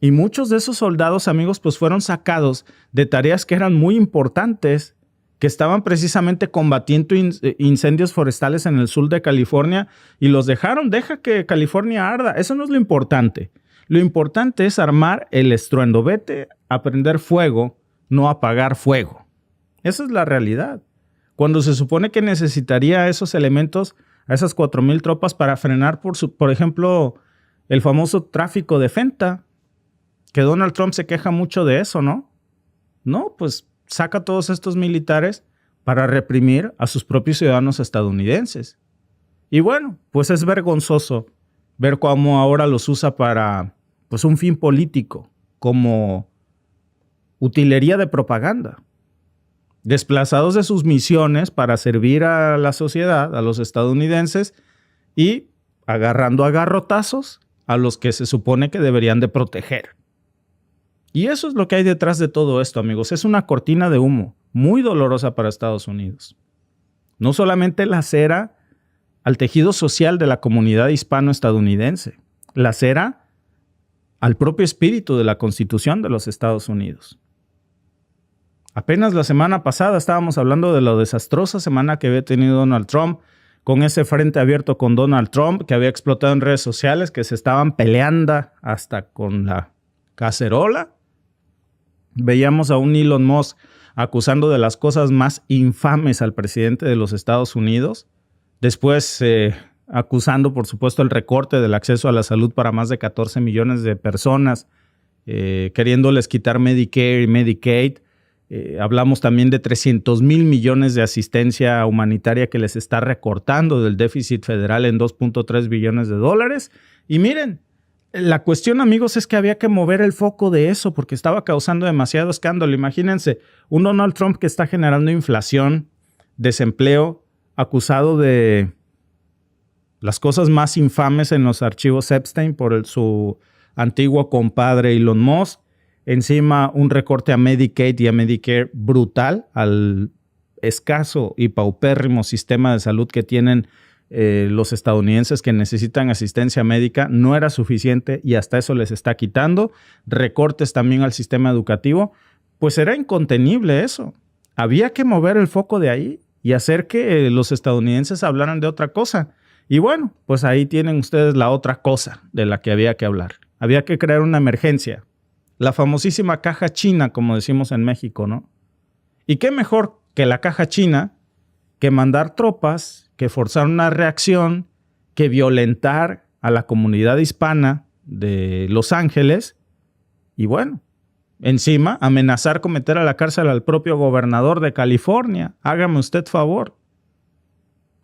Y muchos de esos soldados, amigos, pues fueron sacados de tareas que eran muy importantes, que estaban precisamente combatiendo incendios forestales en el sur de California y los dejaron. Deja que California arda. Eso no es lo importante. Lo importante es armar el estruendo. Vete a prender fuego, no apagar fuego. Esa es la realidad. Cuando se supone que necesitaría esos elementos, a esas 4,000 tropas para frenar, por ejemplo, el famoso tráfico de fenta, que Donald Trump se queja mucho de eso, ¿no? No, pues saca a todos estos militares para reprimir a sus propios ciudadanos estadounidenses. Y bueno, pues es vergonzoso ver cómo ahora los usa para pues un fin político, como utilería de propaganda. Desplazados de sus misiones para servir a la sociedad, a los estadounidenses, y agarrando a garrotazos a los que se supone que deberían de proteger. Y eso es lo que hay detrás de todo esto, amigos. Es una cortina de humo muy dolorosa para Estados Unidos. No solamente lacera al tejido social de la comunidad hispano-estadounidense, lacera al propio espíritu de la Constitución de los Estados Unidos. Apenas la semana pasada estábamos hablando de la desastrosa semana que había tenido Donald Trump, con ese frente abierto con Donald Trump, que había explotado en redes sociales, que se estaban peleando hasta con la cacerola. Veíamos a un Elon Musk acusando de las cosas más infames al presidente de los Estados Unidos. Después acusando, por supuesto, el recorte del acceso a la salud para más de 14 millones de personas, queriéndoles quitar Medicare y Medicaid. Hablamos también de 300,000 millones de asistencia humanitaria que les está recortando del déficit federal en 2.3 billones de dólares. Y miren, la cuestión, amigos, es que había que mover el foco de eso porque estaba causando demasiado escándalo. Imagínense, un Donald Trump que está generando inflación, desempleo, acusado de las cosas más infames en los archivos Epstein por su antiguo compadre Elon Musk. Encima un recorte a Medicaid y a Medicare brutal al escaso y paupérrimo sistema de salud que tienen los estadounidenses que necesitan asistencia médica. No era suficiente y hasta eso les está quitando. Recortes también al sistema educativo. Pues era incontenible eso. Había que mover el foco de ahí y hacer que los estadounidenses hablaran de otra cosa. Y bueno, pues ahí tienen ustedes la otra cosa de la que había que hablar. Había que crear una emergencia. La famosísima caja china, como decimos en México, ¿no? ¿Y qué mejor que la caja china que mandar tropas, que forzar una reacción, que violentar a la comunidad hispana de Los Ángeles y bueno, encima amenazar con meter a la cárcel al propio gobernador de California. Hágame usted favor.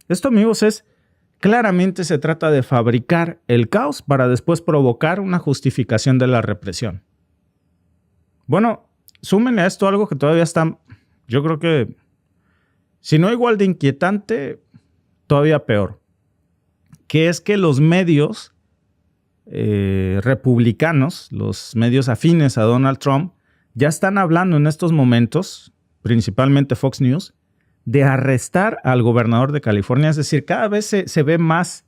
Esto, amigos, claramente se trata de fabricar el caos para después provocar una justificación de la represión. Bueno, súmenle a esto algo que todavía está, yo creo que, si no igual de inquietante, todavía peor, que es que los medios republicanos, los medios afines a Donald Trump, ya están hablando en estos momentos, principalmente Fox News, de arrestar al gobernador de California. Es decir, cada vez se ve más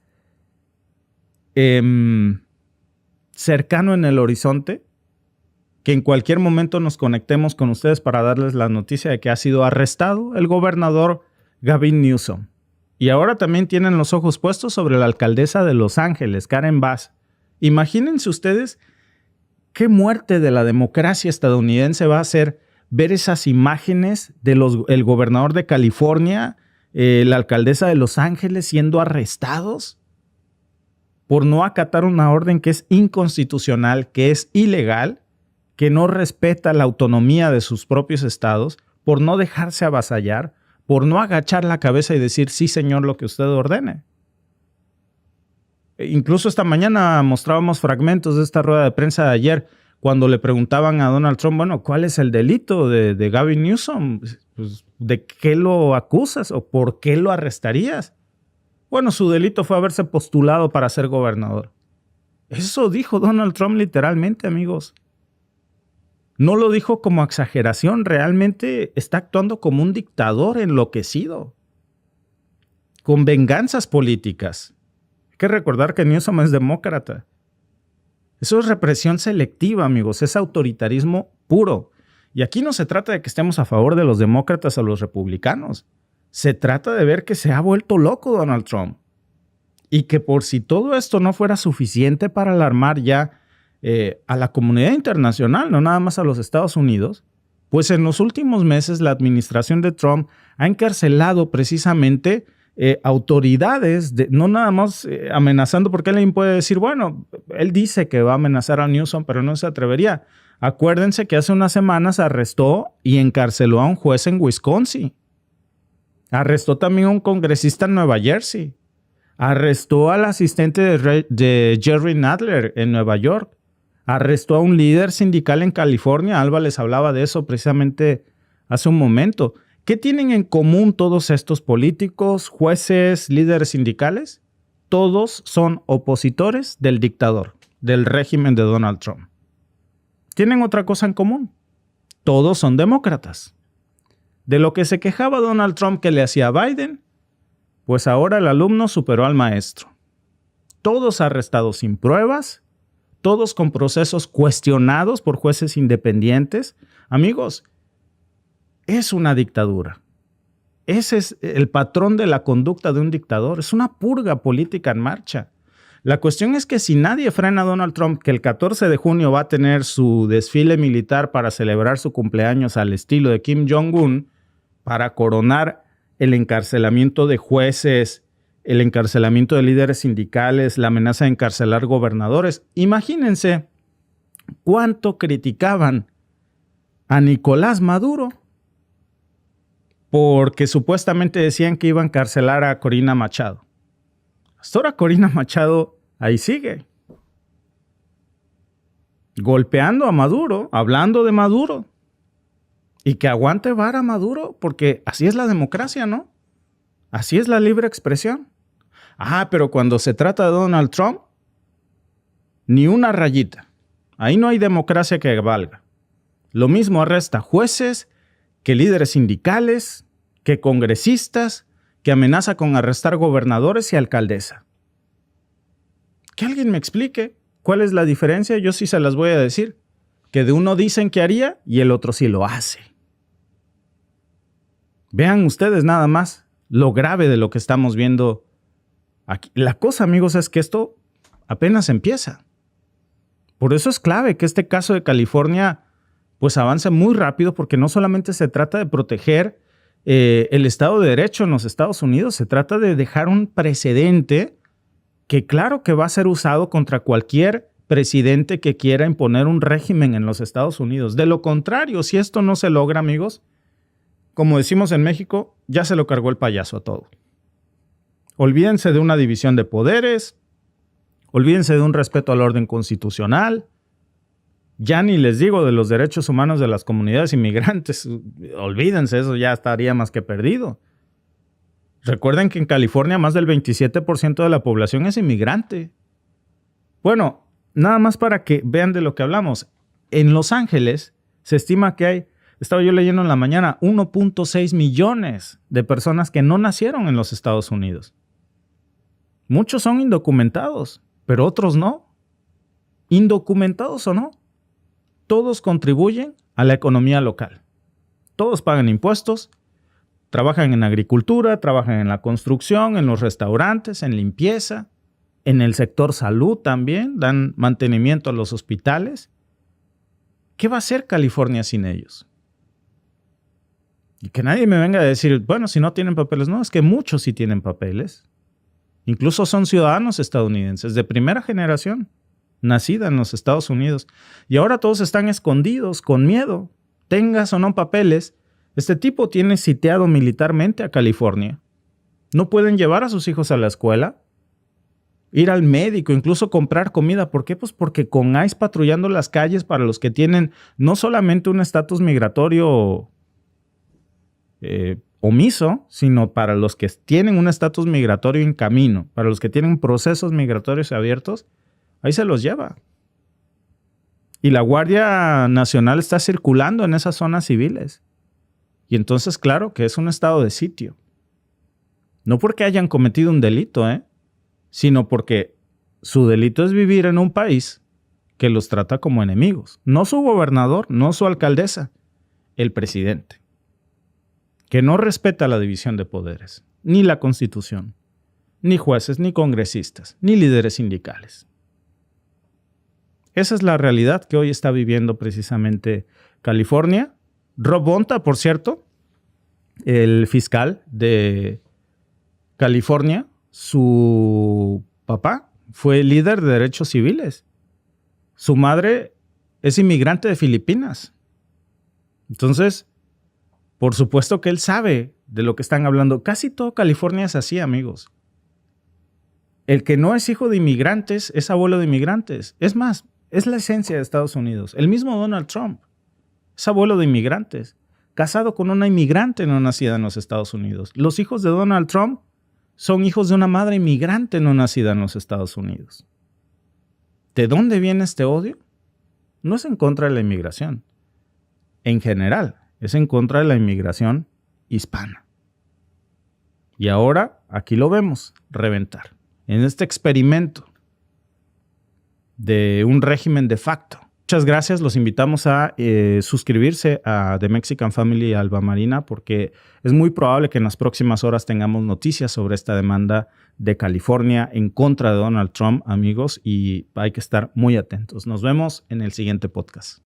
cercano en el horizonte que en cualquier momento nos conectemos con ustedes para darles la noticia de que ha sido arrestado el gobernador Gavin Newsom. Y ahora también tienen los ojos puestos sobre la alcaldesa de Los Ángeles, Karen Bass. Imagínense ustedes qué muerte de la democracia estadounidense va a ser ver esas imágenes del gobernador de California, la alcaldesa de Los Ángeles siendo arrestados por no acatar una orden que es inconstitucional, que es ilegal, que no respeta la autonomía de sus propios estados, por no dejarse avasallar, por no agachar la cabeza y decir, sí, señor, lo que usted ordene. Incluso esta mañana mostrábamos fragmentos de esta rueda de prensa de ayer cuando le preguntaban a Donald Trump, bueno, ¿cuál es el delito de Gavin Newsom? Pues, ¿de qué lo acusas o por qué lo arrestarías? Bueno, su delito fue haberse postulado para ser gobernador. Eso dijo Donald Trump literalmente, amigos. No lo dijo como exageración, realmente está actuando como un dictador enloquecido, con venganzas políticas. Hay que recordar que Newsom es demócrata. Eso es represión selectiva, amigos, es autoritarismo puro. Y aquí no se trata de que estemos a favor de los demócratas o los republicanos. Se trata de ver que se ha vuelto loco Donald Trump. Y que por si todo esto no fuera suficiente para alarmar ya a la comunidad internacional, no nada más a los Estados Unidos, pues en los últimos meses la administración de Trump ha encarcelado precisamente autoridades, no nada más amenazando, porque alguien puede decir, bueno, él dice que va a amenazar a Newsom, pero no se atrevería. Acuérdense que hace unas semanas arrestó y encarceló a un juez en Wisconsin. Arrestó también a un congresista en Nueva Jersey. Arrestó al asistente de Jerry Nadler en Nueva York. Arrestó a un líder sindical en California. Alba les hablaba de eso precisamente hace un momento. ¿Qué tienen en común todos estos políticos, jueces, líderes sindicales? Todos son opositores del dictador, del régimen de Donald Trump. ¿Tienen otra cosa en común? Todos son demócratas. De lo que se quejaba Donald Trump que le hacía a Biden, pues ahora el alumno superó al maestro. Todos arrestados sin pruebas, todos con procesos cuestionados por jueces independientes. Amigos, es una dictadura. Ese es el patrón de la conducta de un dictador. Es una purga política en marcha. La cuestión es que si nadie frena a Donald Trump, que el 14 de junio va a tener su desfile militar para celebrar su cumpleaños al estilo de Kim Jong-un, para coronar el encarcelamiento de jueces, el encarcelamiento de líderes sindicales, la amenaza de encarcelar gobernadores. Imagínense cuánto criticaban a Nicolás Maduro porque supuestamente decían que iba a encarcelar a Corina Machado. Hasta ahora Corina Machado ahí sigue, golpeando a Maduro, hablando de Maduro. Y que aguante vara Maduro, porque así es la democracia, ¿no? Así es la libre expresión. Ah, pero cuando se trata de Donald Trump, ni una rayita. Ahí no hay democracia que valga. Lo mismo arresta jueces, que líderes sindicales, que congresistas, que amenaza con arrestar gobernadores y alcaldesa. Que alguien me explique cuál es la diferencia. Yo sí se las voy a decir. Que de uno dicen que haría y el otro sí lo hace. Vean ustedes nada más lo grave de lo que estamos viendo aquí. La cosa, amigos, es que esto apenas empieza. Por eso es clave que este caso de California pues avance muy rápido, porque no solamente se trata de proteger el Estado de Derecho en los Estados Unidos, se trata de dejar un precedente que claro que va a ser usado contra cualquier presidente que quiera imponer un régimen en los Estados Unidos. De lo contrario, si esto no se logra, amigos, como decimos en México, ya se lo cargó el payaso a todo. Olvídense de una división de poderes, olvídense de un respeto al orden constitucional. Ya ni les digo de los derechos humanos de las comunidades inmigrantes. Olvídense, eso ya estaría más que perdido. Recuerden que en California más del 27% de la población es inmigrante. Bueno, nada más para que vean de lo que hablamos. En Los Ángeles se estima que hay, estaba yo leyendo en la mañana, 1.6 millones de personas que no nacieron en los Estados Unidos. Muchos son indocumentados, pero otros no. Indocumentados o no, todos contribuyen a la economía local. Todos pagan impuestos, trabajan en agricultura, trabajan en la construcción, en los restaurantes, en limpieza, en el sector salud también, dan mantenimiento a los hospitales. ¿Qué va a hacer California sin ellos? Y que nadie me venga a decir, bueno, si no tienen papeles. No, es que muchos sí tienen papeles. Incluso son ciudadanos estadounidenses de primera generación, nacida en los Estados Unidos. Y ahora todos están escondidos, con miedo. Tengas o no papeles, este tipo tiene sitiado militarmente a California. No pueden llevar a sus hijos a la escuela, ir al médico, incluso comprar comida. ¿Por qué? Pues porque con ICE patrullando las calles para los que tienen no solamente un estatus migratorio omiso, sino para los que tienen un estatus migratorio en camino, para los que tienen procesos migratorios abiertos, ahí se los lleva. Y la Guardia Nacional está circulando en esas zonas civiles. Y entonces, claro, que es un estado de sitio. No porque hayan cometido un delito, sino porque su delito es vivir en un país que los trata como enemigos. No su gobernador, no su alcaldesa, el presidente. Que no respeta la división de poderes, ni la Constitución, ni jueces, ni congresistas, ni líderes sindicales. Esa es la realidad que hoy está viviendo precisamente California. Rob Bonta, por cierto, el fiscal de California, su papá fue líder de derechos civiles. Su madre es inmigrante de Filipinas. Entonces, por supuesto que él sabe de lo que están hablando. Casi todo California es así, amigos. El que no es hijo de inmigrantes es abuelo de inmigrantes. Es más, es la esencia de Estados Unidos. El mismo Donald Trump es abuelo de inmigrantes, casado con una inmigrante no nacida en los Estados Unidos. Los hijos de Donald Trump son hijos de una madre inmigrante no nacida en los Estados Unidos. ¿De dónde viene este odio? No es en contra de la inmigración. En general, es en contra de la inmigración hispana. Y ahora, aquí lo vemos, reventar. En este experimento de un régimen de facto. Muchas gracias. Los invitamos a suscribirse a The Mexican Family Alba Marina porque es muy probable que en las próximas horas tengamos noticias sobre esta demanda de California en contra de Donald Trump, amigos, y hay que estar muy atentos. Nos vemos en el siguiente podcast.